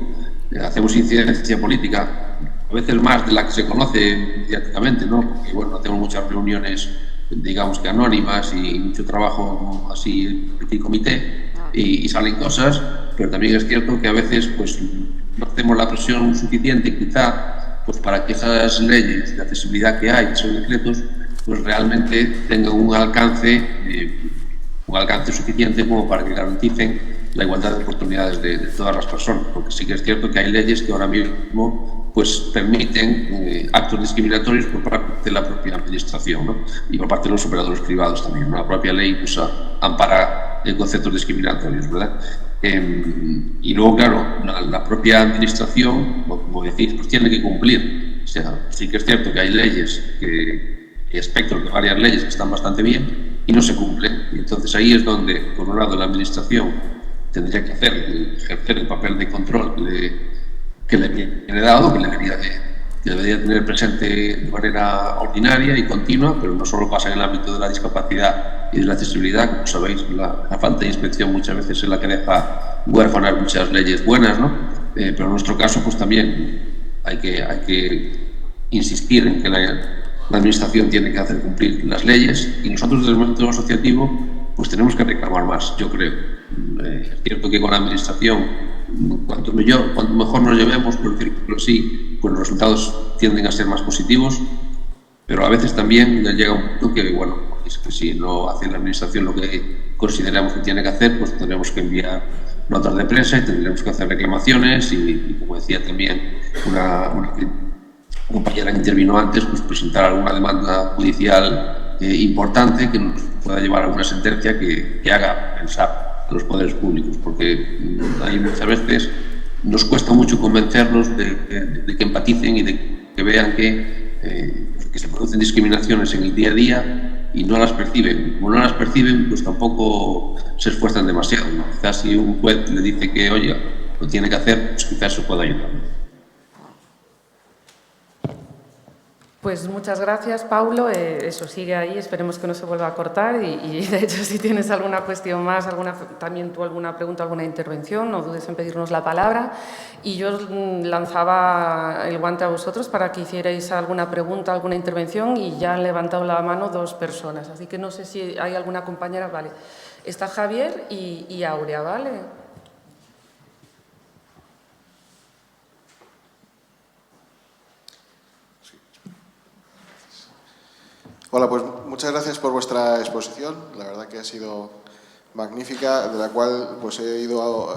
Speaker 8: hacemos incidencia política, a veces más de la que se conoce mediáticamente, ¿no? Porque, bueno, hacemos muchas reuniones, digamos que anónimas, y mucho trabajo así, petit comité, y salen cosas, pero también es cierto que a veces, pues, no hacemos la presión suficiente, quizá, pues, para que esas leyes de accesibilidad que hay, esos decretos, pues realmente tengan un alcance suficiente como para que garanticen la igualdad de oportunidades de todas las personas, porque sí que es cierto que hay leyes que ahora mismo, pues, permiten actos discriminatorios por parte de la propia administración, ¿no?, y por parte de los operadores privados también, ¿no? La propia ley, pues, ampara conceptos discriminatorios, ¿verdad? Y luego, claro, la propia administración, como decís, pues tiene que cumplir. O sea, sí que es cierto que hay leyes, espectros de varias leyes que están bastante bien y no se cumplen, y entonces ahí es donde, por un lado, la administración tendría que ejercer el papel de control que le viene dado, que debería tener presente de manera ordinaria y continua, pero no solo pasa en el ámbito de la discapacidad y de la accesibilidad. Como sabéis, la falta de inspección muchas veces es la que deja huérfanas muchas leyes buenas, ¿no? Pero en nuestro caso, pues también hay que insistir en que la Administración tiene que hacer cumplir las leyes, y nosotros desde el momento asociativo pues tenemos que reclamar más, yo creo. Es cierto que con la Administración, cuanto mejor nos llevemos, por decirlo así, pues los resultados tienden a ser más positivos, pero a veces también llega un punto que, bueno, es que si no hace la Administración lo que consideramos que tiene que hacer, pues tendremos que enviar notas de prensa y tendremos que hacer reclamaciones y como decía también una compañera que intervino antes, pues presentar alguna demanda judicial importante que nos pueda llevar a una sentencia que haga pensar a los poderes públicos, porque hay muchas veces nos cuesta mucho convencerlos de que empaticen y de que vean que se producen discriminaciones en el día a día y no las perciben. Como no las perciben, pues tampoco se esfuerzan demasiado, ¿no? Quizás si un juez le dice que, oye, lo tiene que hacer, pues quizás eso pueda ayudar.
Speaker 1: Pues muchas gracias, Paulo. Eso sigue ahí, esperemos que no se vuelva a cortar y de hecho, si tienes alguna cuestión más, también tú alguna pregunta, alguna intervención, no dudes en pedirnos la palabra. Y yo lanzaba el guante a vosotros para que hicierais alguna pregunta, alguna intervención, y ya han levantado la mano 2 personas. Así que no sé si hay alguna compañera. Vale, está Javier y Aurea, ¿vale?
Speaker 9: Hola, pues muchas gracias por vuestra exposición. La verdad que ha sido magnífica, de la cual pues he ido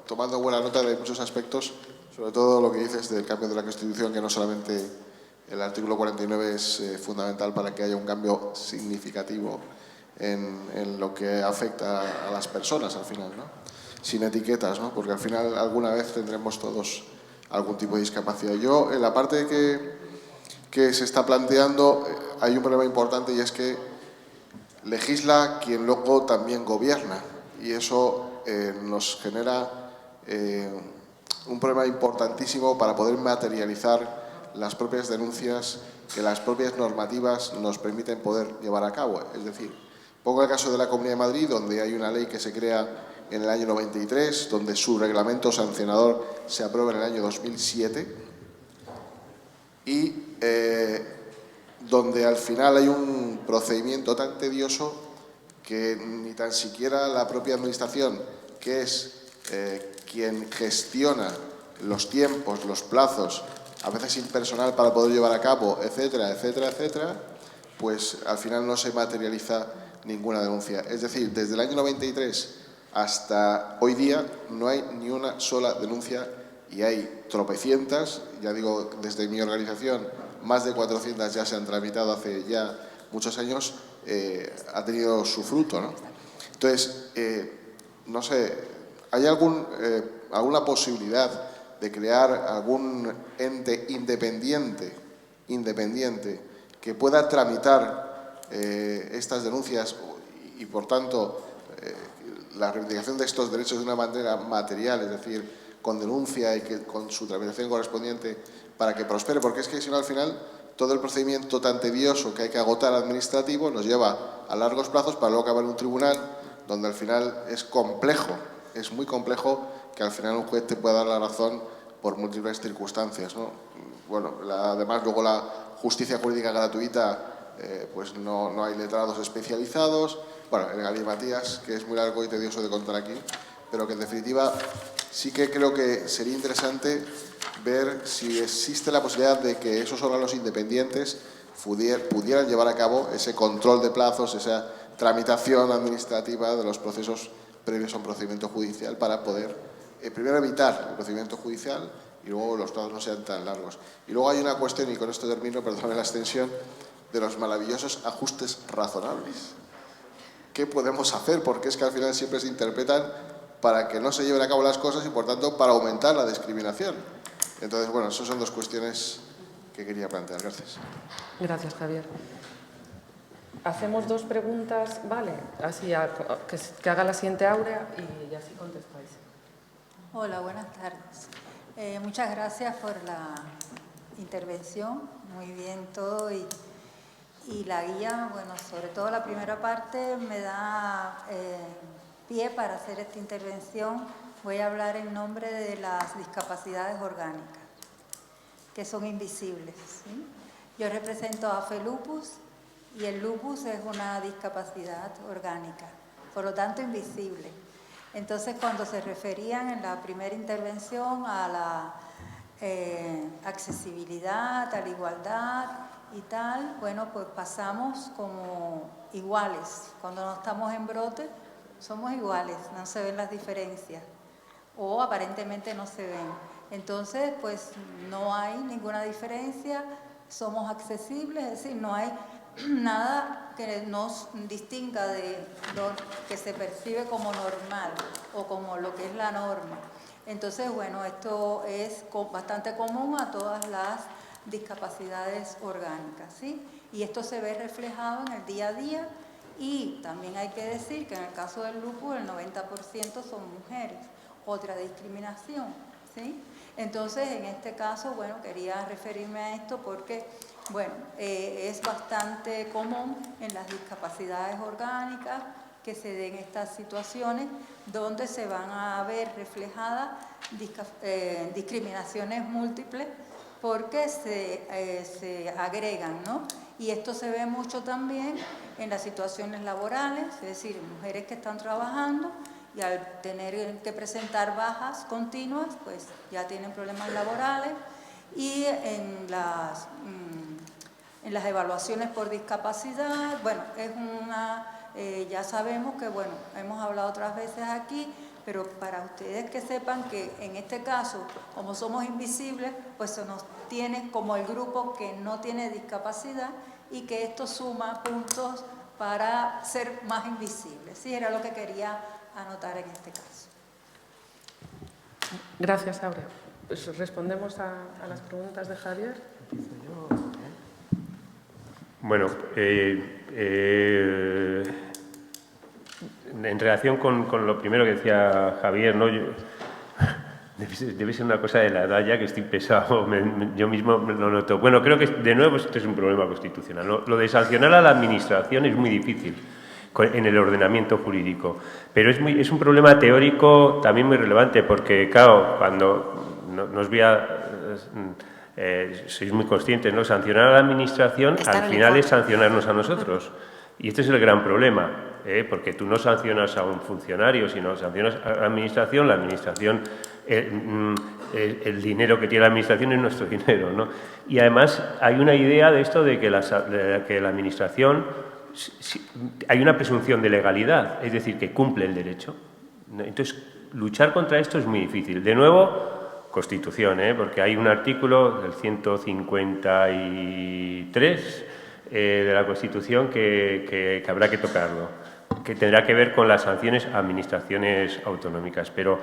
Speaker 9: tomando buena nota de muchos aspectos, sobre todo lo que dices del cambio de la Constitución, que no solamente el artículo 49 es fundamental para que haya un cambio significativo en lo que afecta a las personas al final, ¿no? Sin etiquetas, ¿no? Porque al final alguna vez tendremos todos algún tipo de discapacidad. Yo, en la parte que se está planteando, hay un problema importante, y es que legisla quien luego también gobierna, y eso nos genera un problema importantísimo para poder materializar las propias denuncias que las propias normativas nos permiten poder llevar a cabo. Es decir, pongo el caso de la Comunidad de Madrid, donde hay una ley que se crea en el año 93, donde su reglamento sancionador se aprueba en el año 2007, y donde al final hay un procedimiento tan tedioso que ni tan siquiera la propia Administración, que es quien gestiona los tiempos, los plazos, a veces sin personal para poder llevar a cabo, etcétera, etcétera, etcétera, pues al final no se materializa ninguna denuncia. Es decir, desde el año 93 hasta hoy día no hay ni una sola denuncia, y hay tropecientas, ya digo, desde mi organización, más de 400 ya se han tramitado hace ya muchos años, ha tenido su fruto, ¿no? Entonces, no sé, ¿hay alguna posibilidad de crear algún ente independiente que pueda tramitar estas denuncias y, por tanto, la reivindicación de estos derechos de una manera material, es decir, con denuncia y con su tramitación correspondiente, para que prospere? Porque es que si no, al final, todo el procedimiento tan tedioso que hay que agotar administrativo nos lleva a largos plazos para luego acabar en un tribunal, donde al final es complejo, es muy complejo que al final un juez te pueda dar la razón por múltiples circunstancias, ¿no? Bueno, además luego la justicia jurídica gratuita, pues no hay letrados especializados. Bueno, el galimatías, que es muy largo y tedioso de contar aquí, pero que en definitiva sí que creo que sería interesante ver si existe la posibilidad de que esos órganos independientes pudieran llevar a cabo ese control de plazos, esa tramitación administrativa de los procesos previos a un procedimiento judicial, para poder primero evitar el procedimiento judicial y luego los plazos no sean tan largos. Y luego hay una cuestión, y con esto termino, perdóname la extensión, de los maravillosos ajustes razonables. ¿Qué podemos hacer? Porque es que al final siempre se interpretan para que no se lleven a cabo las cosas y, por tanto, para aumentar la discriminación. Entonces, bueno, esas son 2 cuestiones que quería plantear. Gracias.
Speaker 1: Gracias, Javier. Hacemos 2 preguntas, ¿vale? Así, que haga la siguiente Aurea y así contestáis.
Speaker 10: Hola, buenas tardes. Muchas gracias por la intervención, muy bien todo y la guía, bueno, sobre todo la primera parte me da pie para hacer esta intervención. Voy a hablar en nombre de las discapacidades orgánicas, que son invisibles, ¿sí? Yo represento a AFE Lupus y el lupus es una discapacidad orgánica, por lo tanto invisible. Entonces, cuando se referían en la primera intervención a la accesibilidad, a la igualdad y tal, bueno, pues pasamos como iguales. Cuando no estamos en brote, somos iguales, no se ven las diferencias o aparentemente no se ven. Entonces, pues no hay ninguna diferencia, somos accesibles, es decir, no hay nada que nos distinga de lo que se percibe como normal o como lo que es la norma. Entonces, bueno, esto es bastante común a todas las discapacidades orgánicas, ¿sí? Y esto se ve reflejado en el día a día y también hay que decir que en el caso del lupus el 90% son mujeres, otra discriminación, ¿sí? Entonces, en este caso, bueno, quería referirme a esto porque, bueno, es bastante común en las discapacidades orgánicas que se den estas situaciones donde se van a ver reflejadas discriminaciones múltiples porque se agregan, ¿no? Y esto se ve mucho también en las situaciones laborales, es decir, mujeres que están trabajando y al tener que presentar bajas continuas, pues ya tienen problemas laborales y en las evaluaciones por discapacidad, bueno, es ya sabemos que, bueno, hemos hablado otras veces aquí, pero para ustedes que sepan que en este caso, como somos invisibles, pues se nos tiene como el grupo que no tiene discapacidad y que esto suma puntos para ser más invisibles. Sí, era lo que quería anotar en este caso.
Speaker 1: Gracias, Aurea. Pues respondemos a las preguntas de Javier.
Speaker 5: Bueno, en relación con lo primero que decía Javier, ¿no? Debe ser una cosa de la edad ya que estoy pesado, yo mismo lo noto. Bueno, creo que de nuevo esto es un problema constitucional, ¿no? Lo de sancionar a la administración es muy difícil en el ordenamiento jurídico, pero es un problema teórico también muy relevante porque, claro, cuando nos sois muy conscientes, ¿no? Sancionar a la administración al final es sancionarnos a nosotros. Y este es el gran problema, porque tú no sancionas a un funcionario, sino sancionas a la administración, el dinero que tiene la administración es nuestro dinero, ¿no? Y además hay una idea de esto de que la administración, hay una presunción de legalidad, es decir, que cumple el derecho. Entonces, luchar contra esto es muy difícil. De nuevo, Constitución, porque hay un artículo del 153 de la Constitución que habrá que tocarlo, que tendrá que ver con las sanciones a administraciones autonómicas. Pero,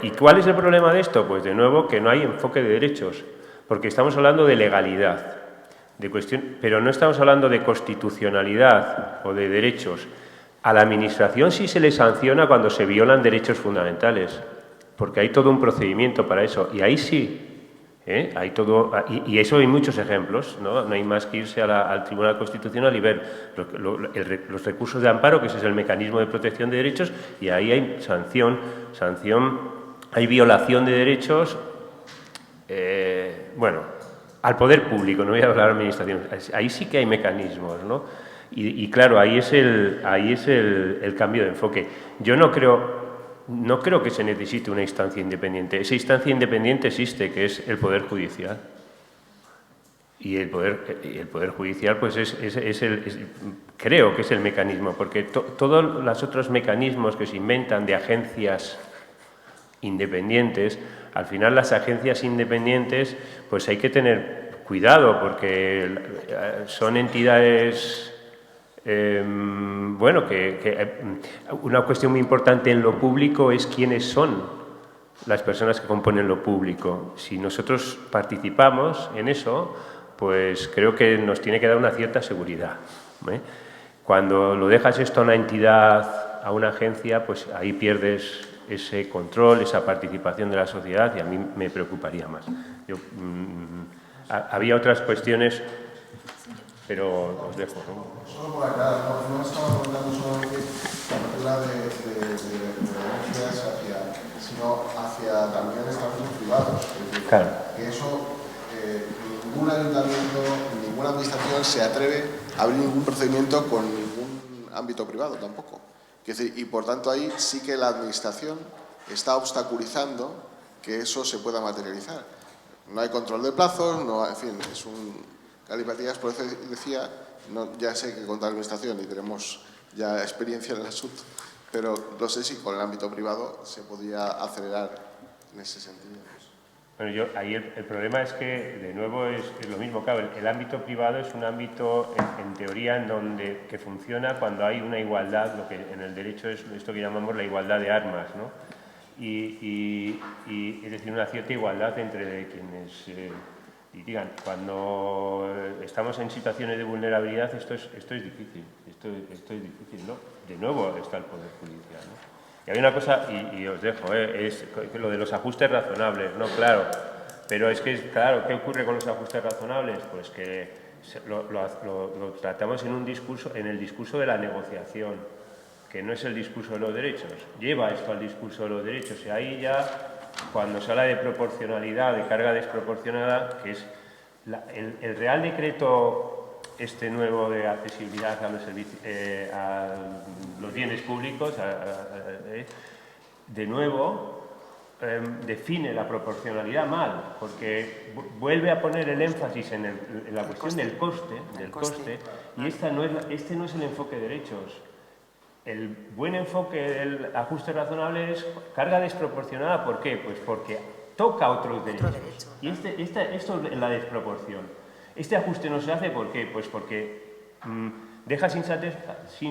Speaker 5: ¿y cuál es el problema de esto? Pues de nuevo que no hay enfoque de derechos, porque estamos hablando de legalidad, pero no estamos hablando de constitucionalidad o de derechos. A la administración sí se le sanciona cuando se violan derechos fundamentales, porque hay todo un procedimiento para eso, y ahí sí. Hay todo, y eso hay muchos ejemplos, ¿no? No hay más que irse al Tribunal Constitucional y ver los recursos de amparo, que ese es el mecanismo de protección de derechos, y ahí hay sanción, hay violación de derechos, bueno, al poder público, no voy a hablar de administración, ahí sí que hay mecanismos, ¿no? Y claro, ahí es el cambio de enfoque. Yo no creo que se necesite una instancia independiente. Esa instancia independiente existe, que es el Poder Judicial. Y el Poder Judicial, pues creo que es el mecanismo, porque todos los otros mecanismos que se inventan de agencias independientes, al final las agencias independientes, pues hay que tener cuidado, porque son entidades... bueno, una cuestión muy importante en lo público es quiénes son las personas que componen lo público. Si nosotros participamos en eso, pues creo que nos tiene que dar una cierta seguridad. Cuando lo dejas esto a una entidad, a una agencia, pues ahí pierdes ese control, esa participación de la sociedad, y a mí me preocuparía más. Había otras cuestiones, pero os dejo, ¿no?
Speaker 9: Solo por aclarar, no estamos hablando solamente la apertura de denuncias sino hacia también establecimientos privados. Es decir,
Speaker 5: claro.
Speaker 9: Que eso, ningún ayuntamiento, ninguna administración se atreve a abrir ningún procedimiento con ningún ámbito privado tampoco. Es decir, y por tanto ahí sí que la administración está obstaculizando que eso se pueda materializar. No hay control de plazos, no, en fin, es un calipatías, por eso decía, no, ya sé que contra la administración y tenemos ya experiencia en el asunto, pero no sé si con el ámbito privado se podía acelerar en ese sentido.
Speaker 5: Bueno, ahí el problema es que, de nuevo, es lo mismo. Claro, el ámbito privado es un ámbito, en teoría, que funciona cuando hay una igualdad, lo que en el derecho es esto que llamamos la igualdad de armas, ¿no? Y es decir, una cierta igualdad entre quienes litigan. Cuando estamos en situaciones de vulnerabilidad, esto es difícil, esto es difícil, ¿no? De nuevo está el Poder Judicial, ¿no? Y hay una cosa, y os dejo, es lo de los ajustes razonables, ¿no? Claro, pero es que, claro, ¿qué ocurre con los ajustes razonables? Pues que lo tratamos en el discurso de la negociación, que no es el discurso de los derechos. Lleva esto al discurso de los derechos, y ahí ya, cuando se habla de proporcionalidad, de carga desproporcionada, que es el Real Decreto nuevo de accesibilidad a los bienes públicos, de nuevo, define la proporcionalidad mal, porque vuelve a poner el énfasis en la cuestión del coste, y este no es el enfoque de derechos. El buen enfoque del ajuste razonable es carga desproporcionada. ¿Por qué? Pues porque toca otros derechos. Y esto es la desproporción. Este ajuste no se hace, ¿por qué? Pues porque deja sin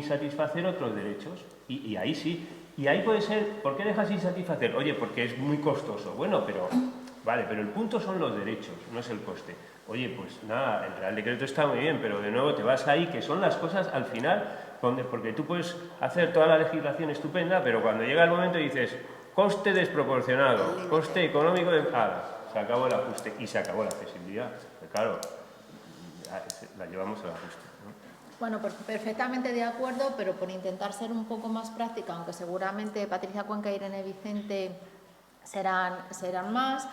Speaker 5: satisfacer otros derechos. Y ahí sí. Y ahí puede ser, ¿por qué deja sin satisfacer? Oye, porque es muy costoso. Bueno, pero el punto son los derechos, no es el coste. Oye, pues nada, el Real Decreto está muy bien, pero de nuevo te vas ahí, que son las cosas al final, porque tú puedes hacer toda la legislación estupenda, pero cuando llega el momento y dices, coste desproporcionado, coste económico, se acabó el ajuste y se acabó la accesibilidad. Pero claro, la llevamos al ajuste, ¿no?
Speaker 4: Bueno, perfectamente de acuerdo, pero por intentar ser un poco más práctica, aunque seguramente Patricia Cuenca y Irene Vicente serán más.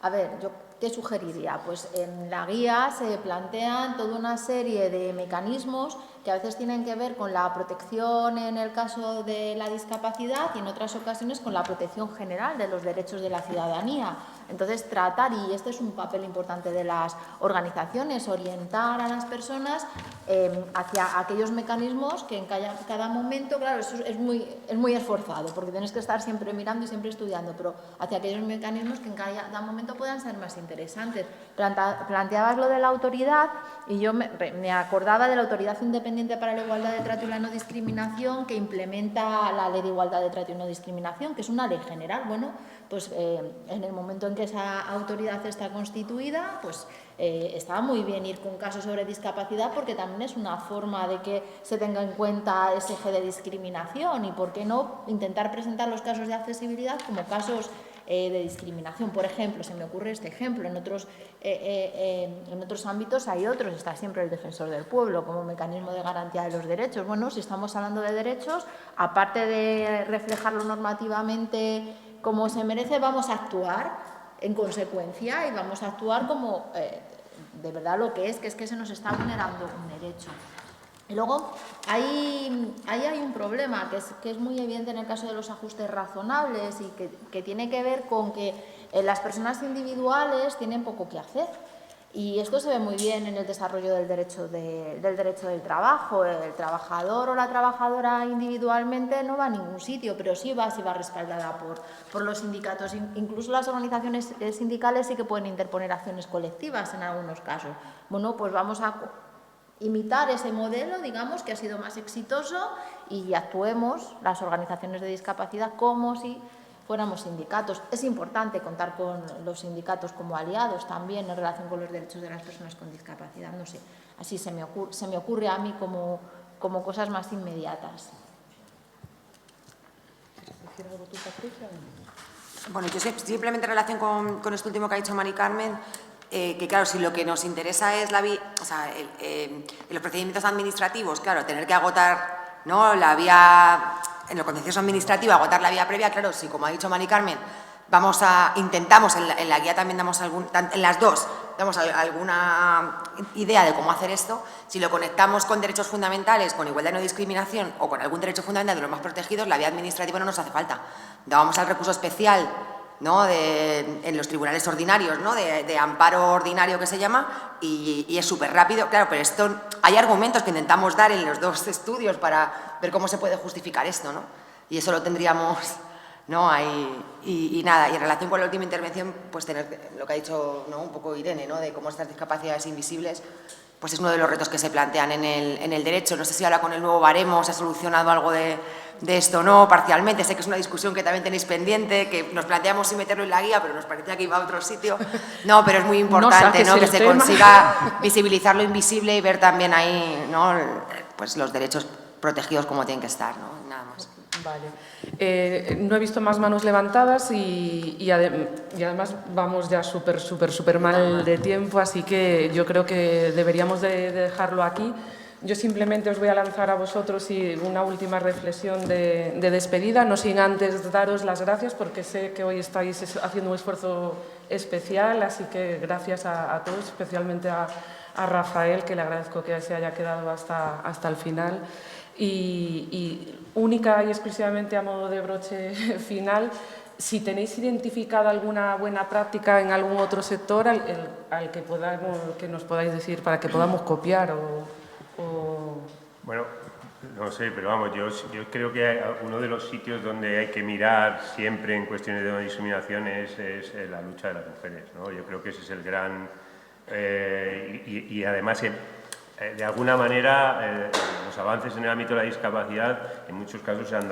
Speaker 4: A ver, ¿yo qué sugeriría? Pues en la guía se plantean toda una serie de mecanismos que a veces tienen que ver con la protección en el caso de la discapacidad y en otras ocasiones con la protección general de los derechos de la ciudadanía. Entonces, tratar, y este es un papel importante de las organizaciones, orientar a las personas hacia aquellos mecanismos que en cada momento, claro, eso es muy esforzado, porque tienes que estar siempre mirando y siempre estudiando, pero hacia aquellos mecanismos que en cada momento puedan ser más interesantes. Planteabas lo de la autoridad y yo me acordaba de la Autoridad Independiente para la Igualdad de Trato y la No Discriminación, que implementa la Ley de Igualdad de Trato y No Discriminación, que es una ley general. Bueno, pues en el momento en que esa autoridad está constituida, pues está muy bien ir con casos sobre discapacidad, porque también es una forma de que se tenga en cuenta ese eje de discriminación, y por qué no intentar presentar los casos de accesibilidad como casos de discriminación. Por ejemplo, se me ocurre este ejemplo, en otros ámbitos hay otros, está siempre el defensor del pueblo como mecanismo de garantía de los derechos. Bueno, si estamos hablando de derechos, aparte de reflejarlo normativamente como se merece, vamos a actuar en consecuencia y vamos a actuar como de verdad lo que es que se nos está vulnerando un derecho. Y luego, ahí hay un problema que es muy evidente en el caso de los ajustes razonables y que tiene que ver con que las personas individuales tienen poco que hacer. Y esto se ve muy bien en el desarrollo del derecho del trabajo. El trabajador o la trabajadora individualmente no va a ningún sitio, pero sí va respaldada por los sindicatos. Incluso las organizaciones sindicales sí que pueden interponer acciones colectivas en algunos casos. Bueno, pues vamos a imitar ese modelo, digamos, que ha sido más exitoso, y actuemos las organizaciones de discapacidad como si fuéramos sindicatos. Es importante contar con los sindicatos como aliados también en relación con los derechos de las personas con discapacidad. No sé, así se me ocurre a mí como cosas más inmediatas.
Speaker 1: decir algo tú, Patricia?
Speaker 6: Bueno, yo simplemente en relación con esto último que ha dicho Mari Carmen, que claro, si lo que nos interesa es en los procedimientos administrativos, claro, tener que agotar, ¿no?, la vía, en lo contencioso administrativo, agotar la vía previa, claro, si como ha dicho Mari Carmen, intentamos, en la guía también damos en las dos, damos alguna idea de cómo hacer esto, si lo conectamos con derechos fundamentales, con igualdad y no discriminación o con algún derecho fundamental de los más protegidos, la vía administrativa no nos hace falta. Vamos al recurso especial, ¿no?, en los tribunales ordinarios, ¿no?, de amparo ordinario que se llama, y es súper rápido. Claro, pero hay argumentos que intentamos dar en los dos estudios para ver cómo se puede justificar esto, ¿no? Y eso lo tendríamos, ¿no?, ahí. Y nada, y en relación con la última intervención, pues tener lo que ha dicho, ¿no?, un poco Irene, ¿no?, de cómo estas discapacidades invisibles, pues es uno de los retos que se plantean en el derecho. No sé si ahora con el nuevo baremo se ha solucionado algo de esto o no, parcialmente. Sé que es una discusión que también tenéis pendiente, que nos planteamos si meterlo en la guía, pero nos parecía que iba a otro sitio. No, pero es muy importante, ¿no?, que se consiga visibilizar lo invisible y ver también ahí, ¿no?, pues los derechos protegidos como tienen que estar, ¿no? Nada más.
Speaker 1: Vale. No he visto más manos levantadas y además vamos ya súper mal de tiempo, así que yo creo que deberíamos de dejarlo aquí. Yo simplemente os voy a lanzar a vosotros una última reflexión de despedida, no sin antes daros las gracias, porque sé que hoy estáis haciendo un esfuerzo especial, así que gracias a todos, especialmente a Rafael, que le agradezco que se haya quedado hasta el final. Y única y exclusivamente a modo de broche final, si tenéis identificada alguna buena práctica en algún otro sector al que nos podáis decir para que podamos copiar
Speaker 5: Bueno, no sé, pero vamos, yo creo que uno de los sitios donde hay que mirar siempre en cuestiones de no discriminación es la lucha de las mujeres, ¿no? Yo creo que ese es el gran... y además, de alguna manera, los avances en el ámbito de la discapacidad en muchos casos se han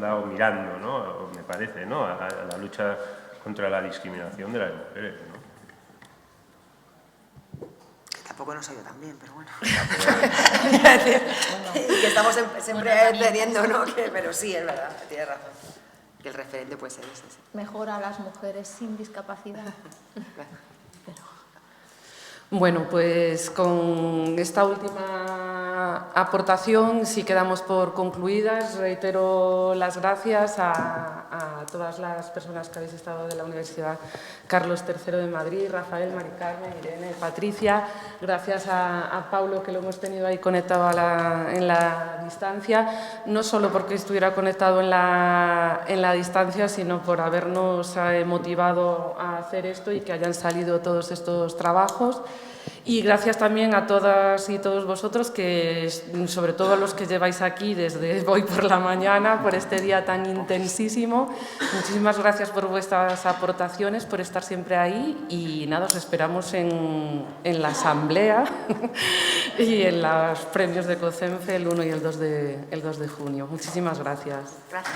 Speaker 5: dado mirando, ¿no?, me parece, ¿no?, a la lucha contra la discriminación de las mujeres, ¿no?
Speaker 6: Tampoco nos ha ido tan bien, pero bueno. Que estamos siempre aprendiendo, ¿no? Pero sí, es verdad, tienes razón. Que el referente puede ser ese. Sí.
Speaker 4: Mejora a las mujeres sin discapacidad.
Speaker 1: Bueno, pues con esta última aportación sí quedamos por concluidas. Reitero las gracias a todas las personas que habéis estado de la Universidad Carlos III de Madrid, Rafael, Mari Carmen, Irene, Patricia. Gracias a Paulo, que lo hemos tenido ahí conectado en la distancia, no solo porque estuviera conectado en la distancia, sino por habernos motivado a hacer esto y que hayan salido todos estos trabajos. Y gracias también a todas y todos vosotros, que sobre todo a los que lleváis aquí desde hoy por la mañana, por este día tan intensísimo. Muchísimas gracias por vuestras aportaciones, por estar siempre ahí, y nada, os esperamos en la asamblea y en los premios de COCENFE el 1 y el 2 de junio. Muchísimas gracias.
Speaker 6: Gracias.